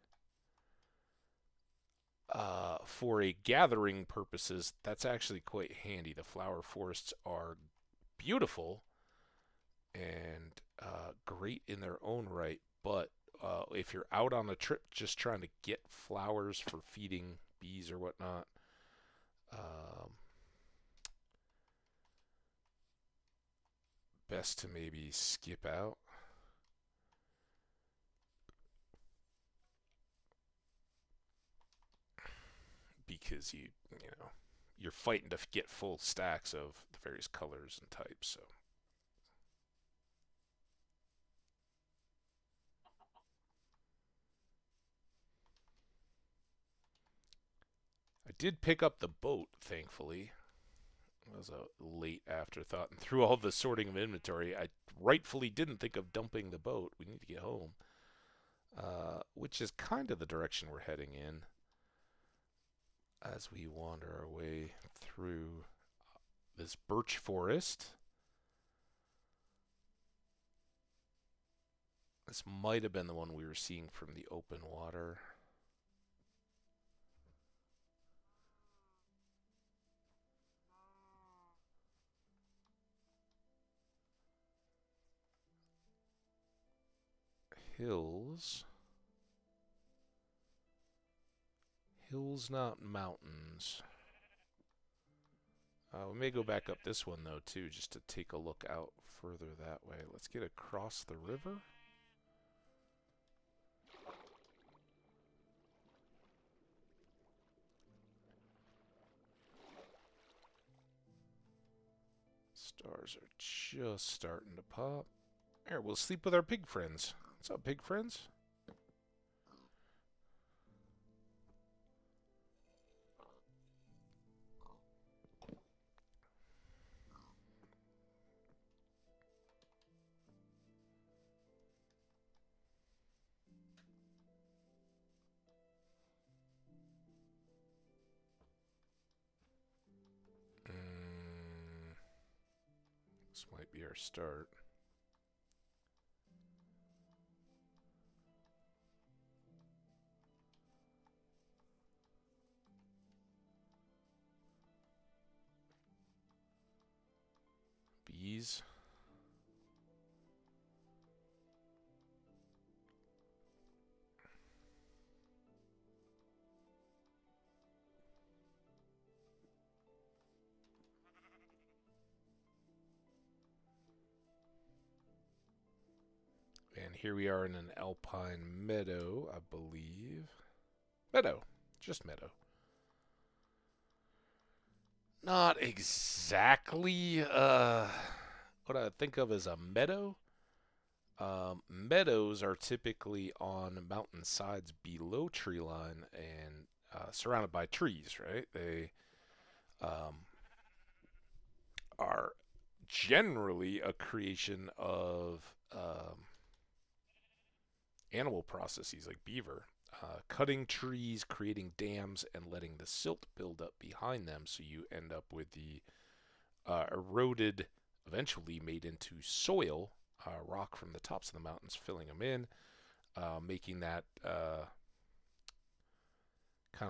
for a gathering purposes, that's actually quite handy. The flower forests are beautiful and great in their own right, but if you're out on a trip just trying to get flowers for feeding bees or whatnot, um, best to maybe skip out because you know you're fighting to get full stacks of the various colors and types. So I did pick up the boat, thankfully. It was a late afterthought, and through all the sorting of inventory, I rightfully didn't think of dumping the boat. We need to get home, which is kind of the direction we're heading in as we wander our way through this birch forest. This might have been the one we were seeing from the open water. Hills. Hills, not mountains. We may go back up this one, though, too, just to take a look out further that way. Let's get across the river. Stars are just starting to pop. Here, we'll sleep with our pig friends. What's up, pig friends? This might be our start. Bees. And here we are in an alpine meadow, I believe. Meadow. Just meadow. Not exactly what I think of as a meadow. Meadows are typically on mountain sides below tree line and surrounded by trees, right? They um, are generally a creation of animal processes like beaver, cutting trees, creating dams, and letting the silt build up behind them. So you end up with the eroded, eventually made into soil, rock from the tops of the mountains, filling them in, making that kind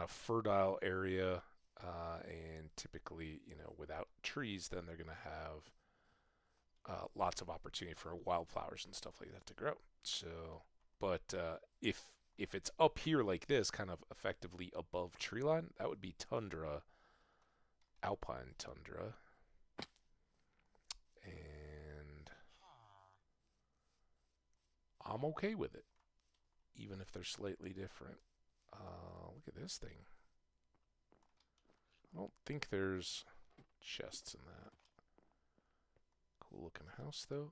of fertile area. And typically, without trees, then they're going to have lots of opportunity for wildflowers and stuff like that to grow. So, but if it's up here like this, kind of effectively above tree line, that would be tundra, alpine tundra, and I'm okay with it, even if they're slightly different. Look at this thing. I don't think there's chests in that. Cool looking house, though.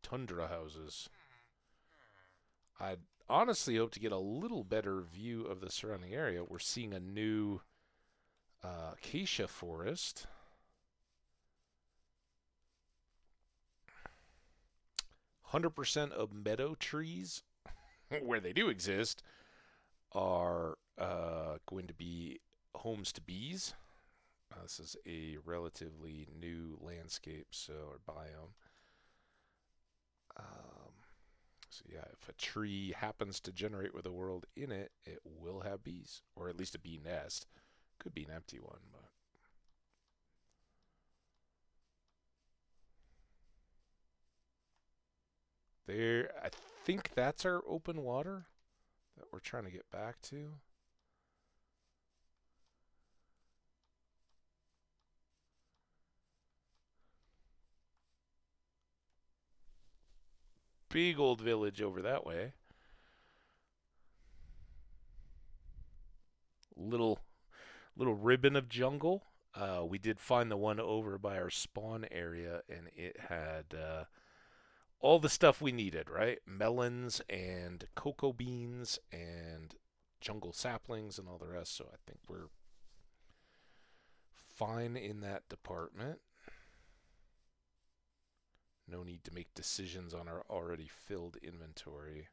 Tundra houses. I'd honestly hope to get a little better view of the surrounding area. We're seeing a new acacia forest. 100% of meadow trees, where they do exist, are going to be homes to bees. This is a relatively new landscape, or biome. Um, so yeah, if a tree happens to generate with a world in it, it will have bees, or at least a bee nest. Could be an empty one, but there. I think that's our open water that we're trying to get back to. Big old village over that way. Little ribbon of jungle. We did find the one over by our spawn area, and it had all the stuff we needed, right? Melons and cocoa beans and jungle saplings and all the rest. So I think we're fine in that department. No need to make decisions on our already filled inventory.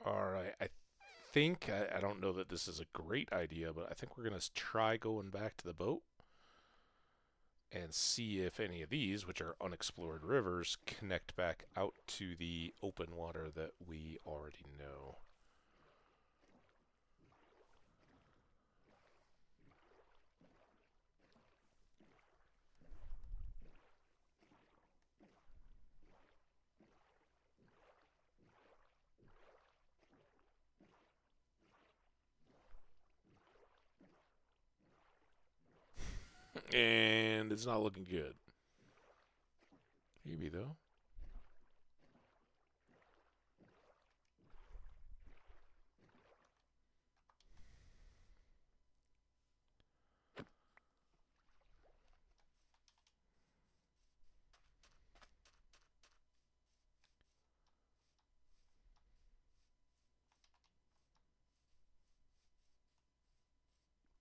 All right. I don't know that this is a great idea, but I think we're going to try going back to the boat and see if any of these, which are unexplored rivers, connect back out to the open water that we already know. And it's not looking good. Maybe, though.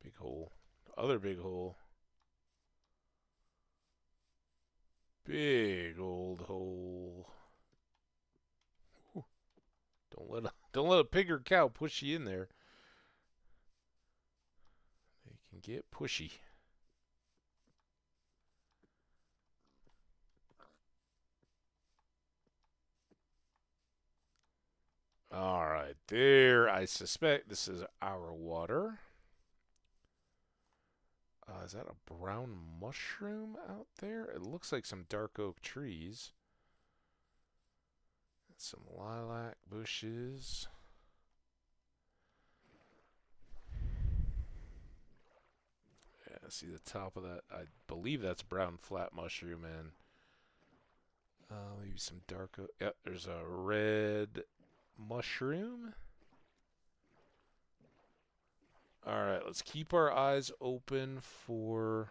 Big hole. Other big hole. Big old hole. Whew. Don't let a pig or cow push you in there. They can get pushy. All right, there. I suspect this is our water. Is that a brown mushroom out there? It looks like some dark oak trees. Some lilac bushes. Yeah, see the top of that? I believe that's brown flat mushroom and maybe some dark oak. Yep, there's a red mushroom. All right, let's keep our eyes open for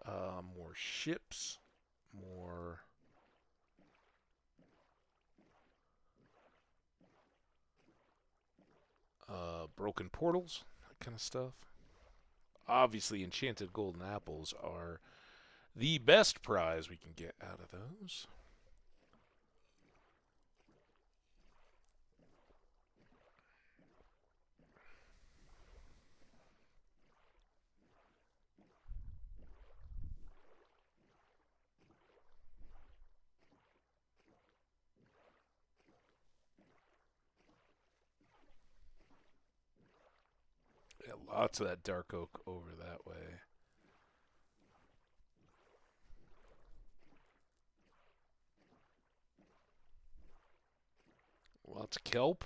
more ships, more broken portals, that kind of stuff. Obviously, enchanted golden apples are the best prize we can get out of those. Yeah, lots of that dark oak over that way. Lots of kelp.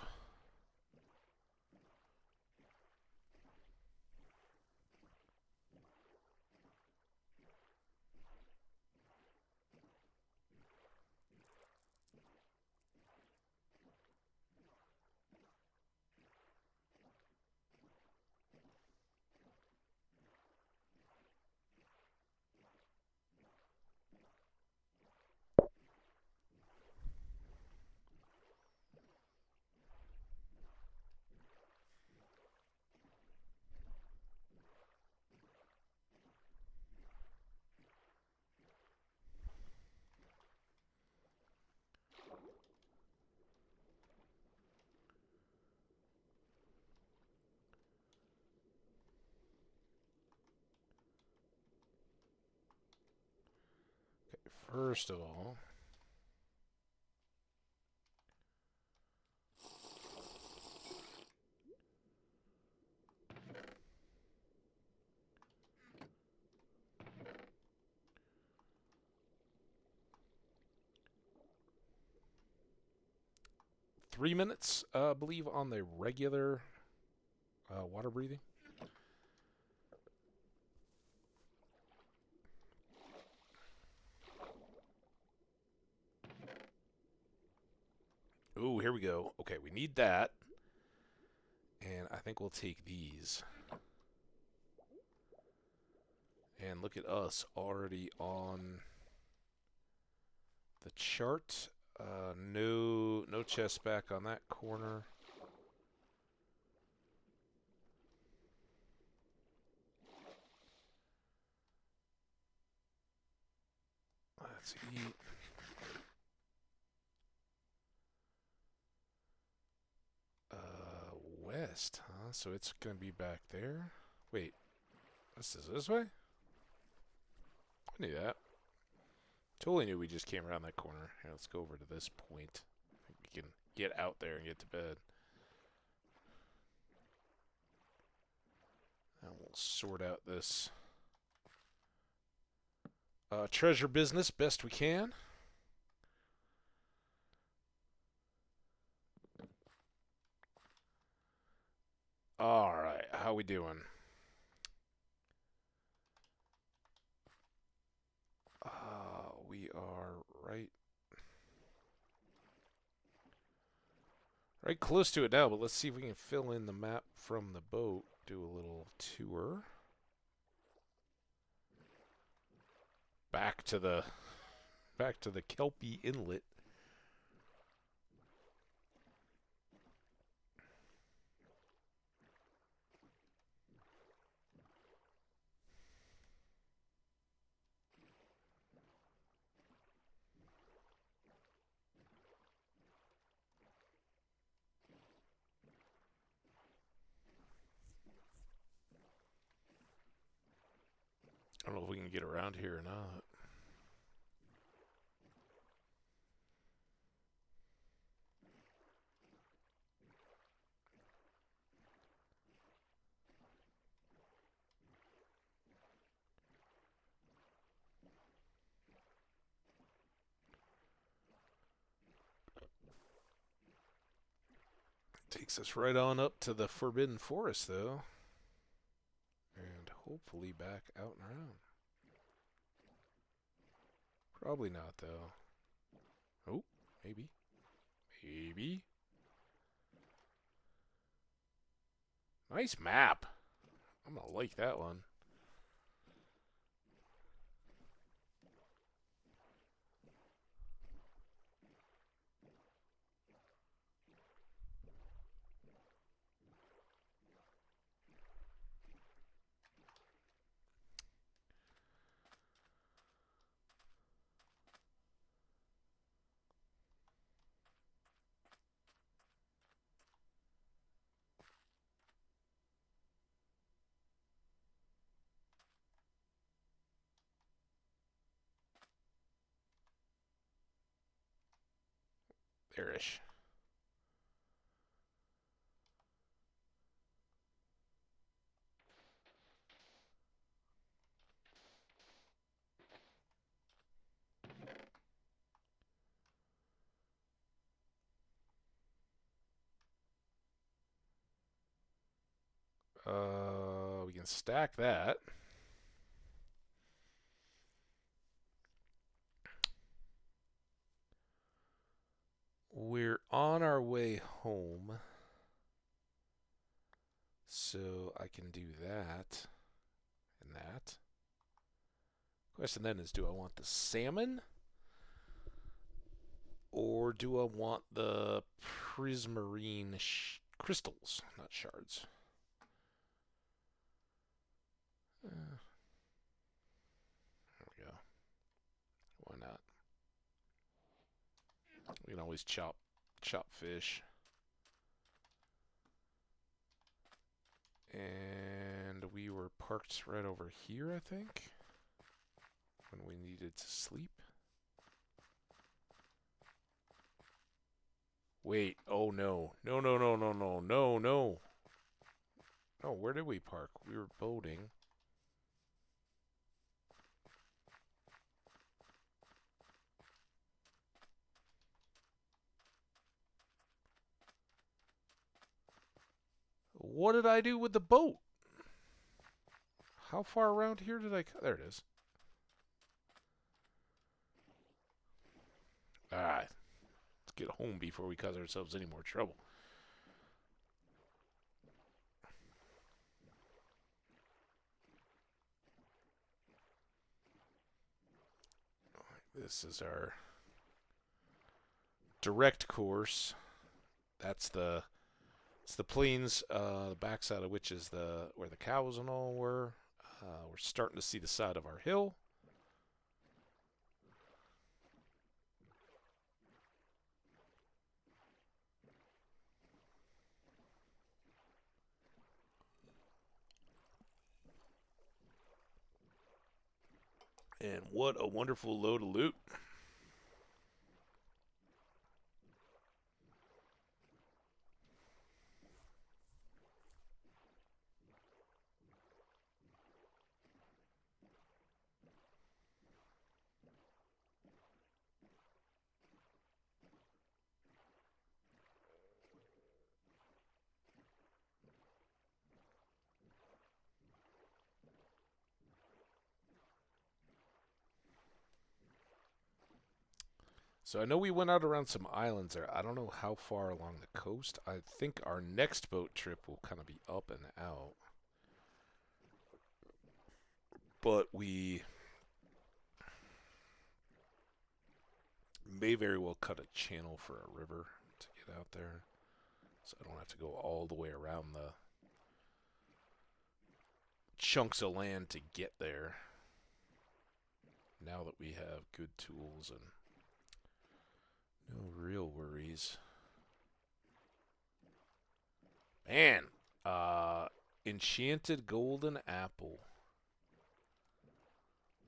First of all, 3 minutes, I believe, on the regular water breathing. Ooh, here we go. Okay, we need that. And I think we'll take these. And look at us already on the chart. No chest back on that corner. Let's eat. West, huh? So it's gonna be back there. Wait, this is this way? I knew that. Totally knew we just came around that corner. Here, let's go over to this point. I think we can get out there and get to bed. And we'll sort out this treasure business best we can. All right, how we doing? We are right close to it now, but let's see if we can fill in the map from the boat. Do a little tour. Back to the Kelpie Inlet. I don't know if we can get around here or not. Takes us right on up to the Forbidden Forest, though. And hopefully back out and around. Probably not, though. Oh, maybe. Maybe. Nice map. I'm gonna like that one. There-ish. We can stack that. We're on our way home. So I can do that and that. Question then is, do I want the salmon? Or do I want the prismarine crystals, not shards? There we go. Why not? We can always chop fish. And we were parked right over here, I think, when we needed to sleep. Wait, oh no. No, no, no, no, no, no, no. Oh, where did we park? We were boating. What did I do with the boat? How far around here did I... There it is. Alright. Let's get home before we cause ourselves any more trouble. This is our direct course. That's the... It's the plains, the backside of which is where the cows and all were. We're starting to see the side of our hill. And what a wonderful load of loot. So I know we went out around some islands there. I don't know how far along the coast. I think our next boat trip will kind of be up and out. But we may very well cut a channel for a river to get out there. So I don't have to go all the way around the chunks of land to get there. Now that we have good tools and no real worries. Man, enchanted golden apple.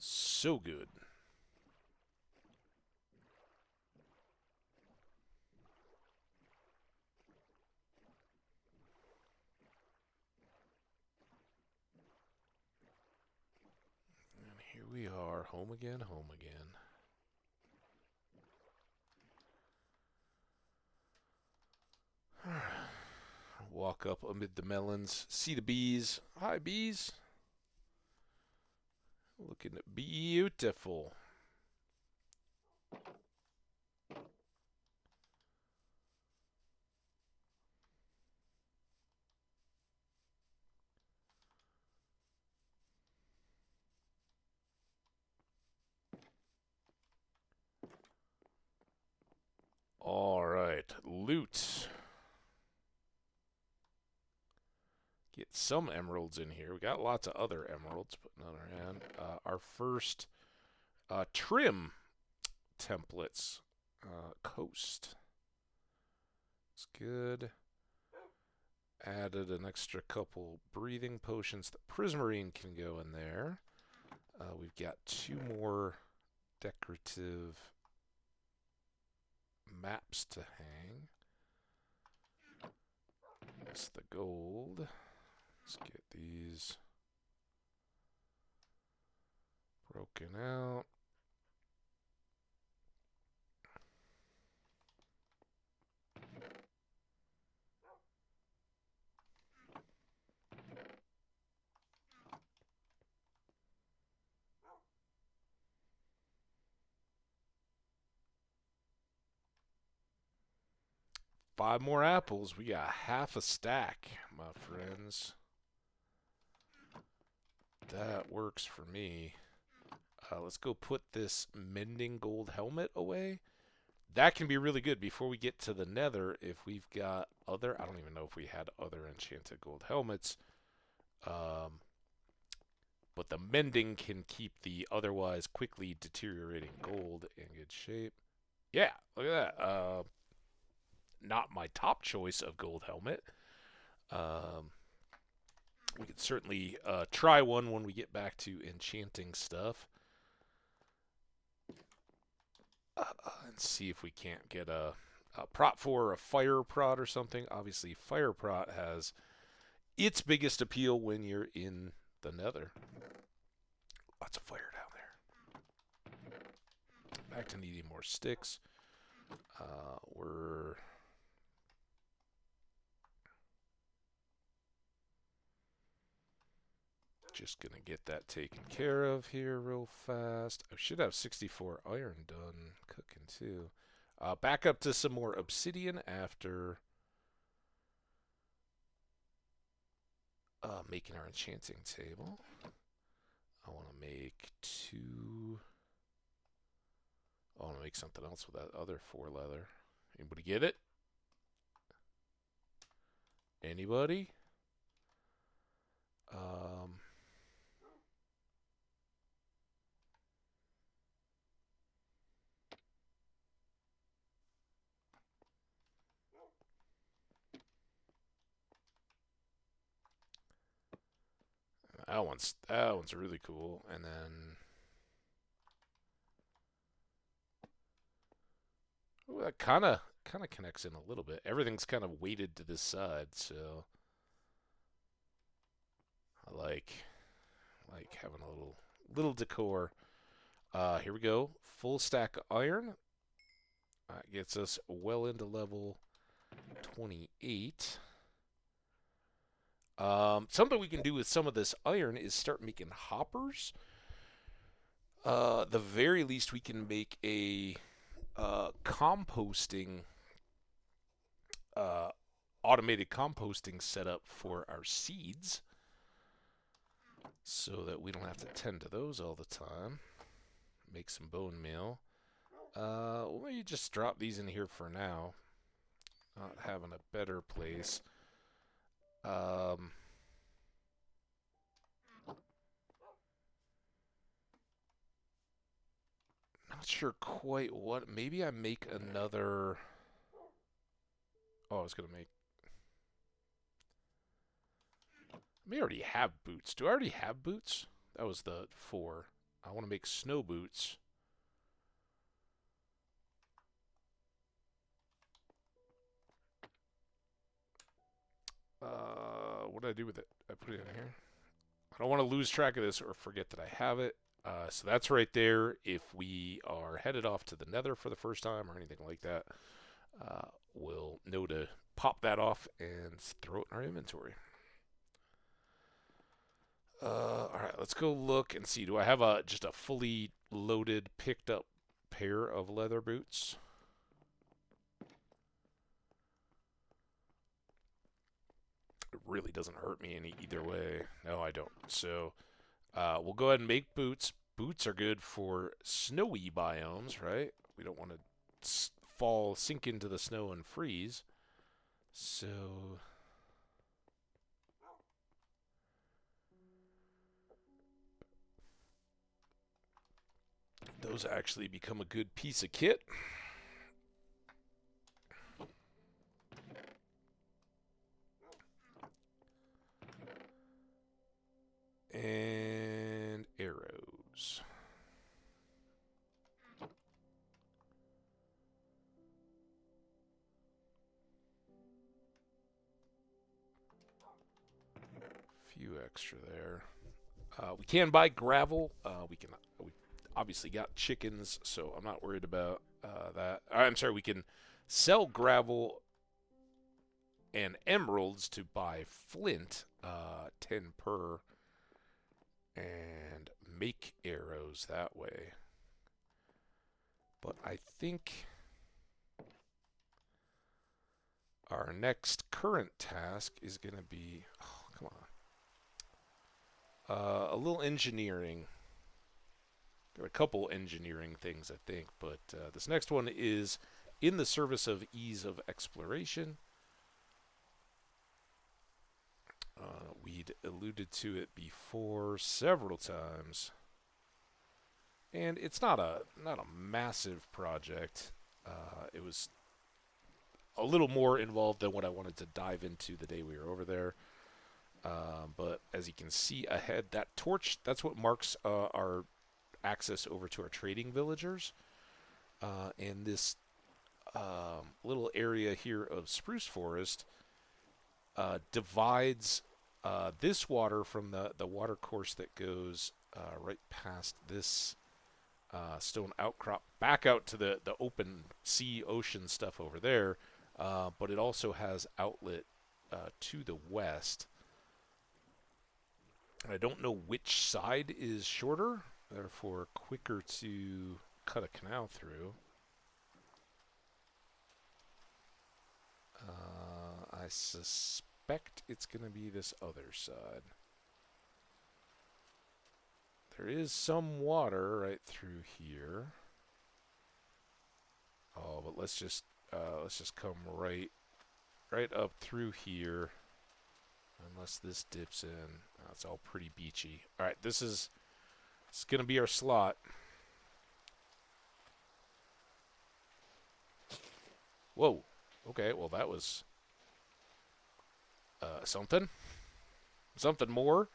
So good. And here we are, home again, home again. Walk up amid the melons, see the bees. Hi, bees. Looking beautiful. All right, loot. Get some emeralds in here. We got lots of other emeralds, but on our hand. Our first trim templates. Coast. It's good. Added an extra couple breathing potions. The prismarine can go in there. We've got 2 more decorative maps to hang. That's the gold. Let's get these broken out. Five more apples. We got half a stack, my friends. That works for me. Let's go put this mending gold helmet away. That can be really good before we get to the nether if we've got other... I don't even know if we had other enchanted gold helmets. But the mending can keep the otherwise quickly deteriorating gold in good shape. Yeah, look at that. Not my top choice of gold helmet. We could certainly try one when we get back to enchanting stuff. And see if we can't get a prot 4 or a fire prot or something. Obviously, fire prot has its biggest appeal when you're in the nether. Lots of fire down there. Back to needing more sticks. We're... just going to get that taken care of here real fast. I should have 64 iron done cooking too. Back up to some more obsidian after making our enchanting table. I want to make 2... I want to make something else with that other 4 leather. Anybody get it? Anybody? That one's really cool. And then ooh, that kind of connects in a little bit. Everything's kind of weighted to this side, so I like having a little decor. Here we go. Full stack of iron. That gets us well into level 28. Something we can do with some of this iron is start making hoppers. The very least we can make a composting, automated composting setup for our seeds, so that we don't have to tend to those all the time. Make some bone meal. We'll maybe just drop these in here for now. Not having a better place. Not sure quite what. Maybe I make another... Oh, I was going to make... I may already have boots. Do I already have boots? That was the 4. I want to make snow boots. What did I do with it? I put it in here. I don't want to lose track of this or forget that I have it. So that's right there. If we are headed off to the nether for the first time or anything like that, we'll know to pop that off and throw it in our inventory. Alright, let's go look and see. Do I have just a fully loaded, picked up pair of leather boots? It really doesn't hurt me any either way. No, I don't. So we'll go ahead and make boots. Boots are good for snowy biomes, right? We don't want to sink into the snow and freeze. So those actually become a good piece of kit. And arrows. extra there. We can buy gravel. We obviously got chickens, so I'm not worried about that. I'm sorry, we can sell gravel and emeralds to buy flint, 10 per, and make arrows that way. But I think our next current task is going to be, oh, come on, a little engineering. Got a couple engineering things, I think, but this next one is in the service of ease of exploration. We'd alluded to it before several times, and it's not a massive project. It was a little more involved than what I wanted to dive into the day we were over there. But as you can see ahead, that torch, that's what marks our access over to our trading villagers. And this little area here of spruce forest divides this water from the water course that goes right past this stone outcrop back out to the open sea ocean stuff over there. But it also has outlet to the west. I don't know which side is shorter, therefore quicker to cut a canal through. I suspect it's going to be this other side. There is some water right through here. Oh, but let's just come right up through here. Unless this dips in. It's all pretty beachy. All right, this is going to be our slot. Whoa. Okay, well that was something more.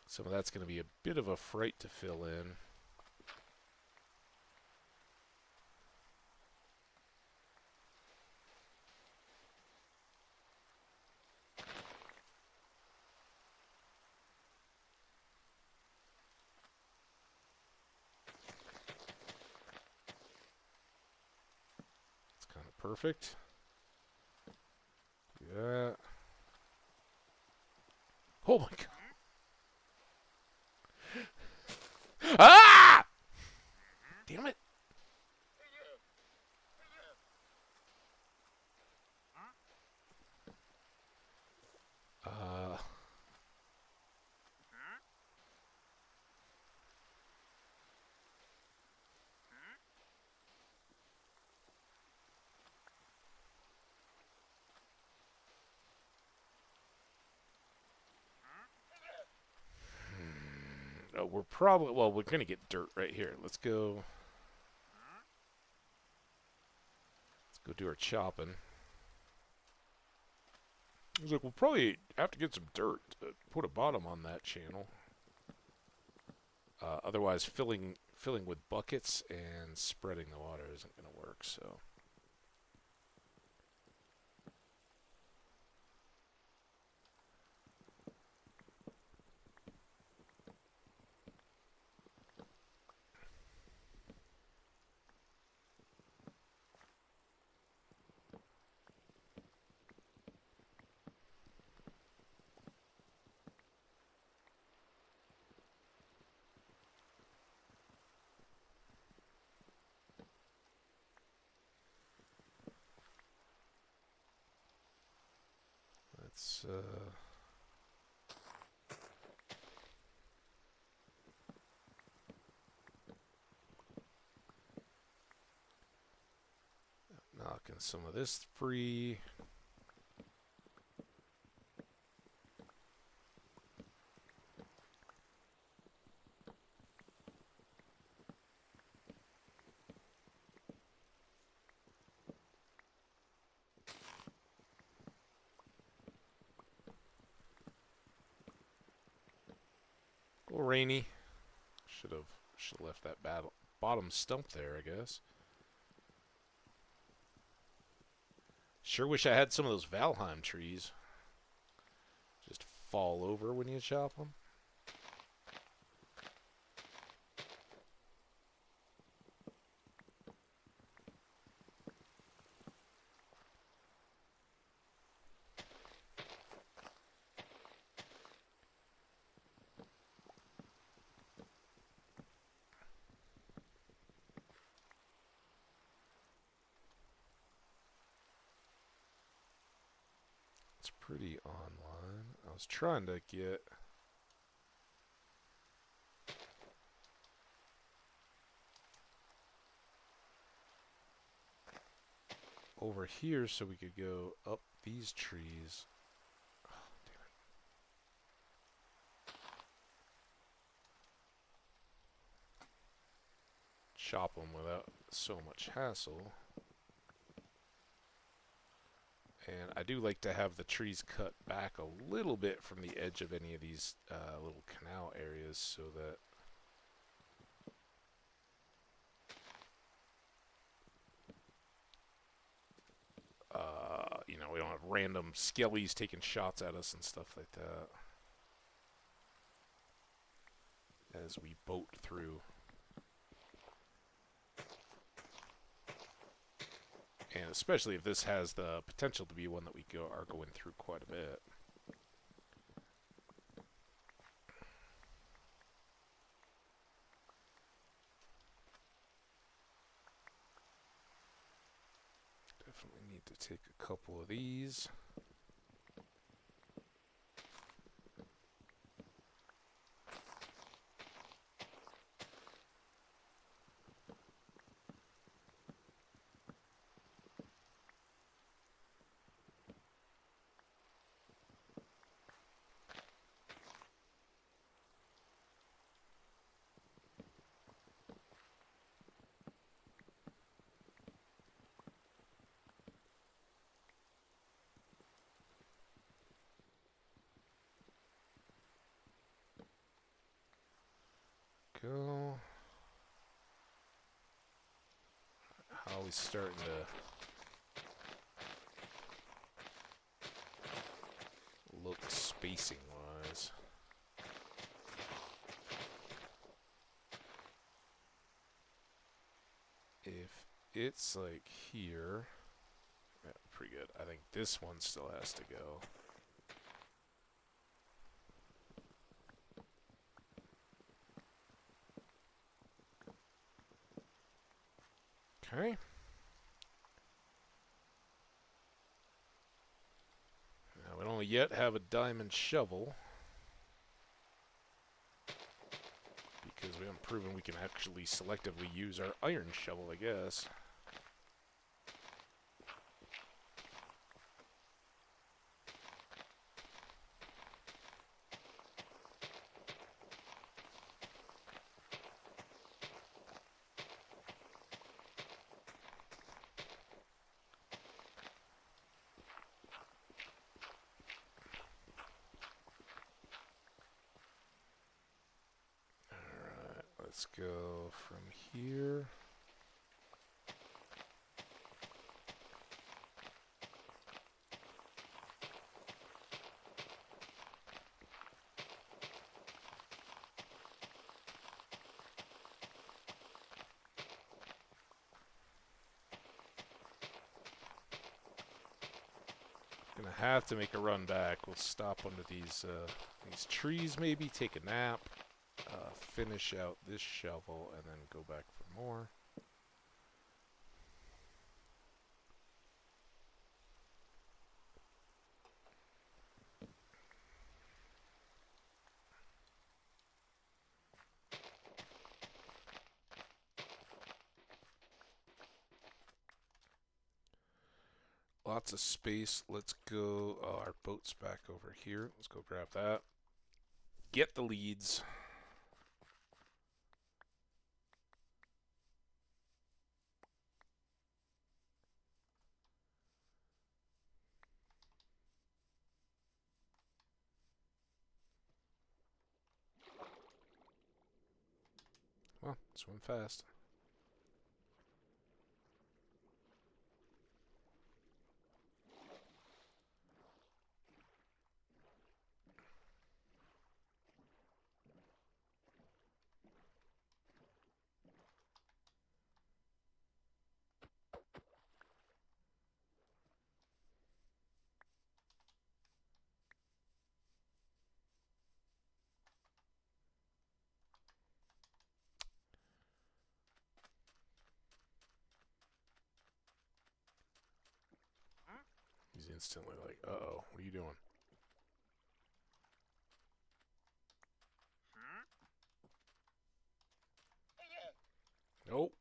Some of that's going to be a bit of a fright to fill in. It's kind of perfect. Yeah. Oh my god. Ah! Damn it. We're probably, well, we're going to get dirt right here. Let's go do our chopping. I was like, we'll probably have to get some dirt to put a bottom on that channel. Otherwise, filling with buckets and spreading the water isn't going to work, so. Let's, knocking some of this free. A little rainy. Should have left that bottom stump there, I guess. Sure wish I had some of those Valheim trees. Just fall over when you chop them. It's pretty online. I was trying to get over here so we could go up these trees. Oh, damn it. Chop them without so much hassle. And I do like to have the trees cut back a little bit from the edge of any of these little canal areas so that you know, we don't have random skellies taking shots at us and stuff like that as we boat through. And especially if this has the potential to be one that we are going through quite a bit. Definitely need to take a couple of these. Go. How are we starting to look spacing wise? If it's like here, yeah, pretty good. I think this one still has to go. Okay. Now, we don't yet have a diamond shovel because we haven't proven we can actually selectively use our iron shovel, I guess. Let's go from here. Gonna have to make a run back. We'll stop under these trees, maybe take a nap. Finish out this shovel and then go back for more. Lots of space. Let's go. Oh, our boat's back over here. Let's go grab that. Get the leads. Come on, swim fast. He's instantly like, uh-oh, what are you doing? Nope.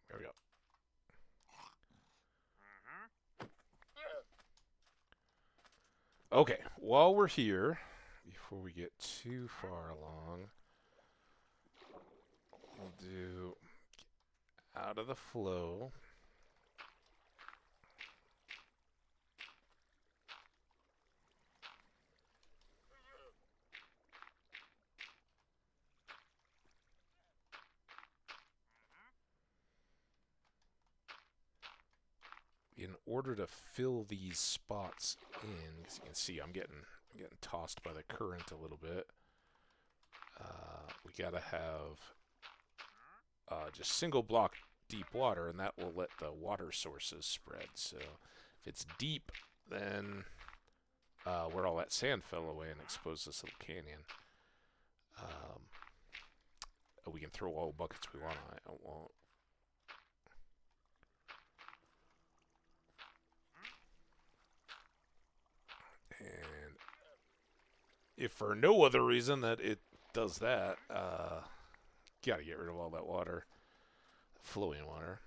There we go. Okay, while we're here, before we get too far along, we'll do out of the flow. In order to fill these spots in, as you can see, I'm getting tossed by the current a little bit. We gotta have just single block deep water, and that will let the water sources spread. So if it's deep, then where all that sand fell away and exposed this little canyon, we can throw all the buckets we want on it. I won't. And if for no other reason that it does that, gotta get rid of all that water, flowing water.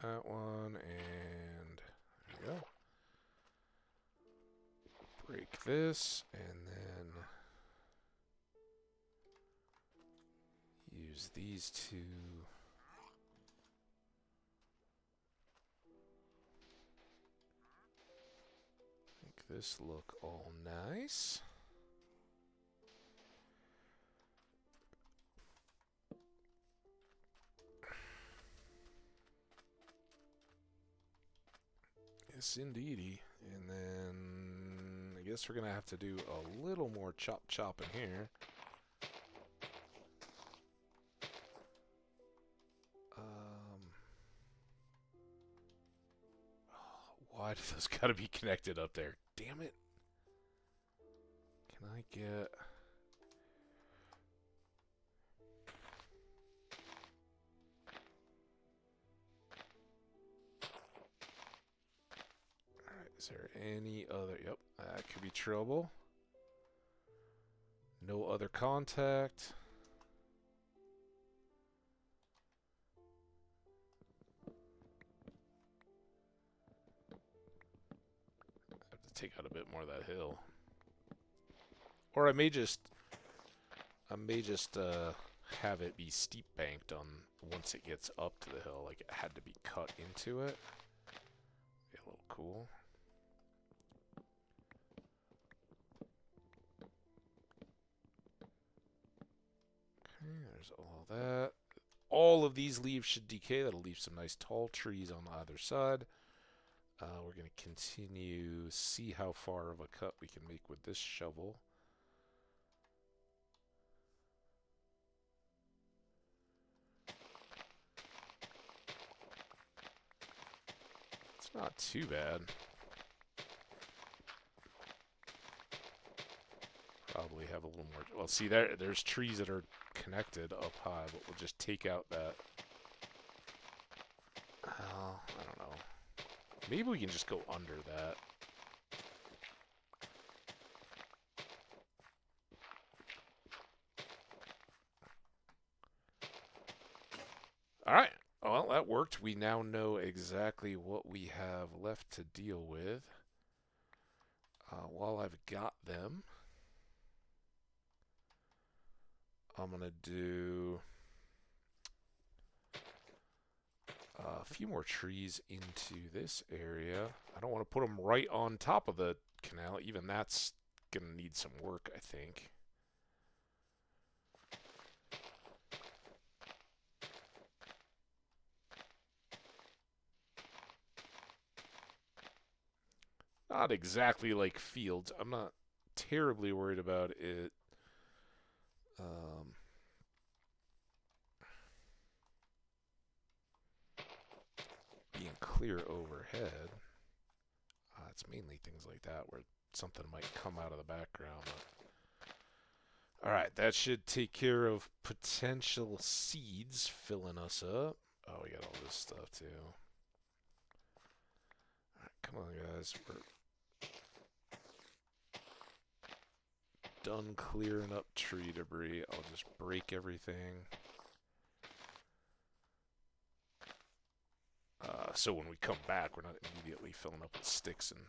That one, and there we go. Break this, and then use these two. Make this look all nice. Yes, indeedy. And then I guess we're going to have to do a little more chop in here. Why do those got to be connected up there? Damn it. Can I get... Is there any other... Yep, that could be trouble. No other contact. I have to take out a bit more of that hill. Or I may just have it be steep banked on once it gets up to the hill, like it had to be cut into it. Be a little cool. Okay, there's all that. All of these leaves should decay. That'll leave some nice tall trees on either side. We're going to continue, see how far of a cut we can make with this shovel. It's not too bad. Probably have a little more. Well, see, there's trees that are connected up high, but we'll just take out that. I don't know. Maybe we can just go under that. All right. Well, that worked. We now know exactly what we have left to deal with. While I've got them, I'm going to do a few more trees into this area. I don't want to put them right on top of the canal. Even that's going to need some work, I think. Not exactly like fields. I'm not terribly worried about it. Being clear overhead. It's mainly things like that where something might come out of the background. All right, that should take care of potential seeds filling us up. Oh, we got all this stuff too. All right, come on, guys. We're done clearing up tree debris. I'll just break everything. So when we come back, we're not immediately filling up with sticks and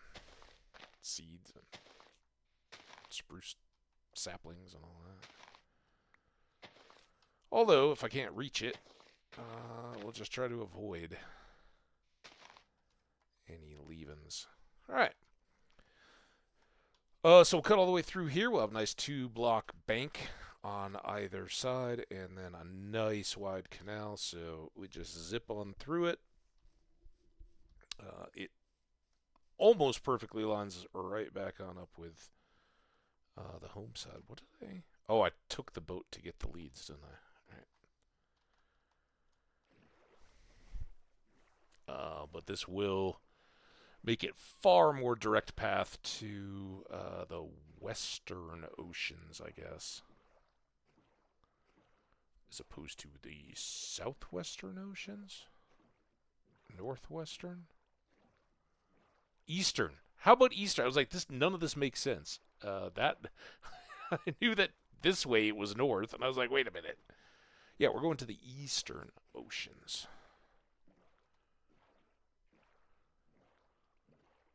seeds and spruce saplings and all that. Although, if I can't reach it, we'll just try to avoid any leavings. All right. So we'll cut all the way through here. We'll have a nice 2-block bank on either side, and then a nice wide canal. So we just zip on through it. It almost perfectly lines right back on up with the home side. What did I? Oh, I took the boat to get the leads, didn't I? All right. But this will make it far more direct path to the western oceans, I guess, as opposed to the southwestern oceans, northwestern, eastern. How about eastern? I was like, this. None of this makes sense. That I knew that this way it was north, and I was like, wait a minute. Yeah, we're going to the eastern oceans.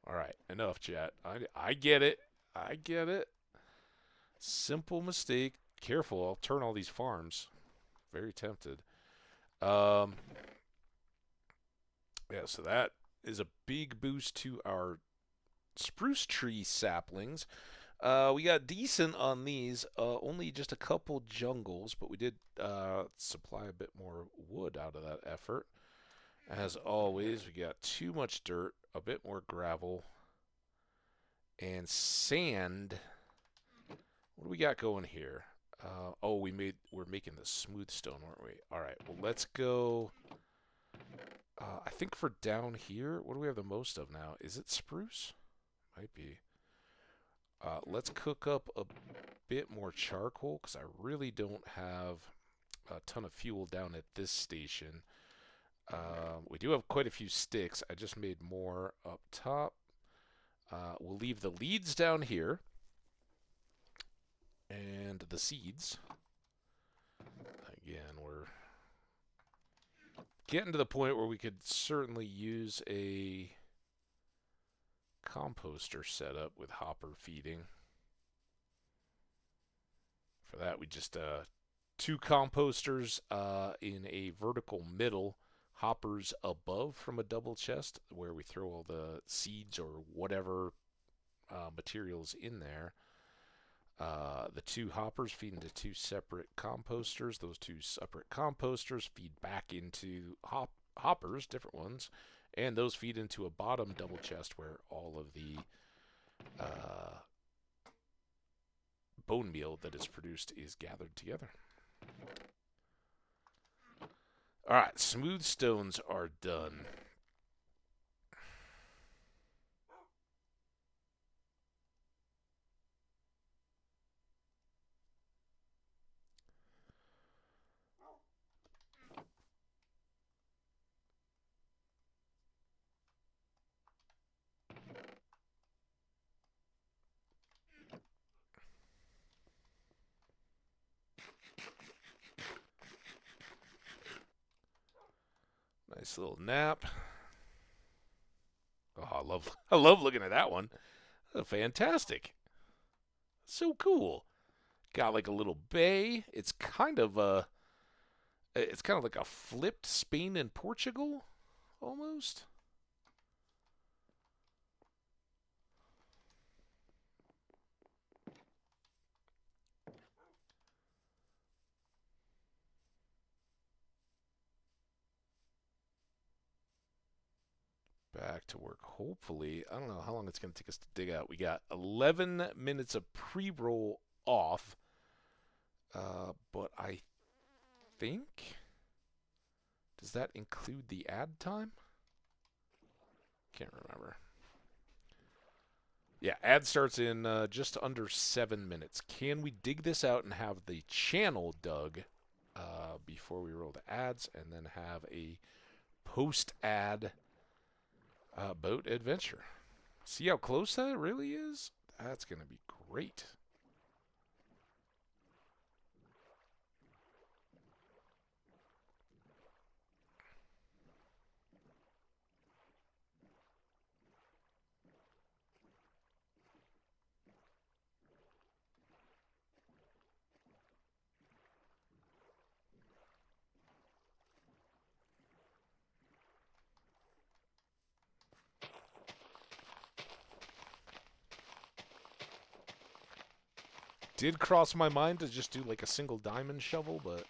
All right, enough, chat. I get it. I get it. Simple mistake. Careful, I'll turn all these farms. Very tempted. Yeah, so that is a big boost to our spruce tree saplings. We got decent on these. Only just a couple jungles, but we did supply a bit more wood out of that effort. As always, we got too much dirt, a bit more gravel, and sand. What do we got going here? We're making the smooth stone, weren't we? All right, well, let's go. I think for down here, what do we have the most of now? Is it spruce? Might be. Let's cook up a bit more charcoal because I really don't have a ton of fuel down at this station. We do have quite a few sticks. I just made more up top. We'll leave the leads down here and the seeds. Again, we're getting to the point where we could certainly use a composter setup with hopper feeding. For that, we just 2 composters in a vertical middle, hoppers above from a double chest where we throw all the seeds or whatever materials in there. The 2 hoppers feed into 2 separate composters. Those 2 separate composters feed back into hoppers, different ones, and those feed into a bottom double chest where all of the bone meal that is produced is gathered together. All right, smooth stones are done. Nice little nap. Oh, I love looking at that one. Fantastic. So cool. Got like a little bay. It's kind of like a flipped Spain and Portugal almost. Back to work. Hopefully, I don't know how long it's going to take us to dig out. We got 11 minutes of pre-roll off, but I think, does that include the ad time? Can't remember. Yeah, ad starts in just under 7 minutes. Can we dig this out and have the channel dug before we roll the ads, and then have a post-ad boat adventure? See how close that really is? That's going to be great. Did cross my mind to just do like a single diamond shovel, but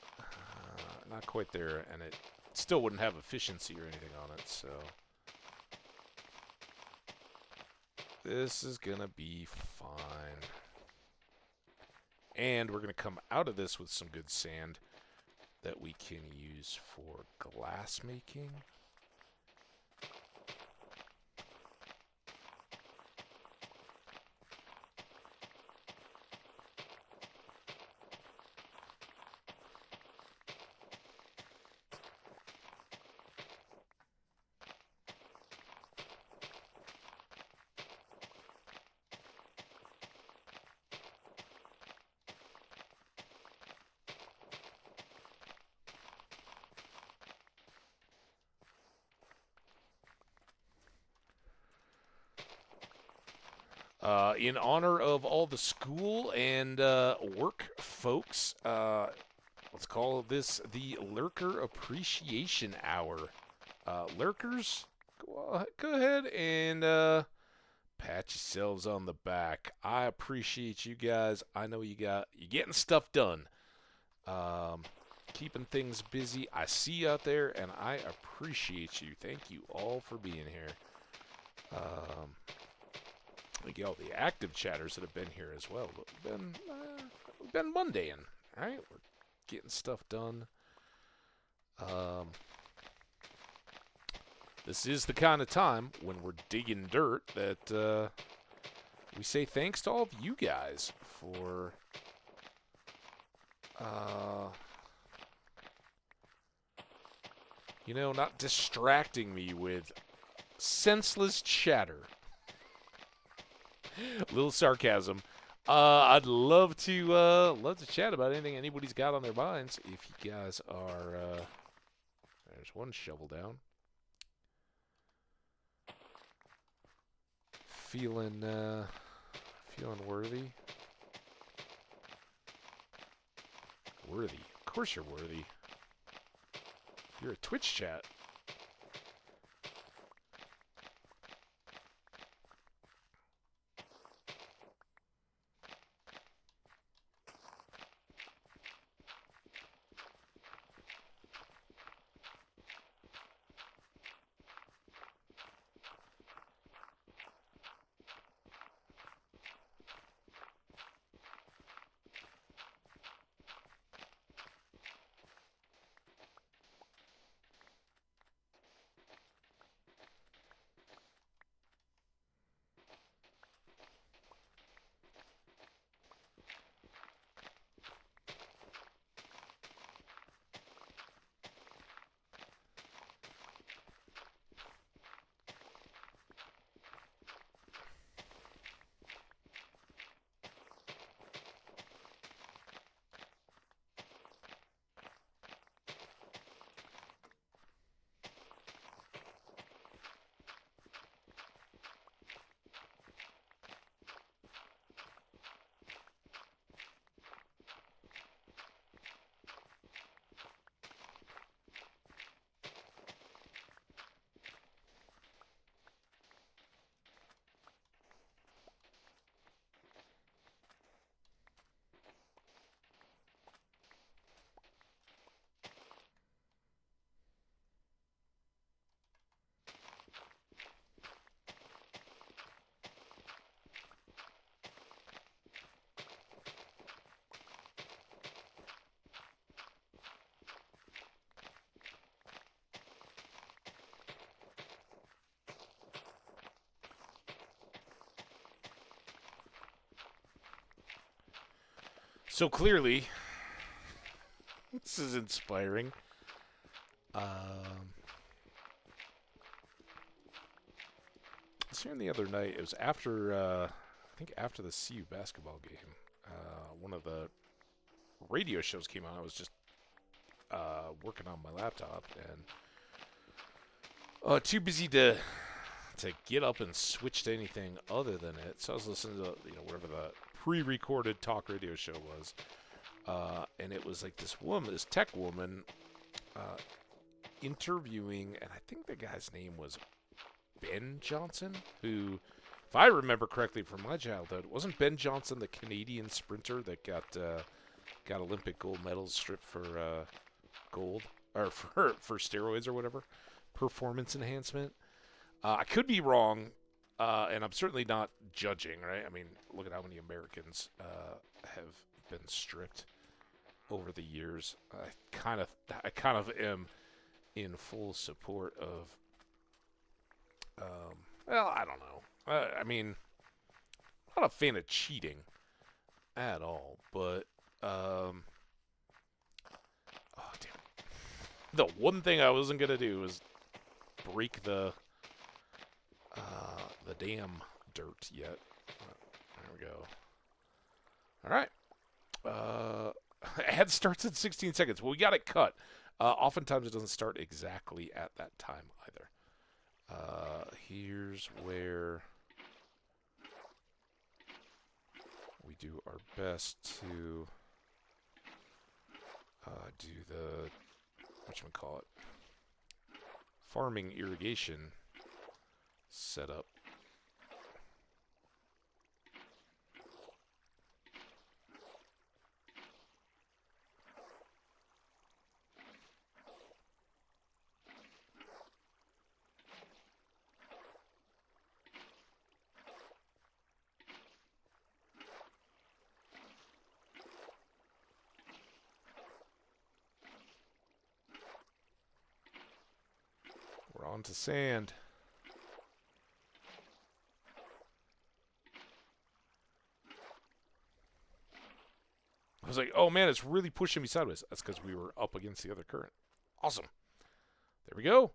not quite there, and it still wouldn't have efficiency or anything on it, so this is gonna be fine. And we're gonna come out of this with some good sand that we can use for glass making. In honor of all the school and work folks, let's call this the Lurker Appreciation Hour. Lurkers, go ahead and pat yourselves on the back. I appreciate you guys. I know you're getting stuff done. Keeping things busy. I see you out there, and I appreciate you. Thank you all for being here. We get all the active chatters that have been here as well. We've been Mondaying, right? We're getting stuff done. This is the kind of time when we're digging dirt that we say thanks to all of you guys for not distracting me with senseless chatter. A little sarcasm. I'd love to chat about anything anybody's got on their minds. If you guys are, there's one shovel down. Feeling worthy. Worthy. Of course you're worthy. You're a Twitch chat. So clearly, this is inspiring. Um, I was hearing the other night. It was after, I think, after the CU basketball game. One of the radio shows came on. I was just working on my laptop and too busy to get up and switch to anything other than it. So I was listening to whatever the pre-recorded talk radio show was, and it was like this tech woman, interviewing, and I think the guy's name was Ben Johnson, who, if I remember correctly from my childhood, wasn't Ben Johnson the Canadian sprinter that got Olympic gold medals stripped for gold or for steroids or whatever, performance enhancement? I could be wrong, and I'm certainly not judging. Right? I mean, look at how many Americans have been stripped over the years. I kind of am in full support of. Well, I don't know. I mean, I'm not a fan of cheating at all, but oh damn, the one thing I wasn't gonna do was break the damn dirt yet. There we go. All right. Ad starts in 16 seconds. Well, we got it cut. Oftentimes it doesn't start exactly at that time either. Here's where we do our best to do the whatchamacallit, farming irrigation setup. We're on to sand. I was like, oh man, it's really pushing me sideways. That's because we were up against the other current. Awesome. There we go.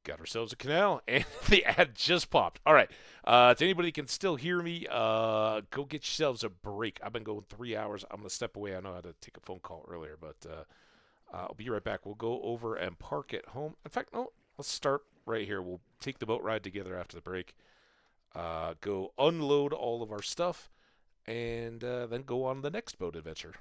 Got ourselves a canal, and the ad just popped. All right. To anybody who can still hear me, go get yourselves a break. I've been going 3 hours. I'm going to step away. I know I had to take a phone call earlier, but I'll be right back. We'll go over and park at home. In fact, no, let's start right here. We'll take the boat ride together after the break, go unload all of our stuff, and then go on the next boat adventure.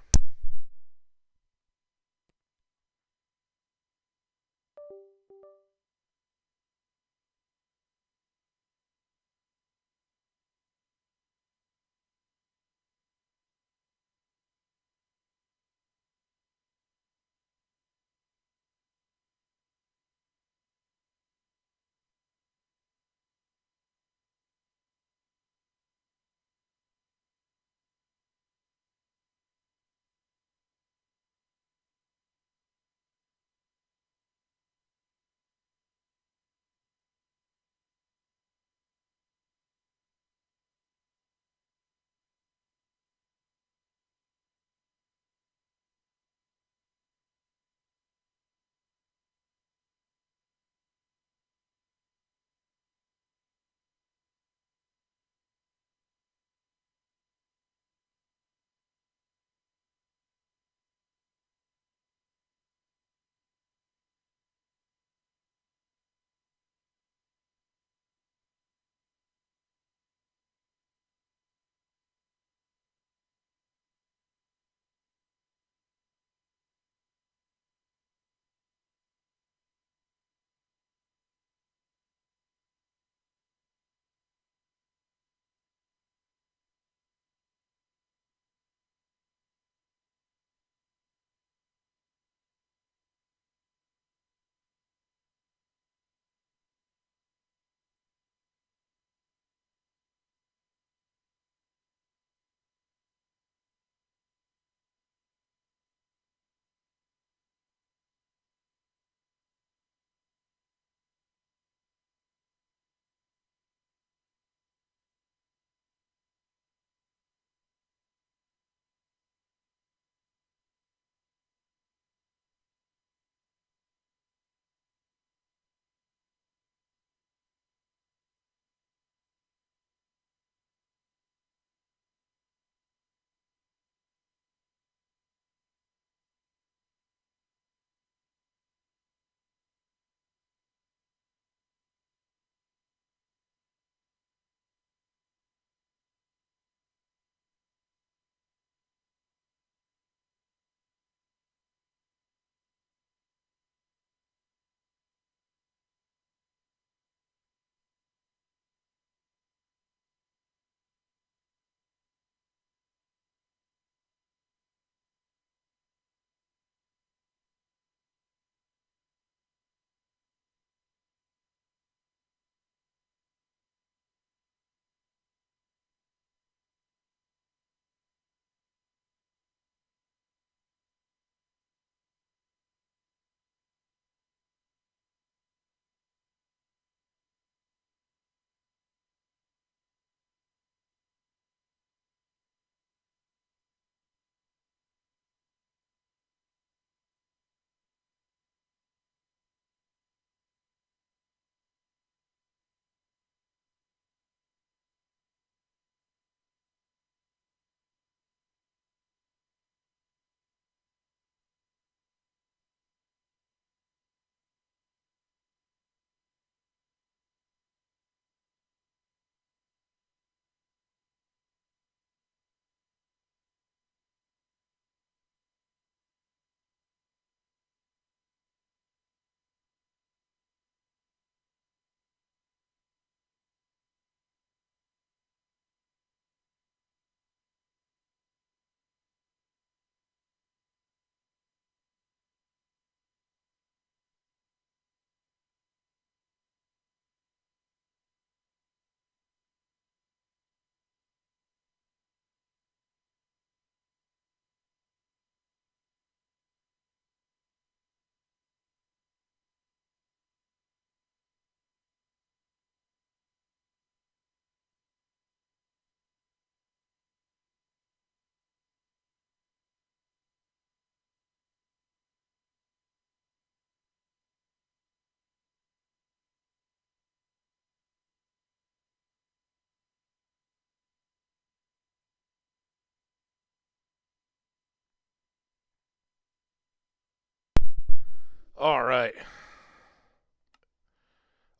All right.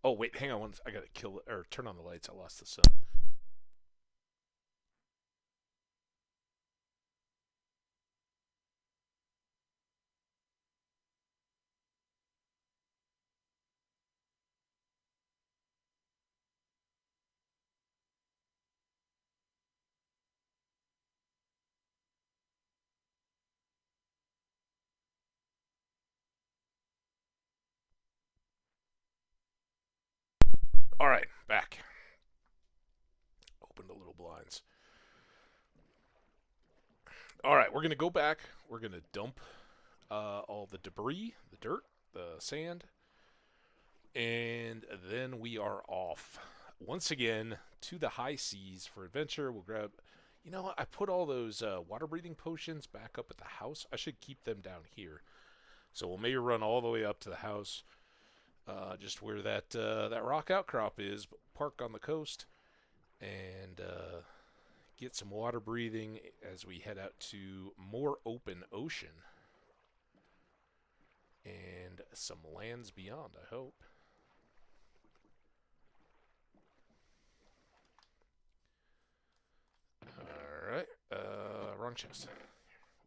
Oh wait, hang on. I gotta kill or turn on the lights. I lost the sun. All right, back. Open the little blinds. All right, we're gonna go back. We're gonna dump all the debris, the dirt, the sand, and then we are off once again to the high seas for adventure. We'll grab. You know what? I put all those water breathing potions back up at the house. I should keep them down here. So we'll maybe run all the way up to the house, just where that rock outcrop is. Park on the coast and get some water breathing as we head out to more open ocean and some lands beyond, I hope. Alright. Wrong chest.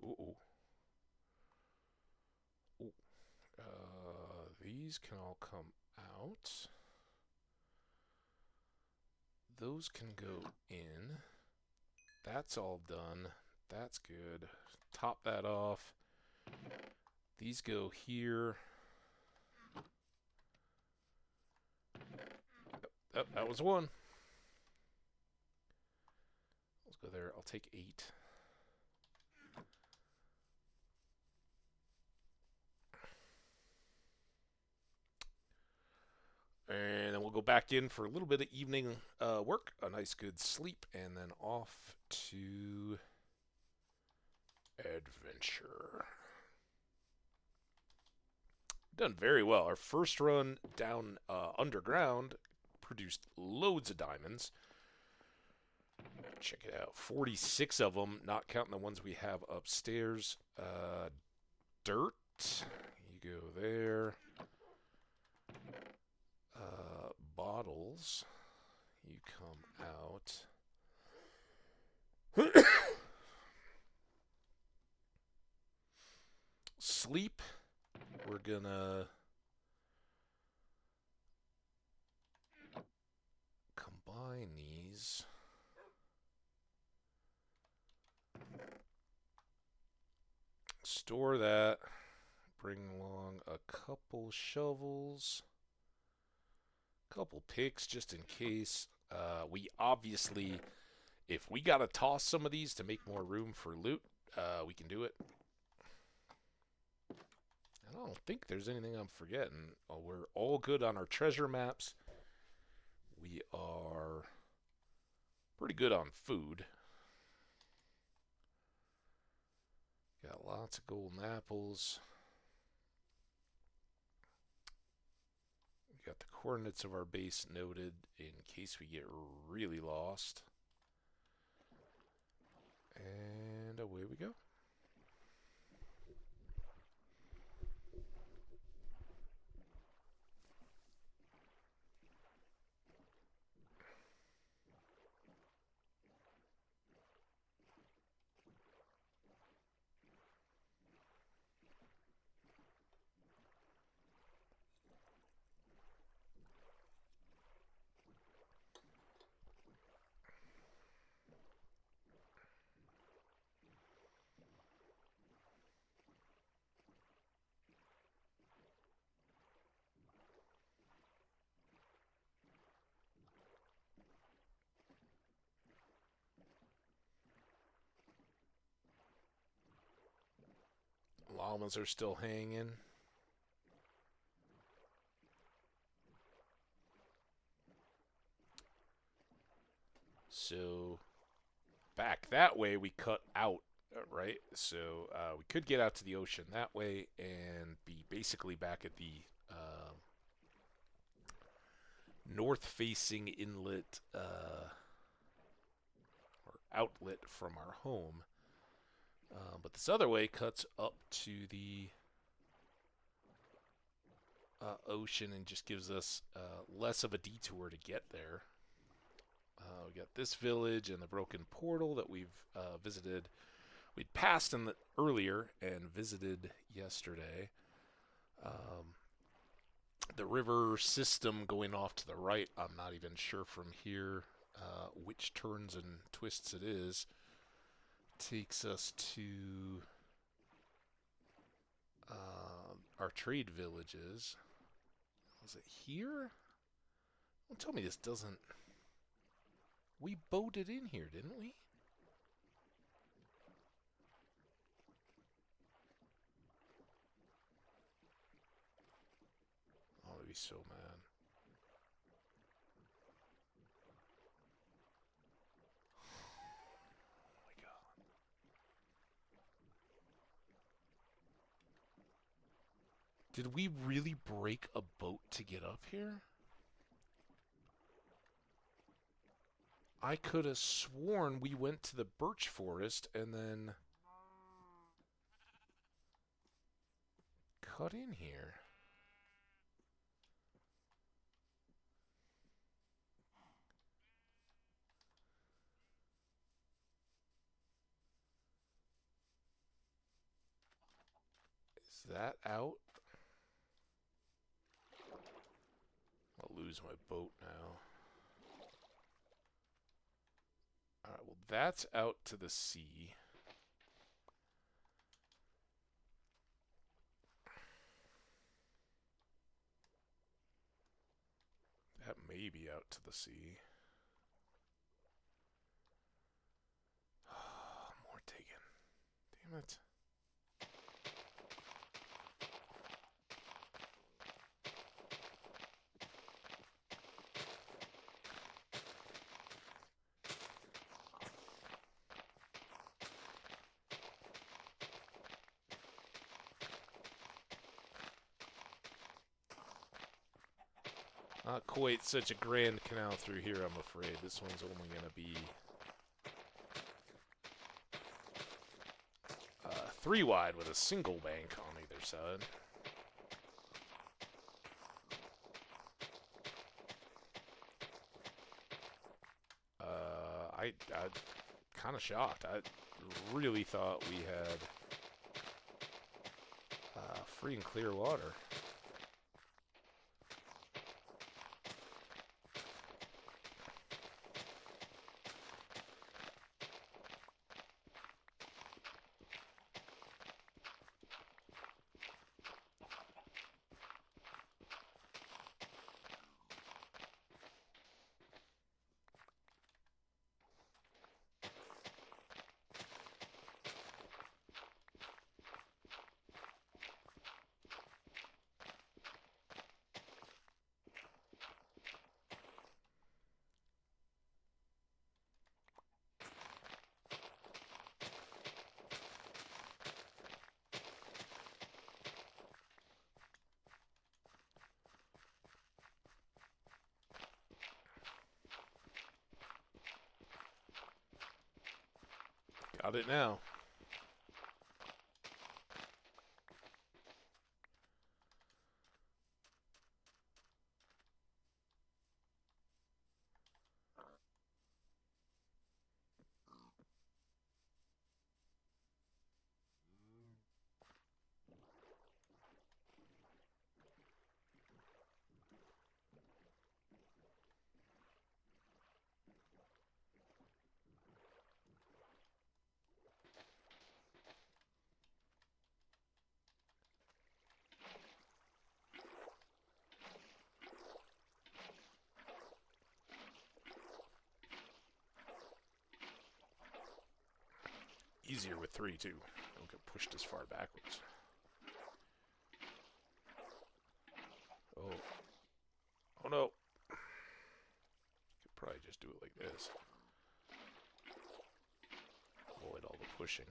Ooh. Ooh. These can all come out. Those can go in. That's all done. That's good. Top that off. These go here. Oh, that was one. Let's go there. I'll take 8. And then we'll go back in for a little bit of evening work, a nice good sleep, and then off to adventure. Done very well. Our first run down underground produced loads of diamonds. Check it out. 46 of them, not counting the ones we have upstairs. Dirt. You go there. Bottles. You come out. Sleep. We're gonna combine these. Store that. Bring along a couple shovels. Couple picks just in case. We obviously, if we gotta toss some of these to make more room for loot, we can do it. I don't think there's anything I'm forgetting. Oh, we're all good on our treasure maps. We are pretty good on food. Got lots of golden apples. We got the coordinates of our base noted in case we get really lost. And away we go. Llamas are still hanging. So back that way we cut out, right? So we could get out to the ocean that way and be basically back at the north-facing inlet or outlet from our home. But this other way cuts up to the ocean and just gives us less of a detour to get there. We got this village and the broken portal that we've visited. We'd passed earlier and visited yesterday. The river system going off to the right, I'm not even sure from here which turns and twists it is. Takes us to our trade villages. Was it here? Don't tell me this doesn't... We boated in here, didn't we? Oh, I'd be so mad. Oh my god. Did we really break a boat to get up here? I could have sworn we went to the birch forest and then cut in here. Is that out? I'll lose my boat now. Alright, well that's out to the sea. That may be out to the sea. More digging. Damn it. Not quite such a grand canal through here, I'm afraid. This one's only going to be 3 wide with a single bank on either side. I'm kind of shocked. I really thought we had free and clear water. Got it now. Easier with 3 too. Don't get pushed as far backwards. Oh. Oh no. Could probably just do it like this. Avoid all the pushing.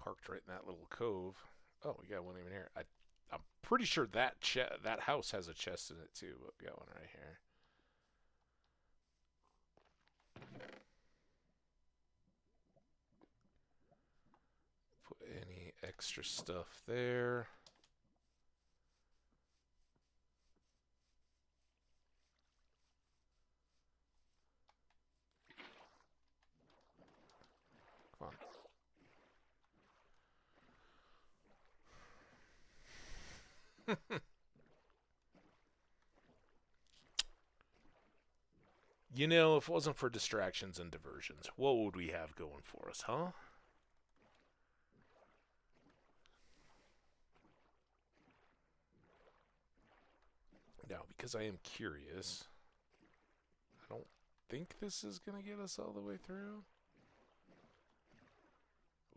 parked right in that little cove. Oh, we got one even here. I'm pretty sure that that house has a chest in it too, but we got one right here. Put any extra stuff there. Come on. You know, if it wasn't for distractions and diversions, what would we have going for us, huh? Now, because I am curious, I don't think this is going to get us all the way through.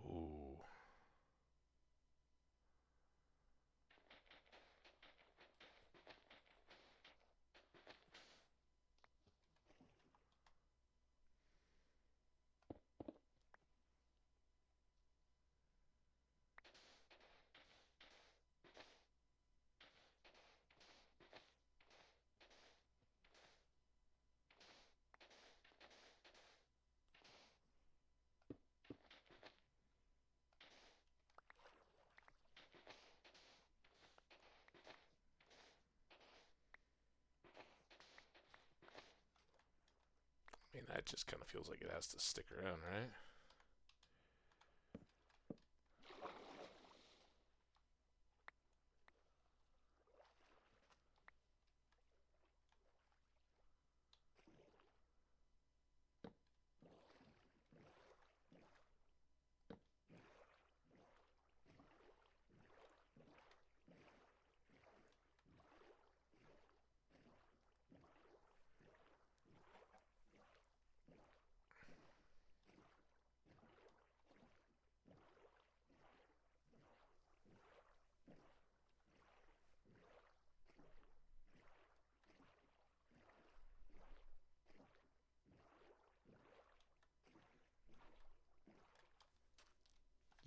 Ooh. I mean, that just kind of feels like it has to stick around, right?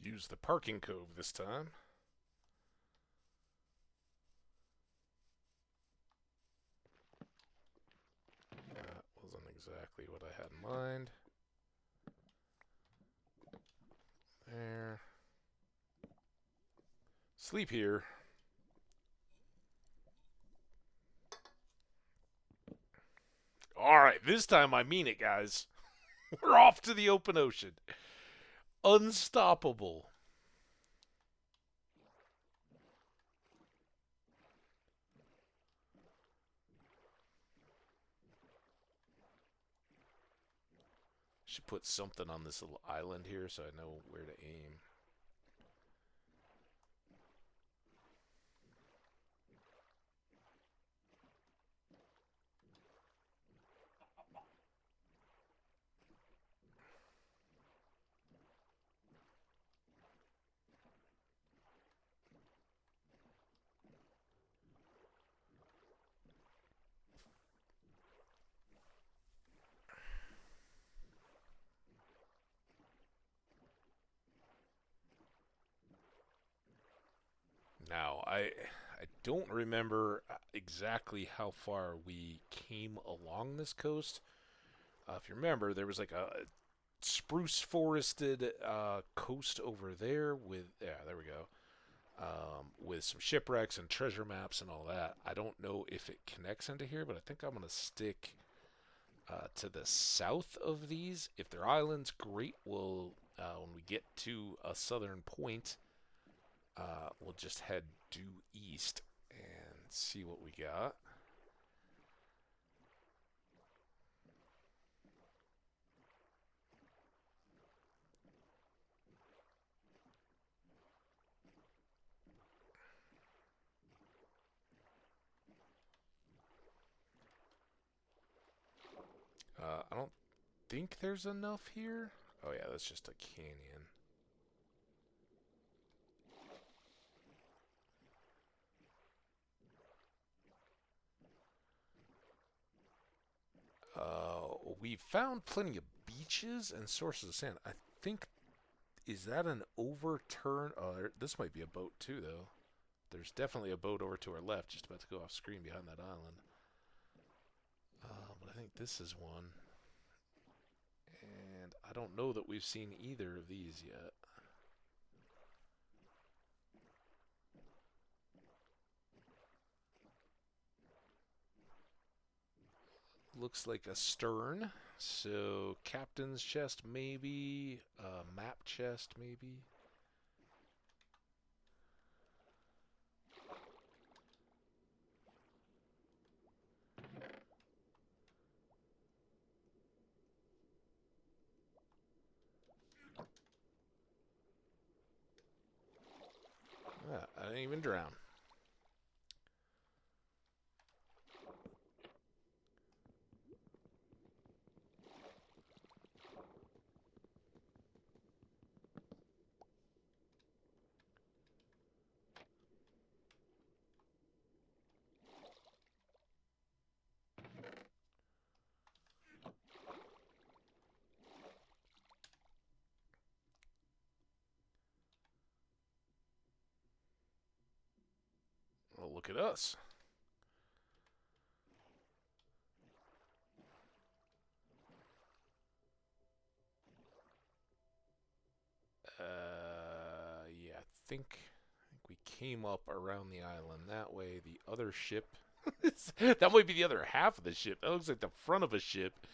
Use the parking cove this time. That wasn't exactly what I had in mind. There. Sleep here. Alright, this time I mean it, guys. We're off to the open ocean. Unstoppable. Should put something on this little island here so I know where to aim. Now, I don't remember exactly how far we came along this coast. If you remember, there was like a spruce forested coast over there with, yeah, there we go, with some shipwrecks and treasure maps and all that. I don't know if it connects into here, but I think I'm going to stick to the south of these. If they're islands, great. We'll, when we get to a southern point, we'll just head due east and see what we got. I don't think there's enough here. Oh yeah, that's just a canyon. We found plenty of beaches and sources of sand. I think Is that an overturn? Oh, this might be a boat too, though. There's definitely a boat over to our left, just about to go off screen behind that island. But I think this is one. And I don't know that we've seen either of these yet. Looks like a stern. So, captain's chest, maybe. Map chest, maybe. I didn't even drown. Well, look at us. Yeah, I think we came up around the island that way. The other ship, that might be the other half of the ship. That looks like the front of a ship,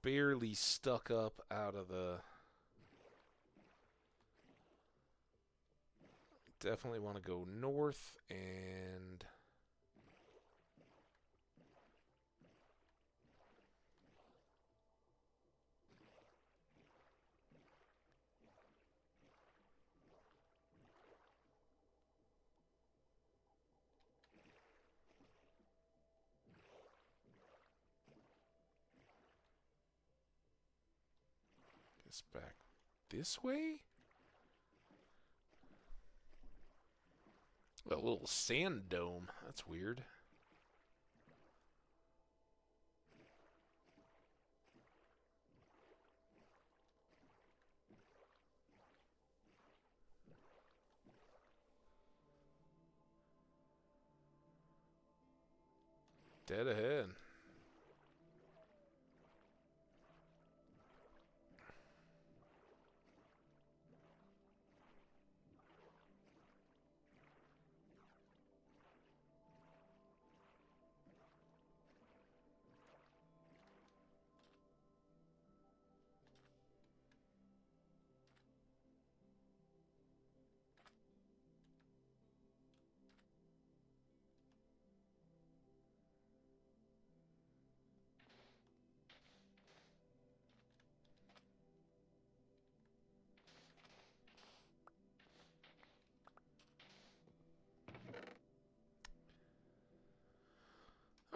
barely stuck up out of the. Definitely want to go north and. Guess back this way? A little sand dome. That's weird. Dead ahead.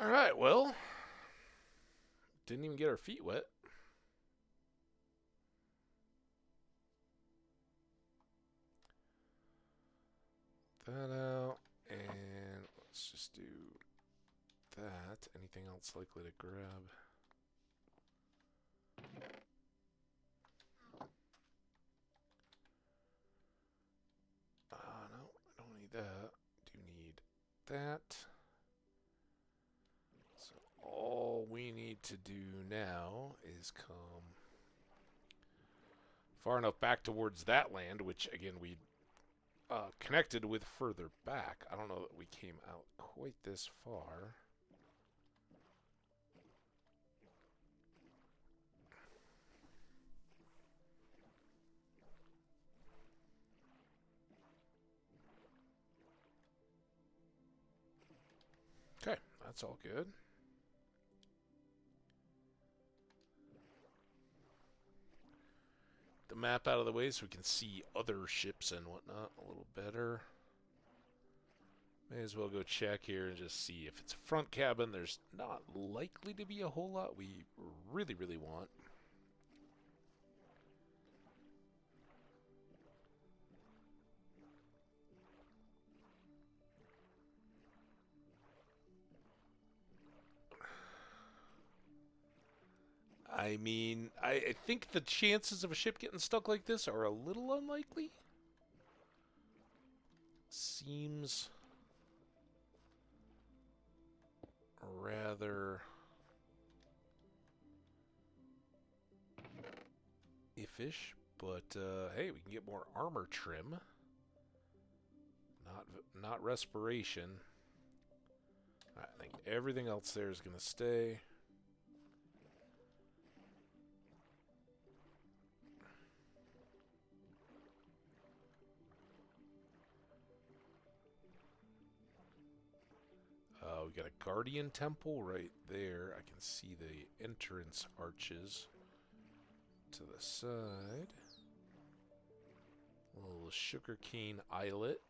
Alright, well. Didn't even get our feet wet. That out. And let's just do that. Anything else likely to grab? No, I don't need that. Do need that. So all we need to do now is come far enough back towards that land, which again we connected with further back. I don't know that we came out quite this far. Okay, that's all good. The map out of the way so we can see other ships and whatnot a little better. May as well go check here and just see if it's a front cabin. There's not likely to be a whole lot we really, really want. I mean, I think the chances of a ship getting stuck like this are a little unlikely. Seems rather iffish, but hey, we can get more armor trim. Not respiration. I think everything else there is going to stay. We got a guardian temple right there. I can see the entrance arches to the side. A little sugarcane islet.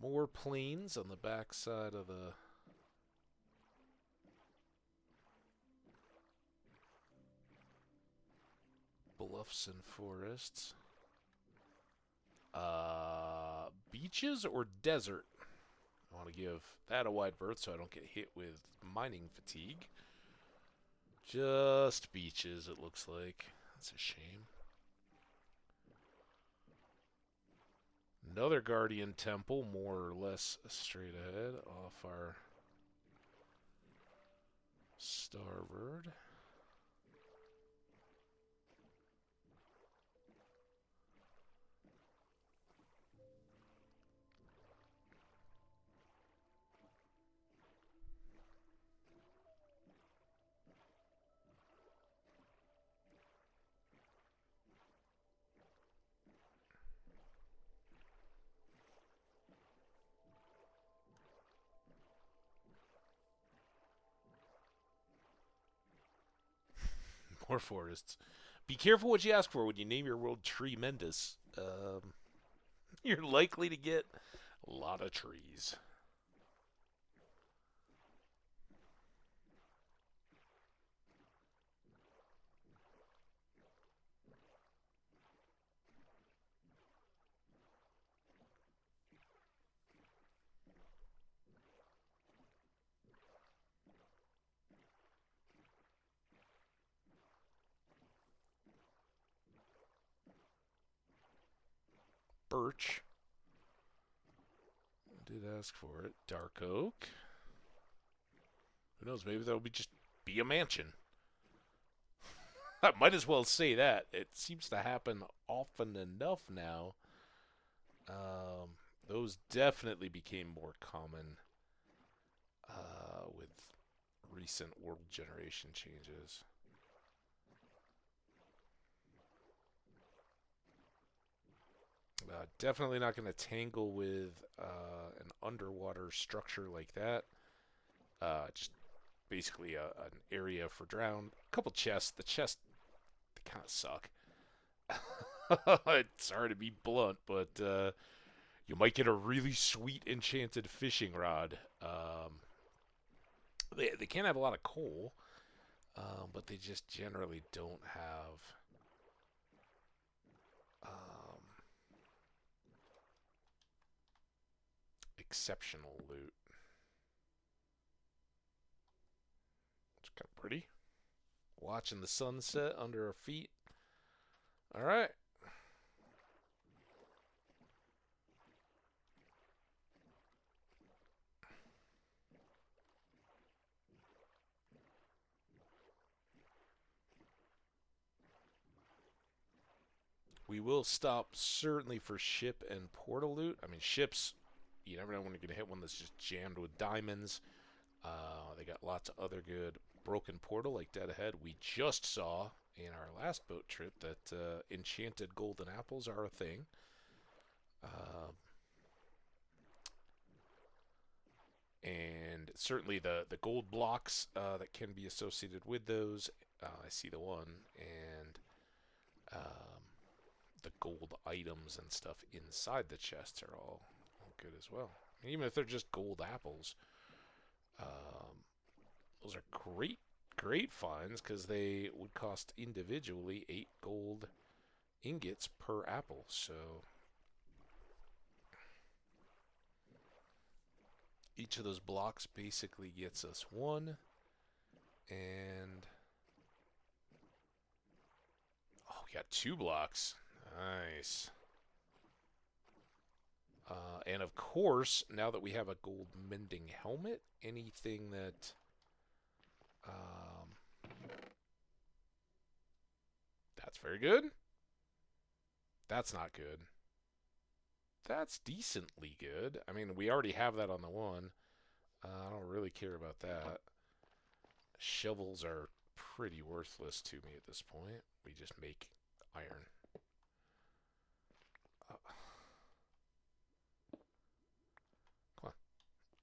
More plains on the back side of the bluffs and forests. Beaches or desert? I want to give that a wide berth so I don't get hit with mining fatigue. Just beaches, it looks like. That's a shame. Another guardian temple, more or less straight ahead off our starboard. More forests. Be careful what you ask for when you name your world Treemendous. You're likely to get a lot of trees. Birch. I did ask for it. Dark oak. Who knows? Maybe that'll be a mansion. I might as well say that. It seems to happen often enough now. Those definitely became more common with recent world generation changes. Definitely not going to tangle with an underwater structure like that. Just basically an area for drown. A couple chests. The chests, they kind of suck. Sorry to be blunt, but you might get a really sweet enchanted fishing rod. They can have a lot of coal, but they just generally don't have exceptional loot. It's kind of pretty. Watching the sunset under our feet. All right. We will stop certainly for ship and portal loot. I mean, ships, you never know when you're going to hit one that's just jammed with diamonds. They got lots of other good broken portal like dead ahead. We just saw in our last boat trip that enchanted golden apples are a thing. And certainly the gold blocks that can be associated with those. I see the one. And the gold items and stuff inside the chests are all good as well. Even if they're just gold apples, those are great finds because they would cost individually 8 gold ingots per apple. So each of those blocks basically gets us 1. And oh, we got 2 blocks. Nice. And of course, now that we have a gold mending helmet, anything that that's very good. That's not good. That's decently good. I mean, we already have that on the one. I don't really care about that. Shovels are pretty worthless to me at this point. We just make iron. Come on.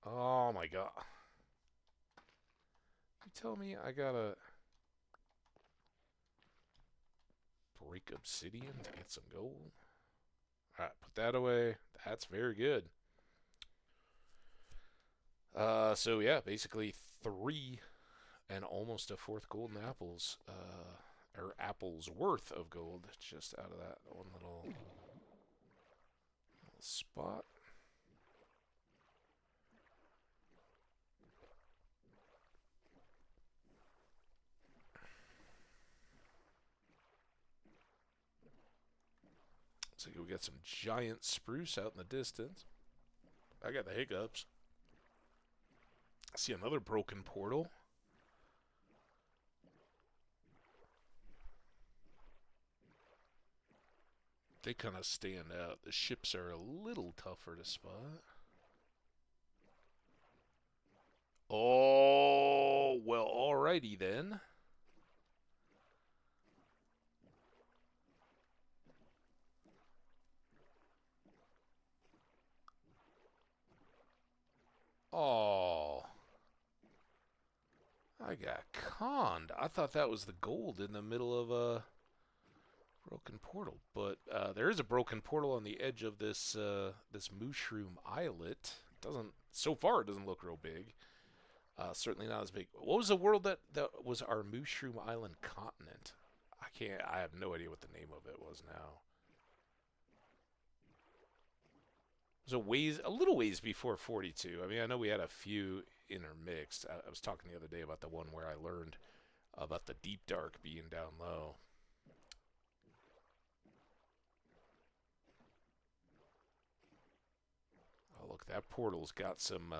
Oh my god. You tell me I gotta break obsidian to get some gold? Alright, put that away. That's very good. So yeah, basically 3 and almost a 4th golden apples, or apples worth of gold, just out of that one little spot. So we got some giant spruce out in the distance. I got the hiccups. I see another broken portal. They kind of stand out. The ships are a little tougher to spot. Oh, well, alrighty then. Oh. I got conned. I thought that was the gold in the middle of a broken portal, but there is a broken portal on the edge of this this mushroom islet. Doesn't so far it doesn't look real big. Certainly not as big. What was the world that was our mushroom island continent? I can't. I have no idea what the name of it was now. It was a little ways before 42. I mean, I know we had a few intermixed. I was talking the other day about the one where I learned about the deep dark being down low. Oh, look, that portal's got some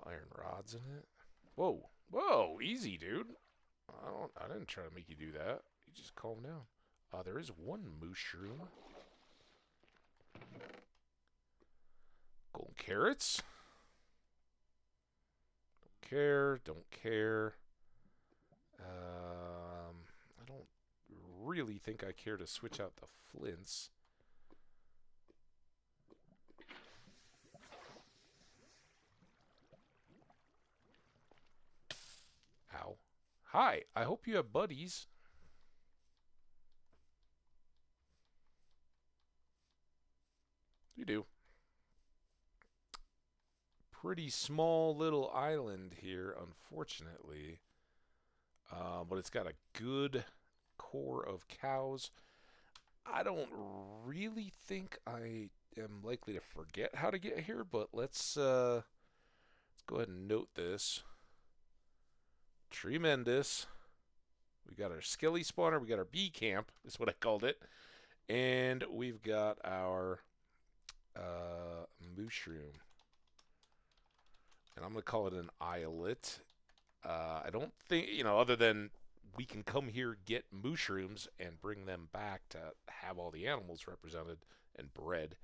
iron rods in it. Whoa, whoa, easy, dude. I didn't try to make you do that. You just calm down. There is one mushroom. Golden carrots. Don't care. Don't care. I don't really think I care to switch out the flints. Ow. Hi, I hope you have buddies. You do. Pretty small little island here, unfortunately. But it's got a good core of cows. I don't really think I am likely to forget how to get here, but let's go ahead and note this. Treemendous. We got our skelly spawner. We got our bee camp, is what I called it. And we've got our mushroom. And I'm going to call it an islet. I don't think, other than we can come here, get mushrooms, and bring them back to have all the animals represented and bred.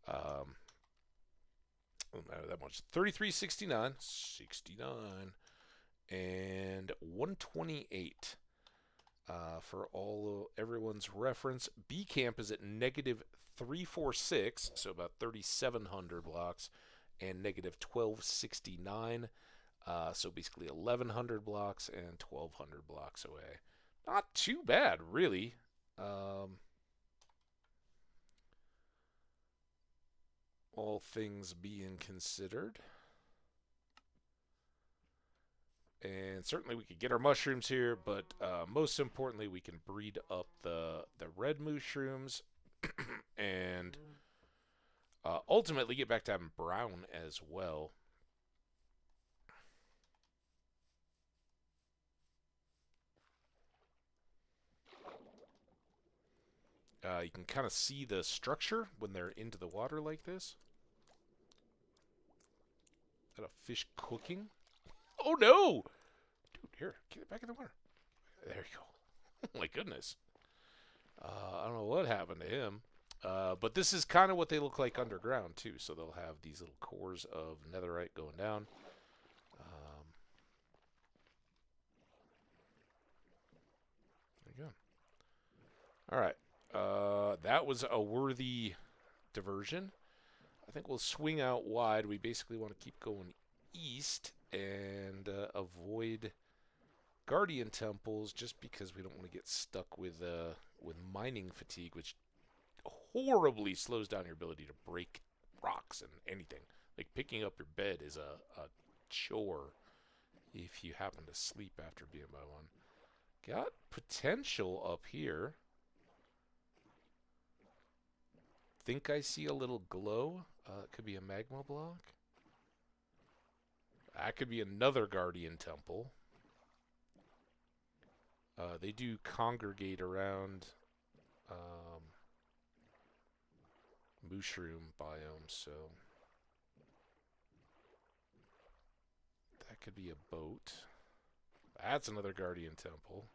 That much. 33.69. 69. And 128. For everyone's reference, B camp is at negative 346, so about 3,700 blocks, and negative 1269. So basically 1,100 blocks and 1,200 blocks away. Not too bad, really. All things being considered. And certainly we could get our mushrooms here, but most importantly, we can breed up the red mushrooms and ultimately get back to having brown as well. You can kind of see the structure when they're into the water like this. Is that a fish cooking? Oh no! Dude, here, get it back in the water. There you go. Oh my goodness. I don't know what happened to him. But this is kind of what they look like underground too. So they'll have these little cores of netherite going down. There you go. All right. That was a worthy diversion. I think we'll swing out wide. We basically want to keep going east and avoid guardian temples, just because we don't want to get stuck with mining fatigue, which horribly slows down your ability to break rocks and anything. Like picking up your bed is a chore if you happen to sleep after being by one. Got potential up here. Think I see a little glow. It could be a magma block. That could be another guardian temple. They do congregate around mushroom biomes, so that could be a boat. That's another guardian temple.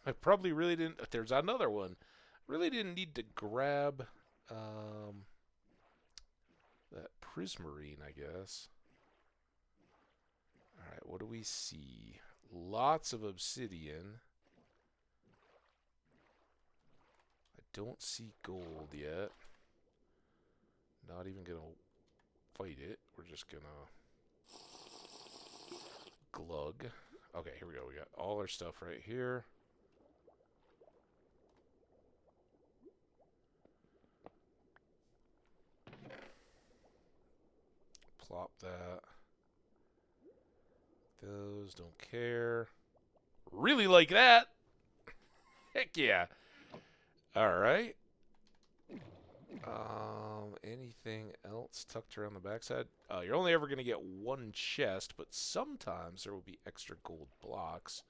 I probably really didn't. There's another one. Really didn't need to grab that prismarine, I guess. Alright, what do we see? Lots of obsidian. I don't see gold yet. Not even gonna fight it. We're just gonna glug. Okay, here we go. We got all our stuff right here. Plop that. Those don't care. Really like that. Heck yeah. Alright. Anything else tucked around the backside? You're only ever going to get one chest, but sometimes there will be extra gold blocks.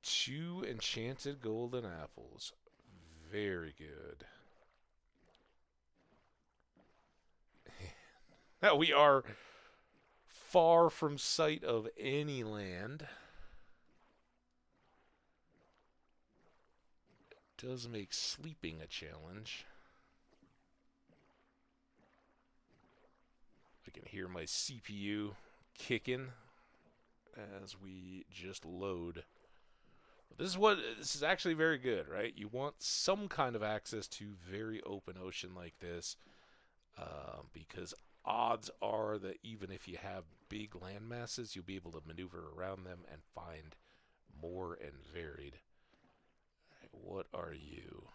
Two enchanted golden apples. Very good. Now we are far from sight of any land. It does make sleeping a challenge. I can hear my CPU kicking as we just load. This is actually very good, right? You want some kind of access to very open ocean like this, because odds are that even if you have big land masses, you'll be able to maneuver around them and find more and varied. What are you?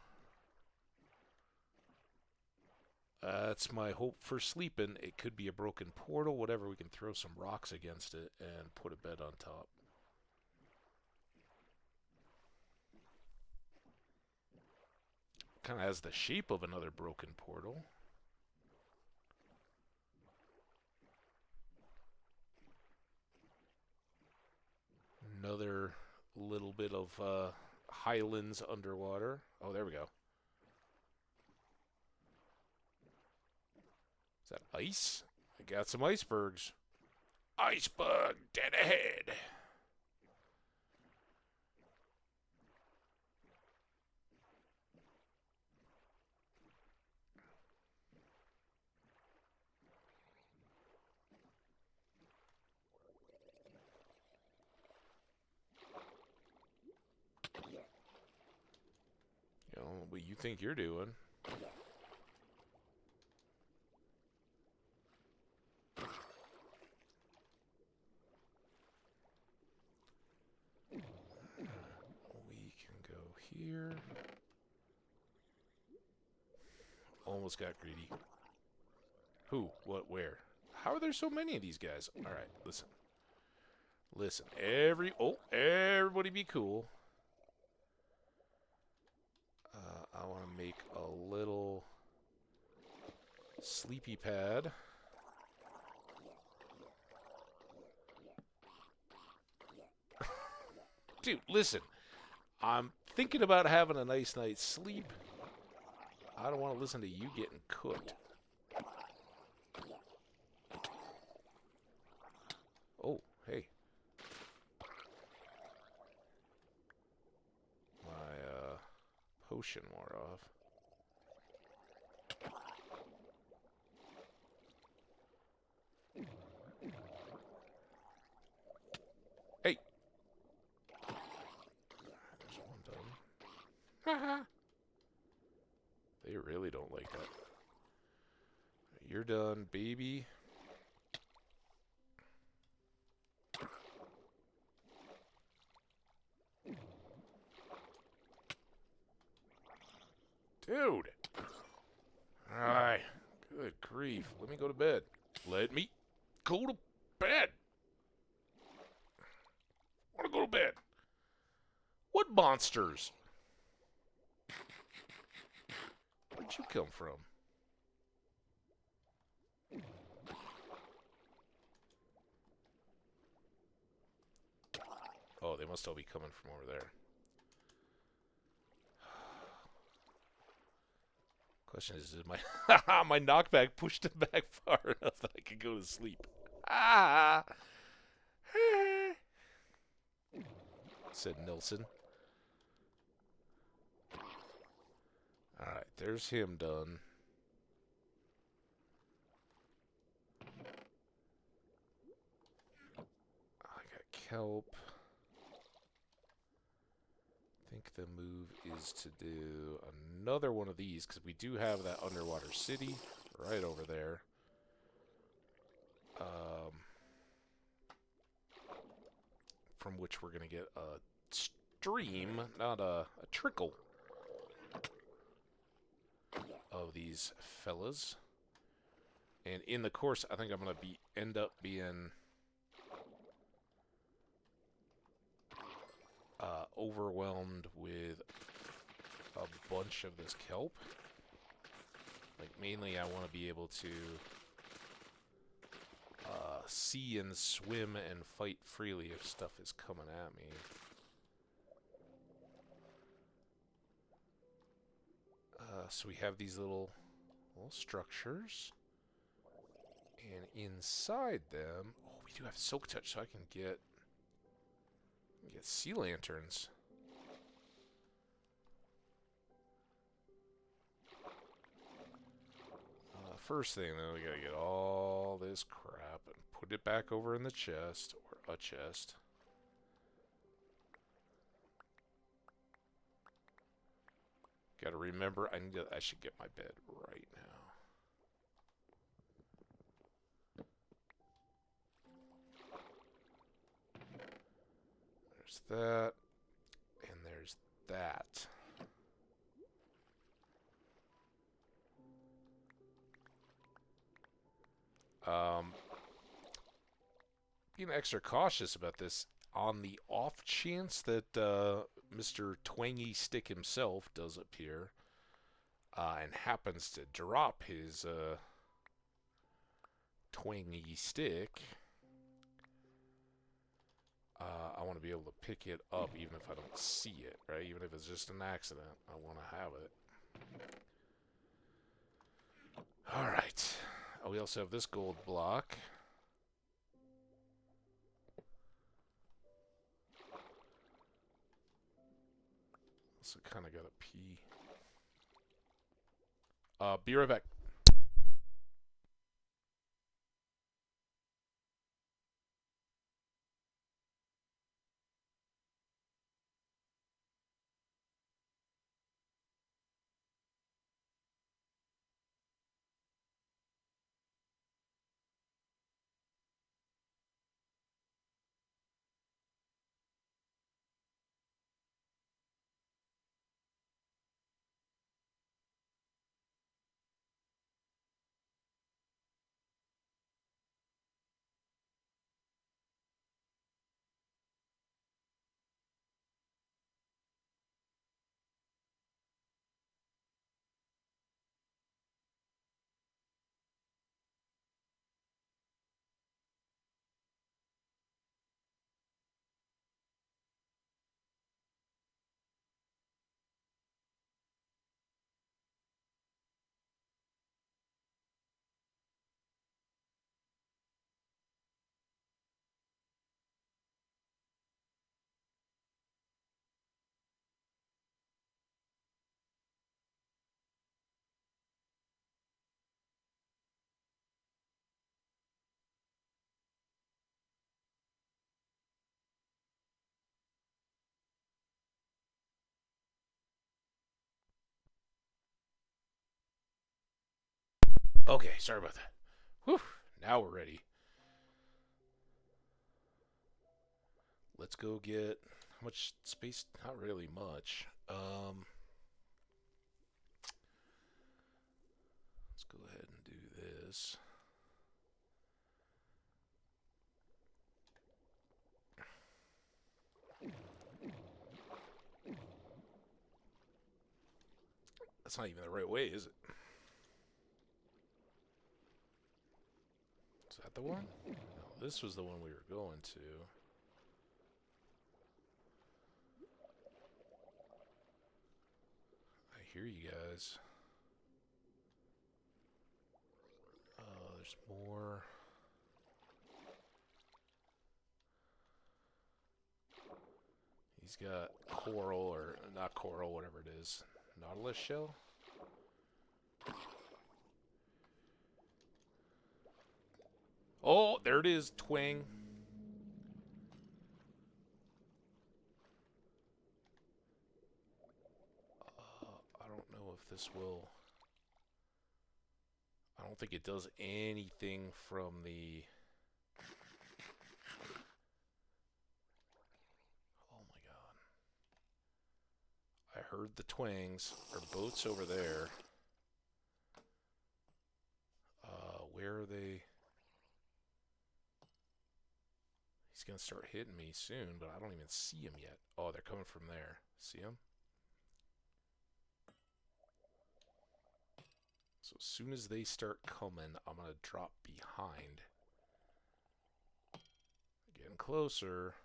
That's my hope for sleeping. It could be a broken portal, whatever. We can throw some rocks against it and put a bed on top. Kind of has the shape of another broken portal. Another little bit of highlands underwater. Oh, there we go. Is that ice? I got some icebergs. Iceberg dead ahead. You know what you think you're doing. We can go here. Almost got greedy. Who? What? Where? How are there so many of these guys? All right, listen. Listen. Everybody be cool. I want to make a little sleepy pad. Dude, listen. I'm thinking about having a nice night's sleep. I don't want to listen to you getting cooked. Oh, hey. My potion wore off. Hey. There's one done. They really don't like that. You're done, baby. Dude. Alright. Good grief. Let me go to bed. Let me go to bed. I want to go to bed. What monsters? Where'd you come from? Oh, they must all be coming from over there. Question is my my knockback pushed him back far enough that I could go to sleep? Ah, said Nelson. All right, there's him done. I got kelp. I think the move is to do another one of these because we do have that underwater city right over there. From which we're going to get a stream, not a trickle of these fellas. And in the course, I think I'm going to end up being overwhelmed with a bunch of this kelp. Like, mainly I want to be able to see and swim and fight freely if stuff is coming at me. So we have these little structures. And inside them, oh, we do have soak touch, so I can get sea lanterns. First thing, though, we gotta get all this crap and put it back over in the chest, or a chest. Gotta remember, I should get my bed right now. There's that, and there's that. Being extra cautious about this on the off chance that Mr. Twangy Stick himself does appear and happens to drop his twangy stick. I want to be able to pick it up even if I don't see it, right? Even if it's just an accident, I want to have it. Alright. Oh, we also have this gold block. Also kind of got to pee. Be right back. Okay, sorry about that. Whew, now we're ready. Let's go get... How much space? Not really much. Let's go ahead and do this. That's not even the right way, is it? Is that the one? No, this was the one we were going to. I hear you guys. There's more. He's got coral, or not coral, whatever it is. Nautilus shell? Oh, there it is, twang. I don't know if this will... I don't think it does anything from the... Oh my god. I heard the twangs. Our boat's over there. Where are they? He's gonna start hitting me soon, but I don't even see him yet. Oh, they're coming from there. See him? So as soon as they start coming, I'm gonna drop behind. Getting closer.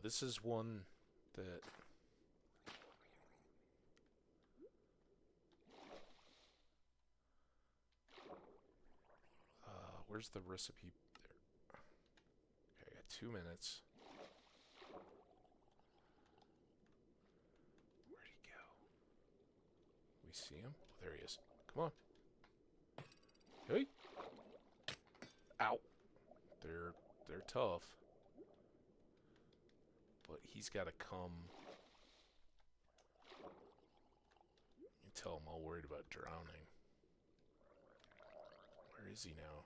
This is one that... where's the recipe? There. Okay, I got 2 minutes. Where'd he go? We see him? Oh, there he is. Come on. Hey! Ow! They're tough. But he's got to come. You can tell I'm all worried about drowning. Where is he now?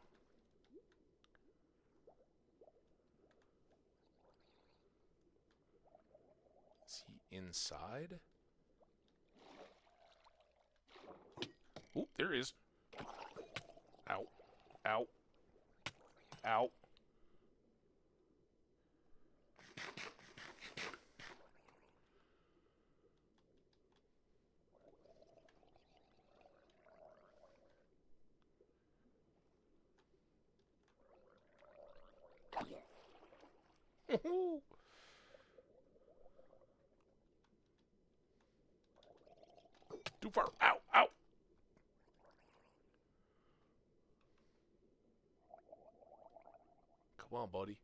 Is he inside? Oh, there he is. Ow. Ow. Ow. Too far. Ow. Ow. Come on, buddy.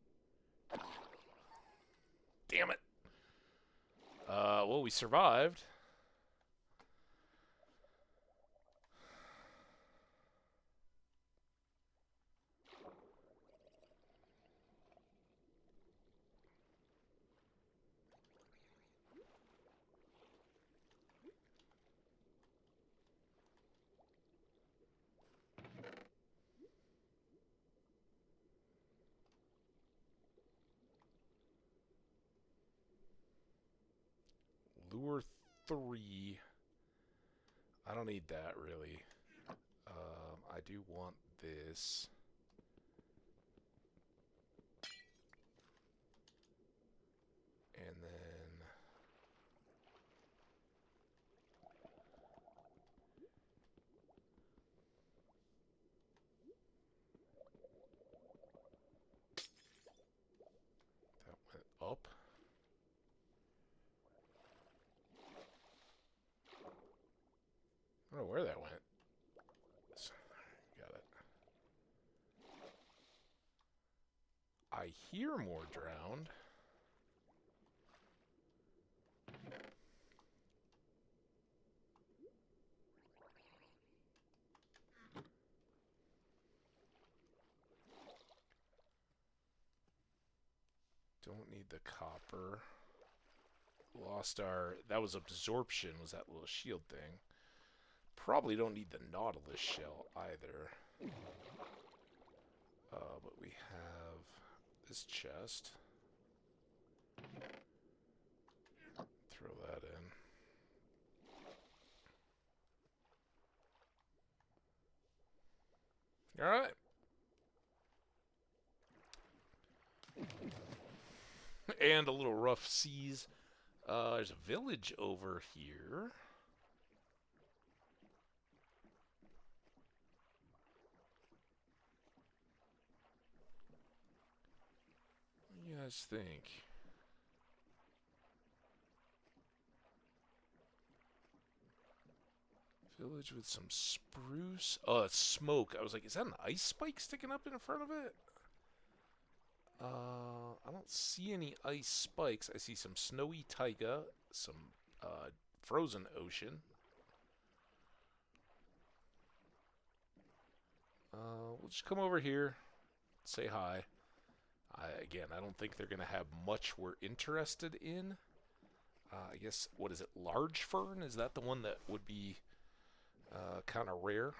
Damn it. Well, we survived. Lure 3. I don't need that, really. I do want this. And then... that went up. I don't know where that went. Got it. I hear more drowned. Don't need the copper. Lost our... That was absorption, was that little shield thing. Probably don't need the Nautilus shell either. But we have this chest. Throw that in. Alright. And a little rough seas. There's a village over here. What do you guys think? Village with some spruce. Oh, it's smoke. I was like, is that an ice spike sticking up in front of it? I don't see any ice spikes. I see some snowy taiga, some frozen ocean. We'll just come over here, say hi. Again, I don't think they're going to have much we're interested in. I guess, what is it, large fern? Is that the one that would be kind of rare?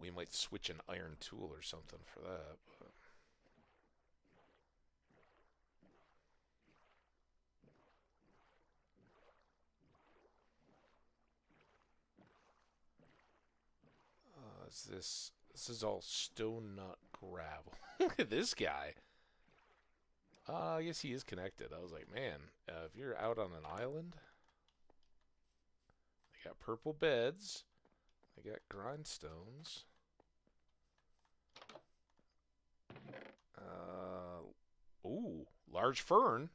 We might switch an iron tool or something for that. But this is all stone, not gravel. Look at this guy. I guess he is connected. I was like, man, if you're out on an island, they got purple beds. They got grindstones. Ooh, large fern.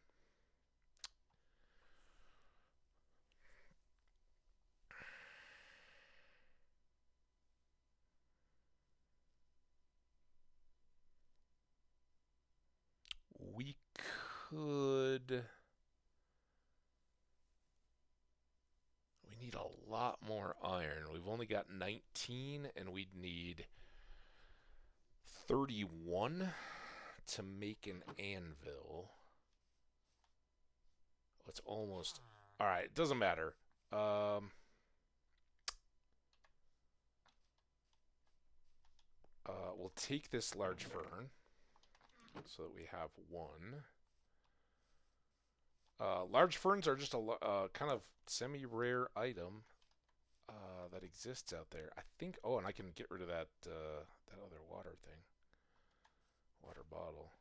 We could... We need a lot more iron. We've only got 19, and we'd need 31 to make an anvil. It's almost... Alright, it doesn't matter. We'll take this large fern so that we have one. Large ferns are just a kind of semi-rare item that exists out there. I think... Oh, and I can get rid of that that other water thing. Water bottle.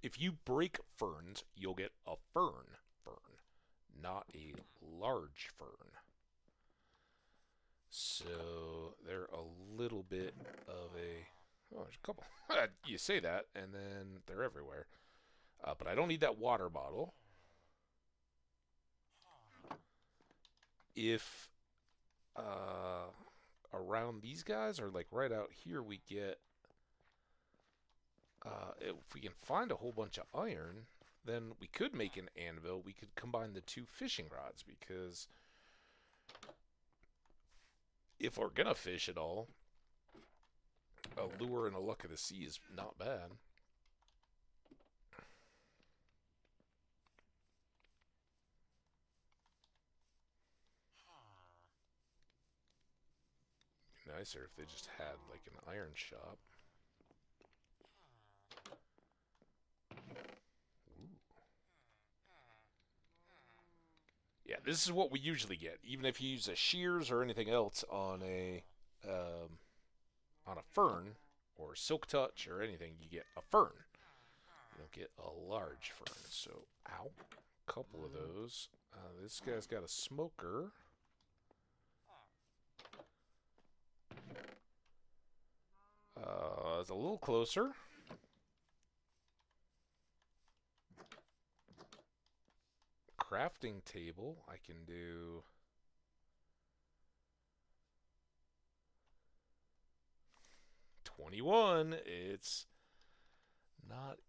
If you break ferns, you'll get a fern, not a large fern. So they're a little bit of a... Oh, there's a couple. You say that, and then they're everywhere. But I don't need that water bottle. If around these guys, or like right out here, we get... if we can find a whole bunch of iron, then we could make an anvil. We could combine the two fishing rods, because if we're gonna fish at all, a lure and a luck of the sea is not bad. Be nicer if they just had like an iron shop. Yeah, this is what we usually get. Even if you use a shears or anything else on a fern or silk touch or anything, you get a fern. You don't get a large fern. So, ow, a couple of those. This guy's got a smoker. It's a little closer. Crafting table, I can do... $21. It's not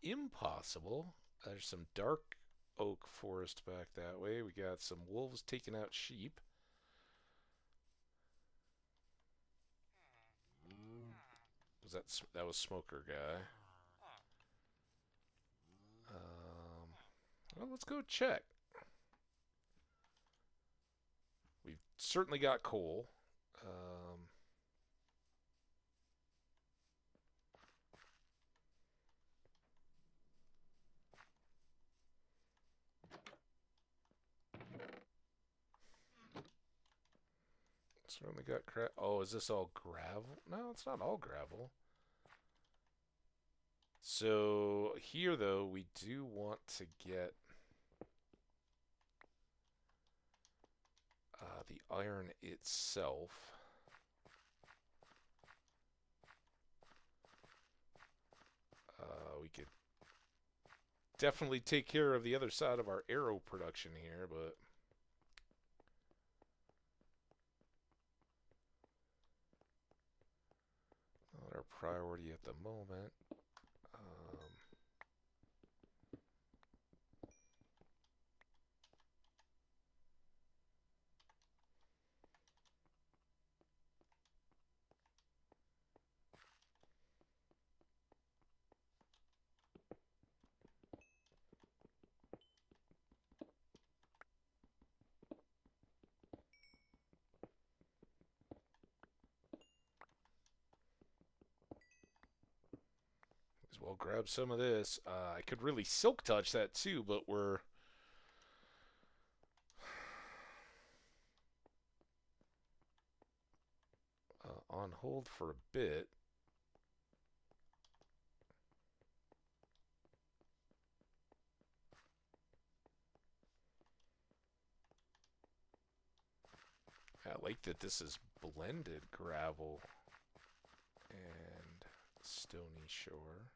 impossible. There's some dark oak forest back that way. We got some wolves taking out sheep. Was that was Smoker guy? Well, let's go check. We've certainly got coal. Certainly got crap. Oh, is this all gravel? No, it's not all gravel. So here, though, we do want to get the iron itself. We could definitely take care of the other side of our arrow production here, but not our priority at the moment. As well grab some of this. I could really silk touch that too, but we're on hold for a bit. I like that this is blended gravel and stony shore.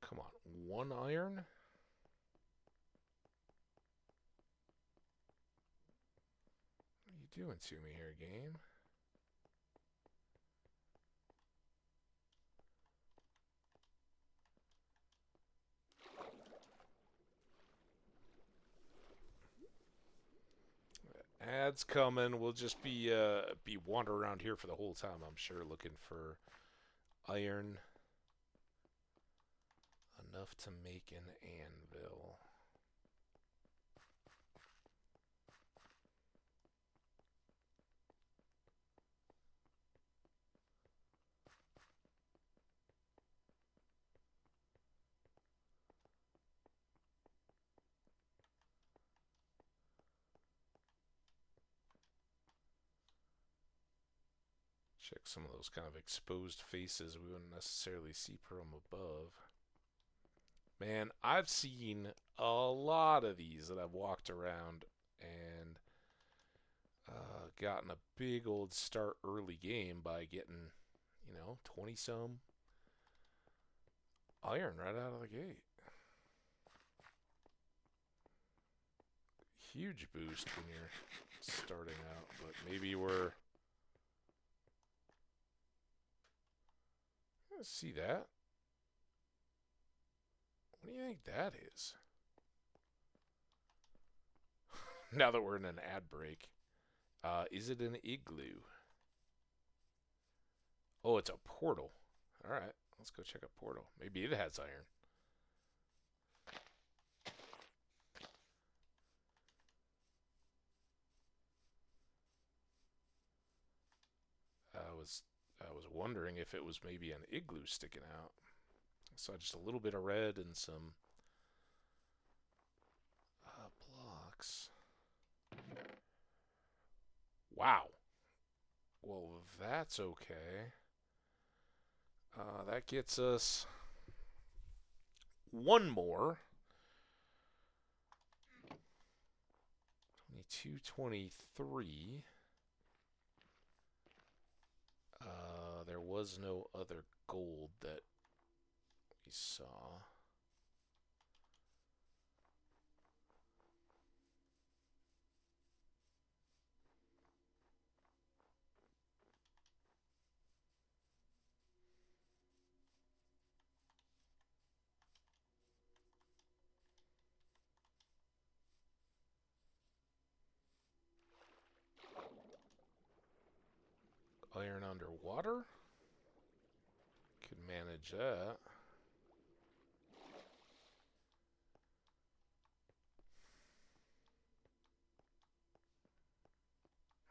Come on, one iron? What are you doing to me here, game? Ads coming. We'll just be wandering around here for the whole time, I'm sure, looking for iron enough to make an anvil. Check some of those kind of exposed faces we wouldn't necessarily see from above. Man, I've seen a lot of these that I've walked around and gotten a big old start early game by getting, 20 some iron right out of the gate. Huge boost when you're starting out, but maybe we're... Let's see that. What do you think that is? Now that we're in an ad break. Is it an igloo? Oh, it's a portal. Alright, let's go check a portal. Maybe it has iron. I was wondering if it was maybe an igloo sticking out. I saw just a little bit of red and some blocks. Wow. Well, that's okay. That gets us one more. 22-23. There was no other gold that we saw. Iron underwater. Could manage that.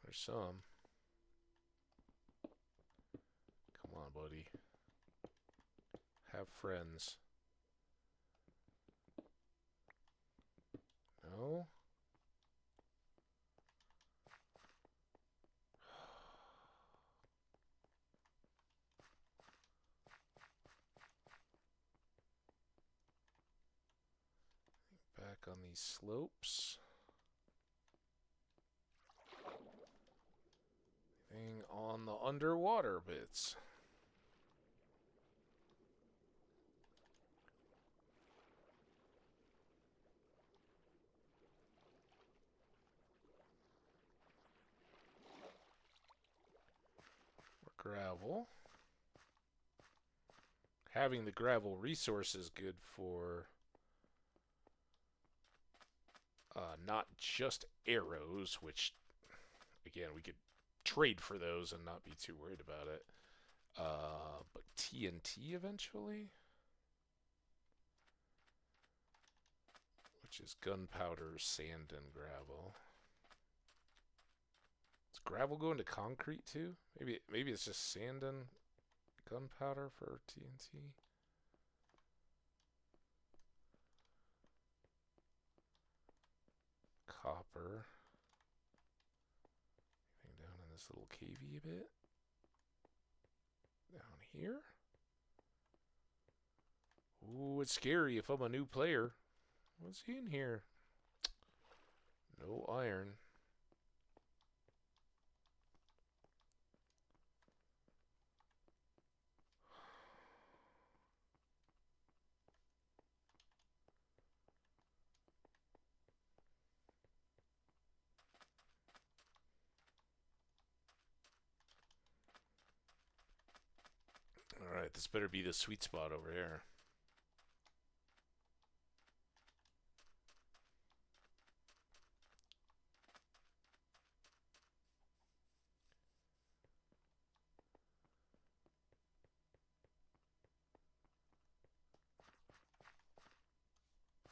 There's some. Come on, buddy. Have friends. No? Back on these slopes. Thing on the underwater bits. Gravel. Having the gravel resource is good for not just arrows, which, again, we could trade for those and not be too worried about it. But TNT eventually, which is gunpowder, sand, and gravel. Does gravel go into concrete too? Maybe it's just sand and gunpowder for TNT. Copper. Anything down in this little cavey bit? Down here? Ooh, it's scary if I'm a new player. What's in here? No iron. Alright, this better be the sweet spot over here.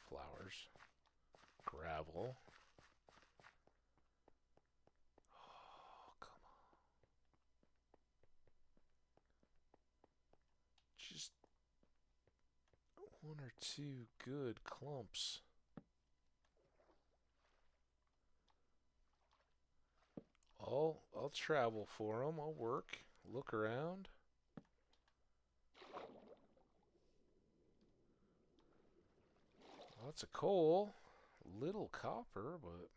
Flowers. Gravel. Oh, come on. Just one or two good clumps. I'll travel for them. I'll work. Look around. Lots of coal. Little copper, but...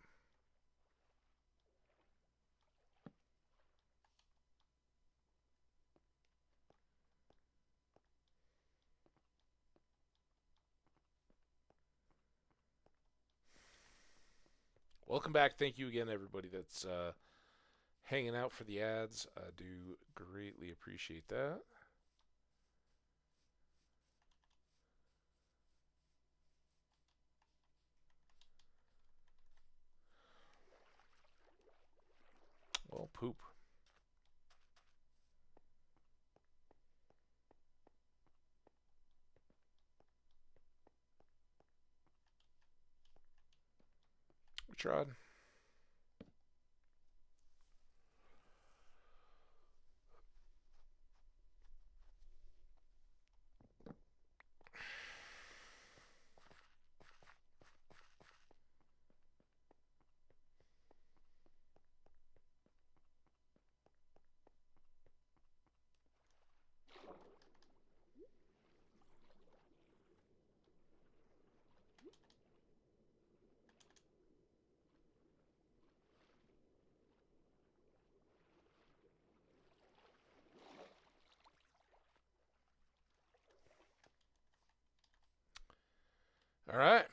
Welcome back. Thank you again, everybody that's hanging out for the ads. I do greatly appreciate that. Well, poop. We tried. All right.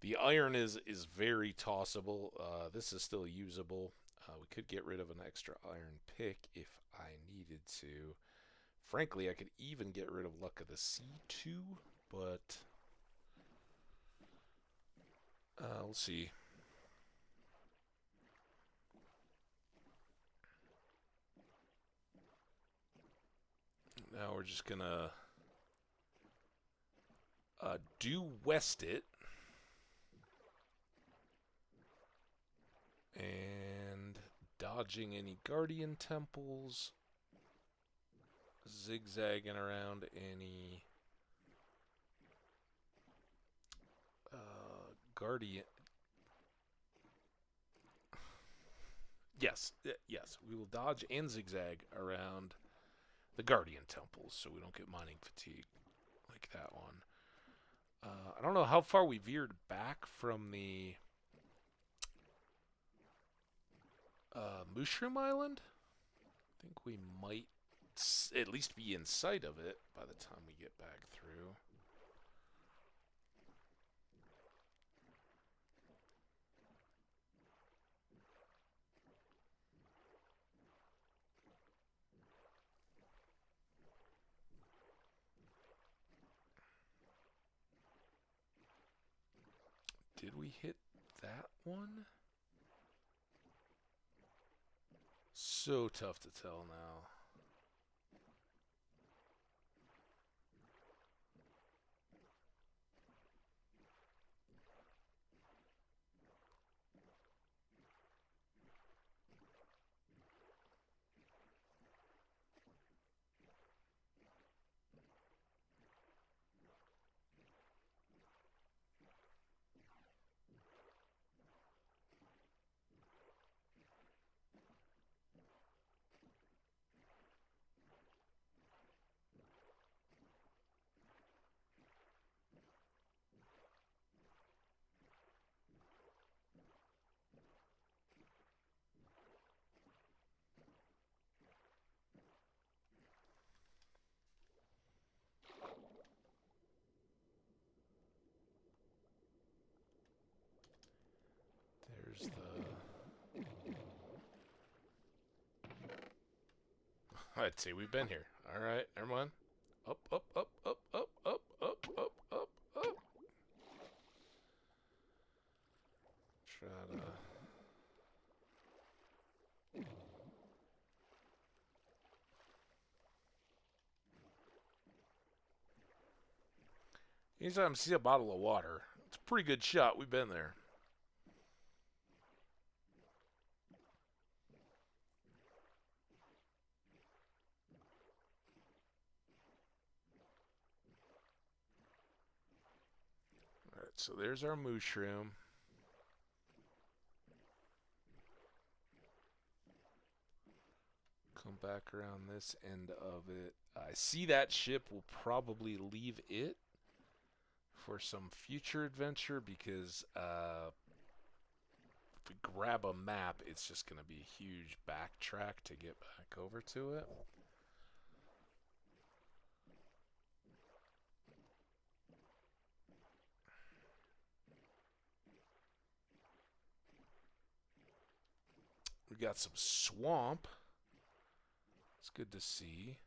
The iron is very tossable. This is still usable. We could get rid of an extra iron pick if I needed to. Frankly, I could even get rid of Luck of the Sea too, but we'll see. Now we're just gonna due west it. And dodging any guardian temples. Zigzagging around any guardian. Yes, yes, we will dodge and zigzag around the guardian temples so we don't get mining fatigue like that one. I don't know how far we veered back from the Mushroom Island. I think we might at least be in sight of it by the time we get back through. Did we hit that one? So tough to tell now. There's the... I'd say we've been here. Alright, never mind. Up, up, up, up, up, up, up, up, up, up. Try to... Anytime I see a bottle of water, it's a pretty good shot. We've been there. Alright, so there's our mushroom. Come back around this end of it. I see that ship. Will probably leave it for some future adventure because if we grab a map, it's just going to be a huge backtrack to get back over to it. We got some swamp. It's good to see.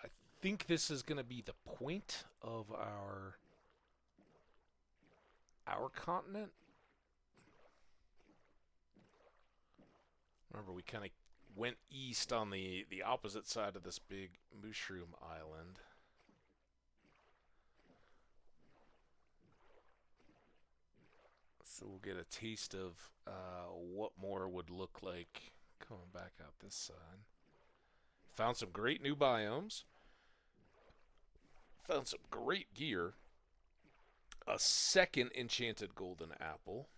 I think this is going to be the point of our continent. Remember, we kind of went east on the opposite side of this big mushroom island. So we'll get a taste of what more would look like coming back out this side. Found some great new biomes. Found some great gear. A second enchanted golden apple.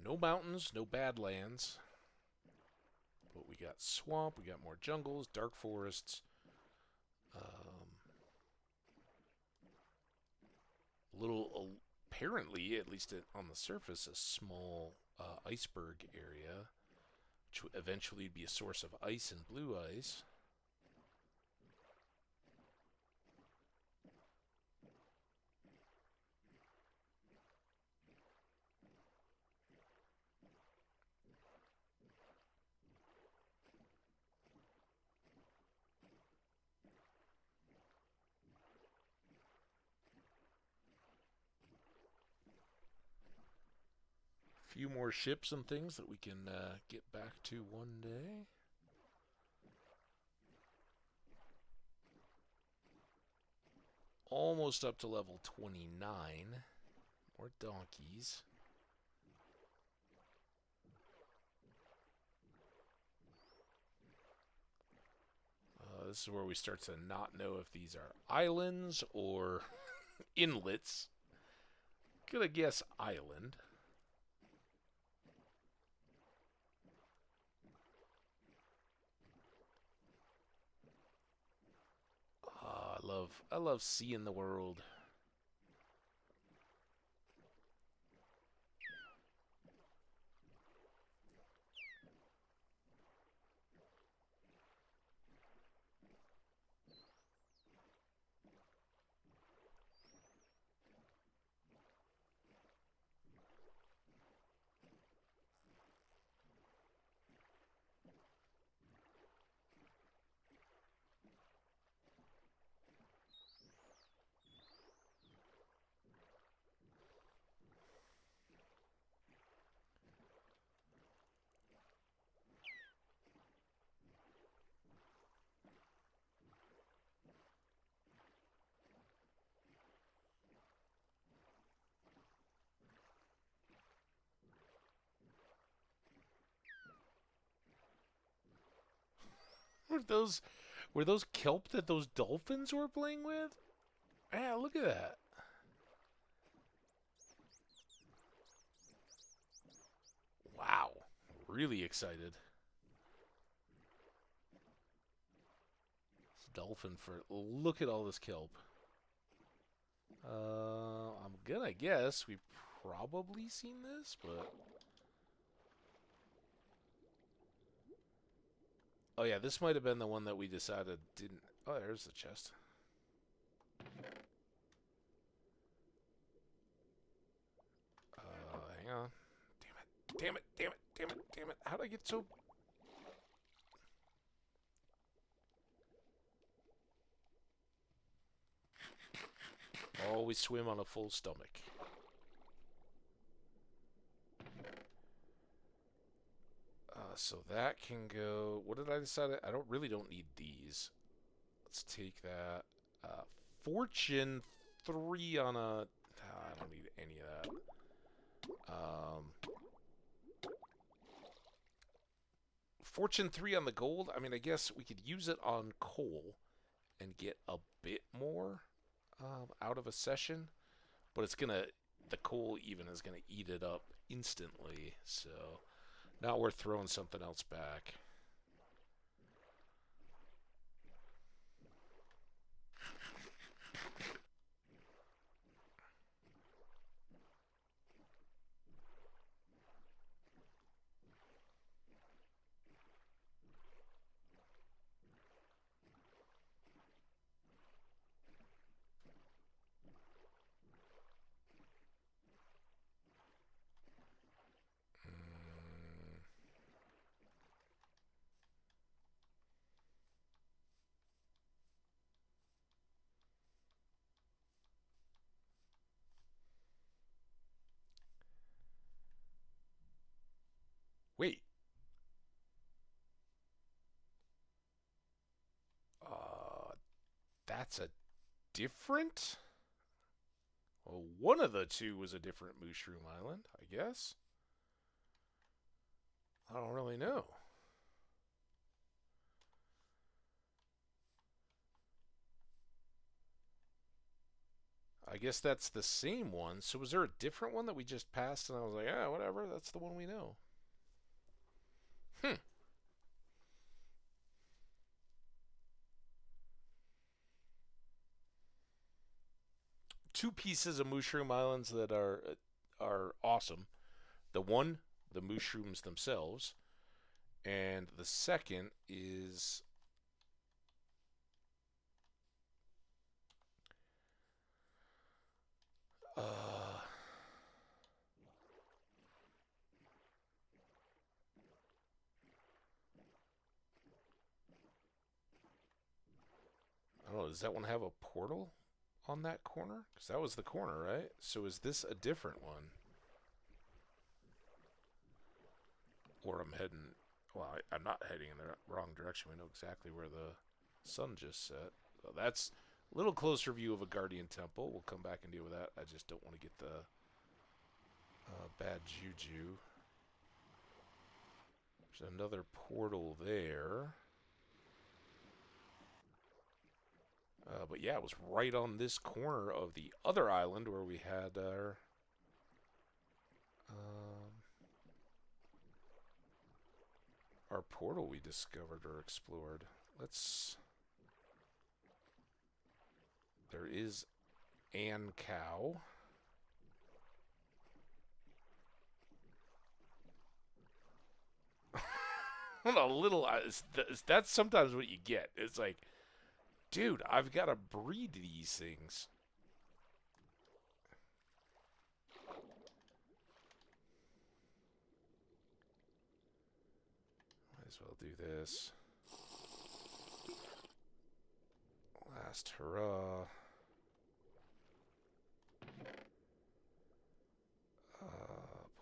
No mountains, no badlands. But we got swamp, we got more jungles, dark forests. Apparently, at least on the surface, a small iceberg area, which would eventually be a source of ice and blue ice. few more ships and things that we can get back to one day. Almost up to level 29. More donkeys. This is where we start to not know if these are islands or inlets. Gonna guess island. I love seeing the world. Were those kelp that those dolphins were playing with? Yeah, look at that. Wow. Really excited. Dolphin for look at all this kelp. I'm gonna guess we've probably seen this, but oh yeah, this might have been the one that we decided didn't. Oh, there's the chest. Hang on. Damn it! Damn it! Damn it! Damn it! How'd I get so? Always swim on a full stomach. So that can go. What did I decide? I don't need these. Let's take that. Fortune 3 on a. I don't need any of that. Fortune 3 on the gold. I mean, I guess we could use it on coal and get a bit more out of a session, but it's gonna. The coal even is gonna eat it up instantly. So. Not worth throwing something else back. Wait. That's a different? Well, one of the two was a different Mushroom Island, I guess. I don't really know. I guess that's the same one. So was there a different one that we just passed and I was like, ah, whatever, that's the one we know. Hmm. Two pieces of Mushroom Islands that are awesome. The one, the mushrooms themselves, and the second is I don't know, does that one have a portal on that corner? Because that was the corner, right? So is this a different one? Or I'm heading... Well, I'm not heading in the wrong direction. We know exactly where the sun just set. So that's a little closer view of a Guardian Temple. We'll come back and deal with that. I just don't want to get the bad juju. There's another portal there. But yeah, it was right on this corner of the other island where we had our portal we discovered or explored. Let's... There is An Cow. A little... That's sometimes what you get. It's like, dude, I've got to breed these things. Might as well do this. Last hurrah.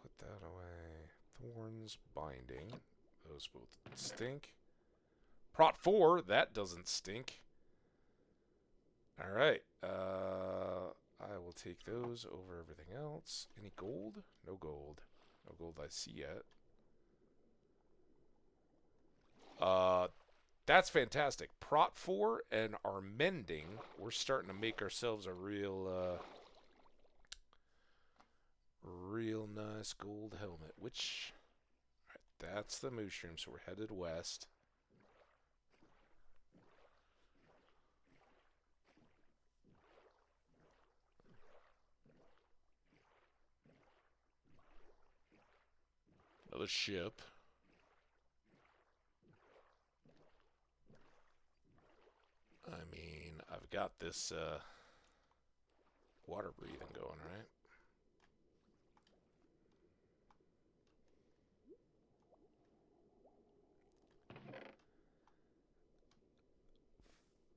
Put that away. Thorns, binding. Those both stink. Prot 4, that doesn't stink. Alright. I will take those over everything else. Any gold? No gold. No gold I see yet. That's fantastic. Prot 4 and our mending, we're starting to make ourselves a real nice gold helmet. Which, right, that's the mushroom, so we're headed west. Another ship. I mean, I've got this water breathing going, right?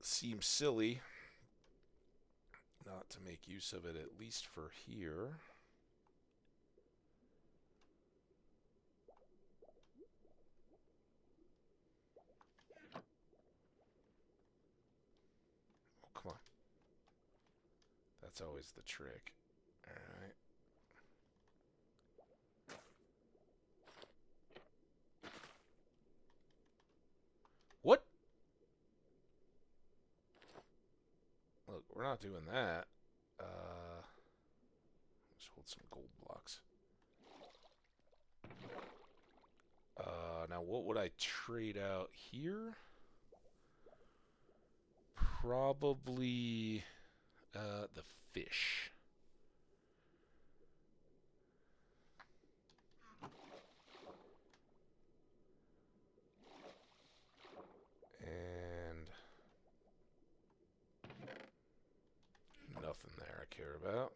Seems silly not to make use of it, at least for here. Oh, come on. That's always the trick. Alright. What? Look, we're not doing that. Just hold some gold blocks. Now what would I trade out here? Probably the fish. And nothing there I care about.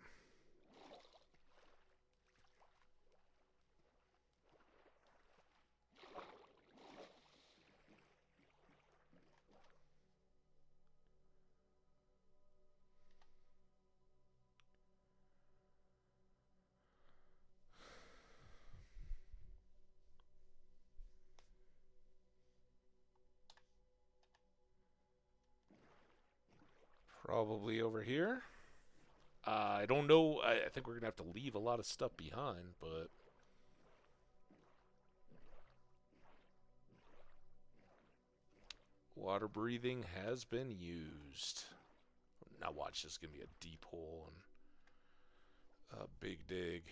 Probably over here. I don't know. I think we're going to have to leave a lot of stuff behind, but... Water breathing has been used. Now watch, this is going to be a deep hole and a big dig.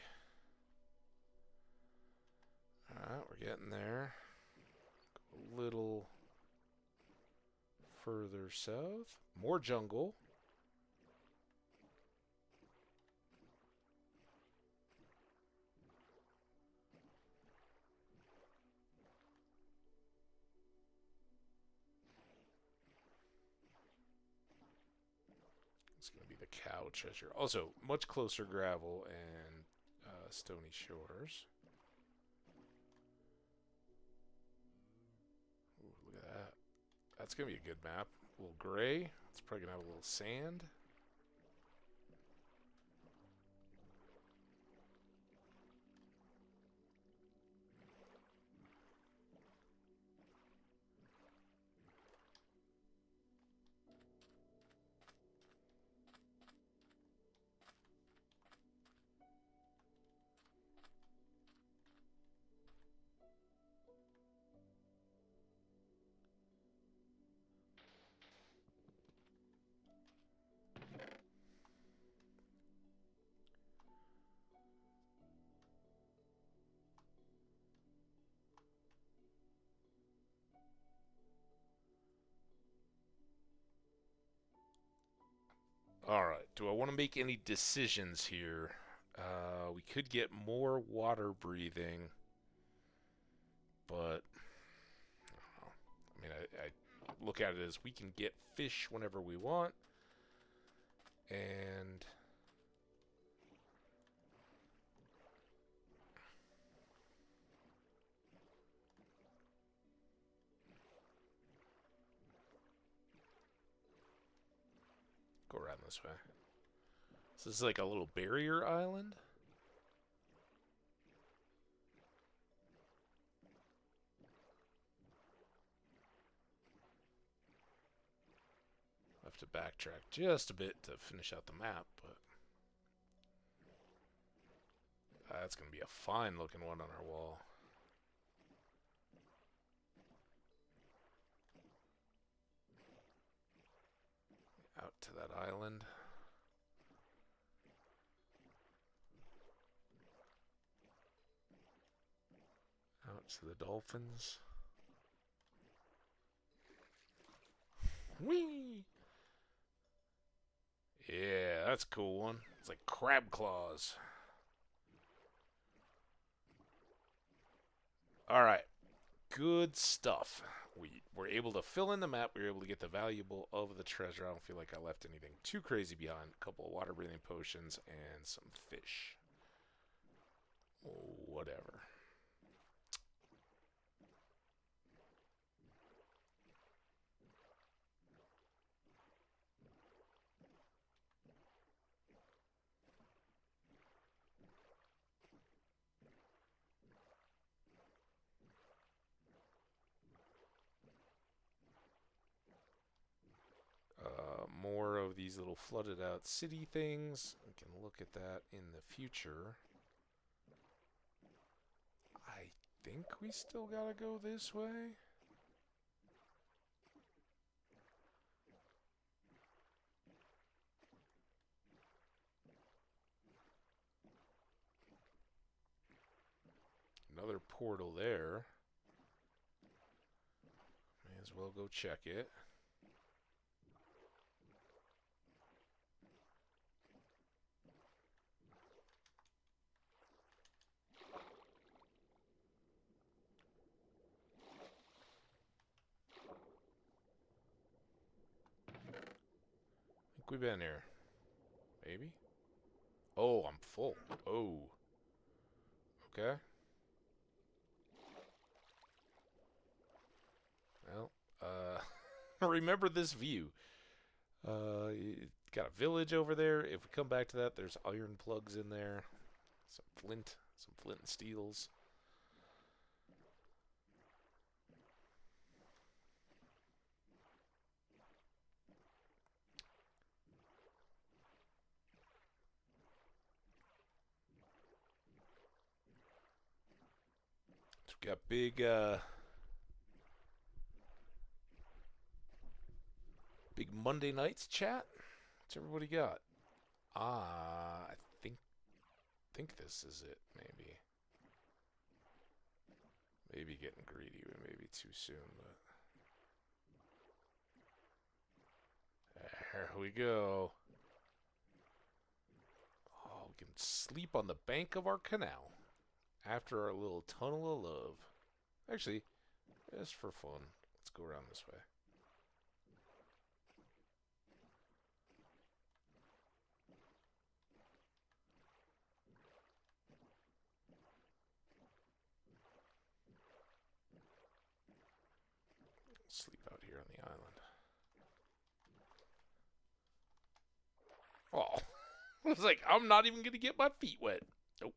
Alright, we're getting there. A little further south. More jungle. It's going to be the cow treasure. Also, much closer gravel and stony shores. Ooh, look at that. That's going to be a good map. A little gray. It's probably going to have a little sand. Alright, do I want to make any decisions here? We could get more water breathing, but I mean, I look at it as we can get fish whenever we want, and go around this way. So this is like a little barrier island. I have to backtrack just a bit to finish out the map, but that's going to be a fine looking one on our wall. Out to that island. Out to the dolphins. Whee! Yeah, that's a cool one. It's like crab claws. Alright. Good stuff. We were able to fill in the map. We were able to get the valuable of the treasure. I don't feel like I left anything too crazy behind. A couple of water breathing potions and some fish. Whatever. More of these little flooded out city things. We can look at that in the future. I think we still gotta go this way. Another portal there. May as well go check it. We've been here. Maybe? Oh, I'm full. Oh. Okay. Well, remember this view. Got a village over there. If we come back to that, there's iron plugs in there. Some flint and steels. We got big Monday nights chat. What's everybody got? I think this is it. Maybe getting greedy. Maybe too soon, but there we go. Oh, we can sleep on the bank of our canal after our little tunnel of love. Actually, just for fun, let's go around this way. Sleep out here on the island. Oh, I was like, I'm not even going to get my feet wet. Nope.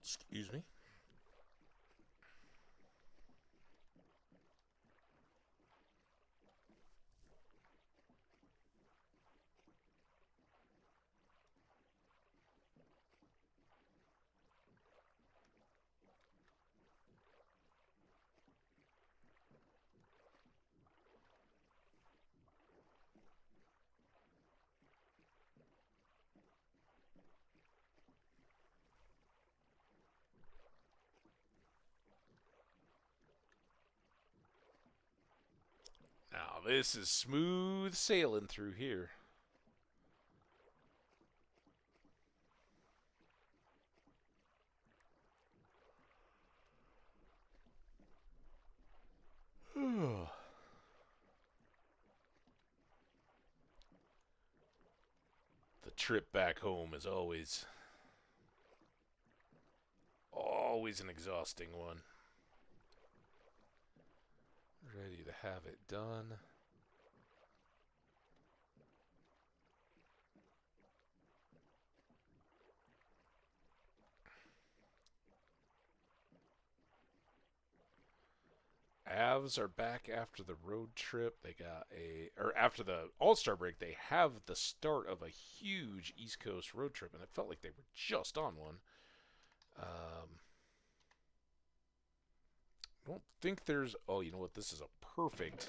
Excuse me. Now this is smooth sailing through here. The trip back home is always an exhausting one. Ready to have it done. Avs are back after the road trip. They got after the All-Star break, they have the start of a huge East Coast road trip, and it felt like they were just on one. I don't think there's. Oh, you know what? This is a perfect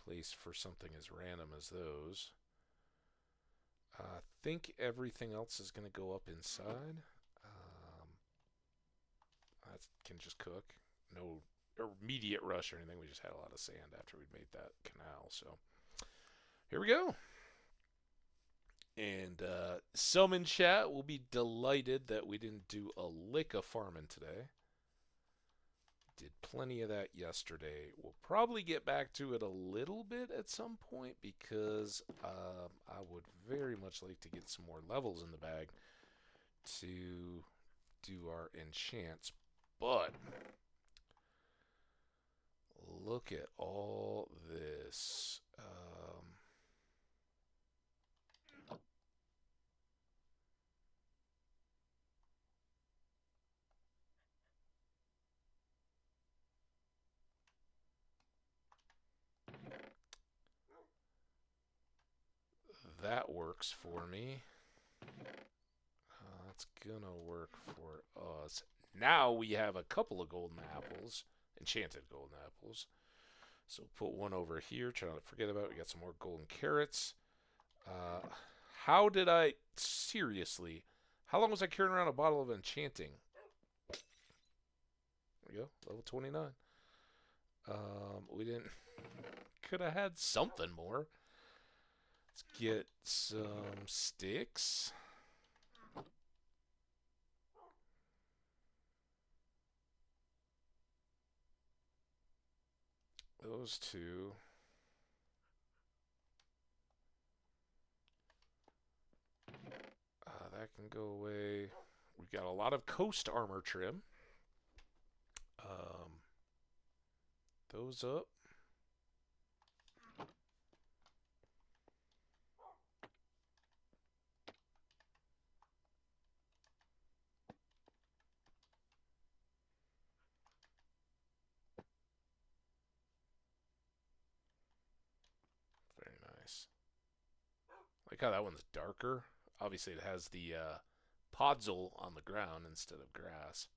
place for something as random as those. I think everything else is going to go up inside. That can just cook. No immediate rush or anything. We just had a lot of sand after we'd made that canal. So here we go. And some in chat will be delighted that we didn't do a lick of farming today. Did plenty of that yesterday. We'll probably get back to it a little bit at some point because I would very much like to get some more levels in the bag to do our enchants. But look at all this. That works for me. That's gonna work for us. Now we have a couple of golden apples, enchanted golden apples. So put one over here. Try not to forget about it. We got some more golden carrots. How did I seriously? How long was I carrying around a bottle of enchanting? There we go, level 29. We didn't. Could have had something more. Let's get some sticks. Those two. That can go away. We've got a lot of coast armor trim. Those up. Very nice. Like how that one's darker. Obviously, it has the podzol on the ground instead of grass.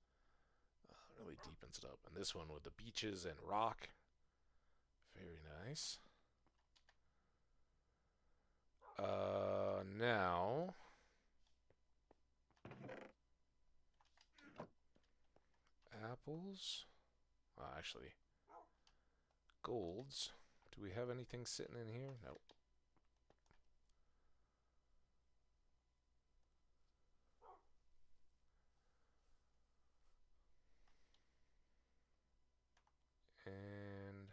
Really deepens it up. And this one with the beaches and rock. Very nice. Now apples. Actually, golds. Do we have anything sitting in here? Nope. And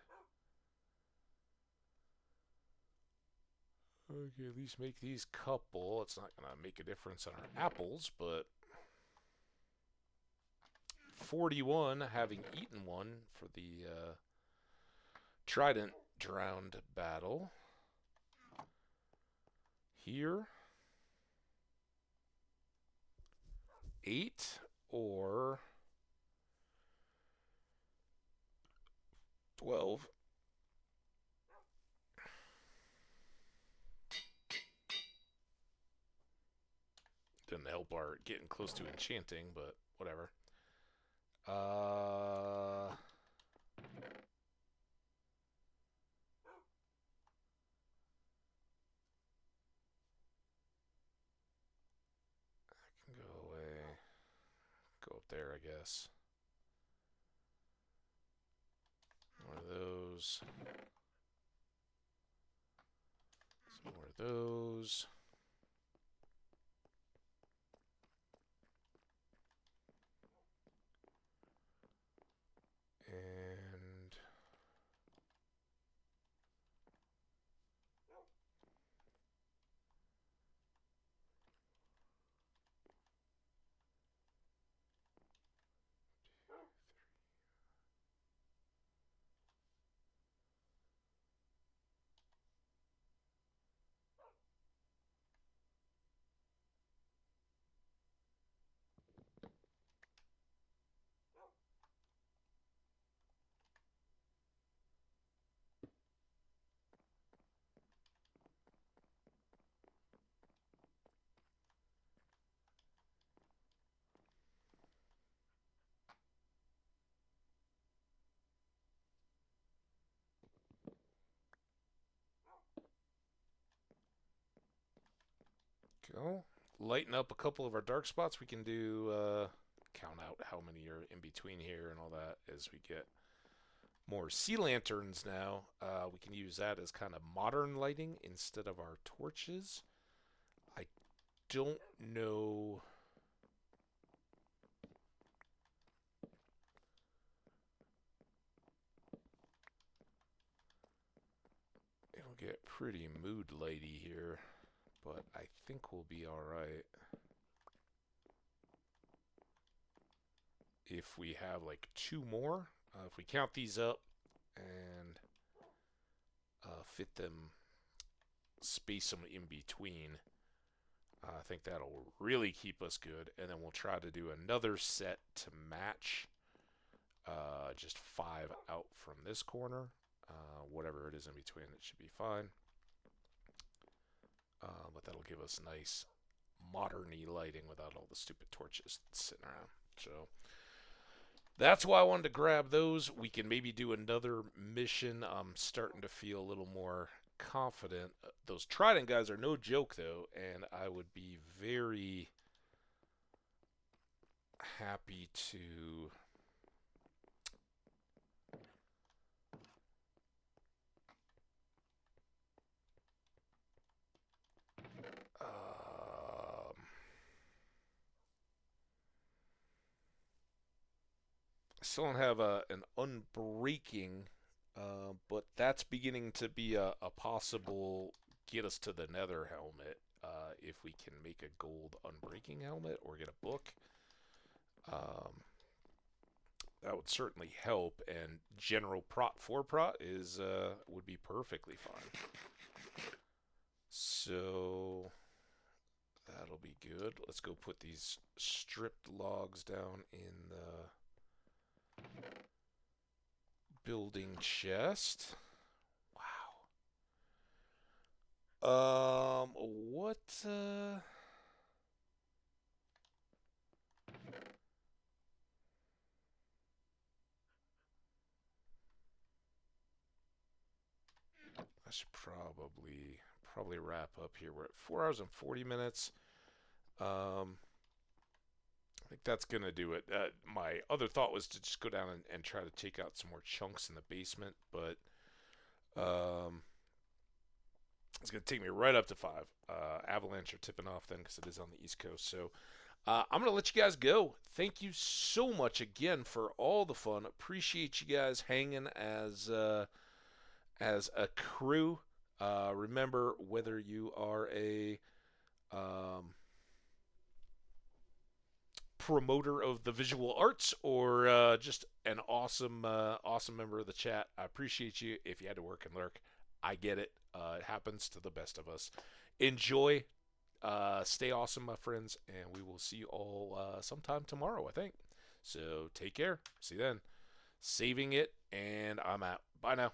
okay, at least make these couple. It's not gonna make a difference on our apples, but 41 having eaten one for the Trident drowned battle. Here, 8 or 12. Didn't help our getting close to enchanting, but whatever. I can go away. Go up there, I guess. One of those. More of those. And go. Lighten up a couple of our dark spots. We can do count out how many are in between here and all that as we get more sea lanterns now. We can use that as kind of modern lighting instead of our torches. I don't know. It'll get pretty mood lighty here, but I think we'll be alright. If we have like two more, if we count these up and fit them, space them in between, I think that'll really keep us good. And then we'll try to do another set to match, just 5 out from this corner. Whatever it is in between, it should be fine. But that'll give us nice modern-y lighting without all the stupid torches sitting around. So that's why I wanted to grab those. We can maybe do another mission. I'm starting to feel a little more confident. Those Trident guys are no joke, though, and I would be very happy to I still don't have an unbreaking, but that's beginning to be a possible get us to the Nether helmet. If we can make a gold unbreaking helmet or get a book, that would certainly help. And general prot 4 prot is would be perfectly fine. So that'll be good. Let's go put these stripped logs down in the building chest. Wow. What? I should probably wrap up here. We're at 4 hours and 40 minutes. I think that's gonna do it. My other thought was to just go down and try to take out some more chunks in the basement, but it's gonna take me right up to 5. Avalanche are tipping off then because it is on the East Coast. So I'm gonna let you guys go. Thank you so much again for all the fun. Appreciate you guys hanging as a crew. Remember, whether you are a promoter of the visual arts or just an awesome member of the chat, I appreciate you. If you had to work and lurk, I get it. It happens to the best of us. Enjoy. Stay awesome, my friends, and we will see you all sometime tomorrow, I think. So take care. See you then. Saving it, and I'm out. Bye now.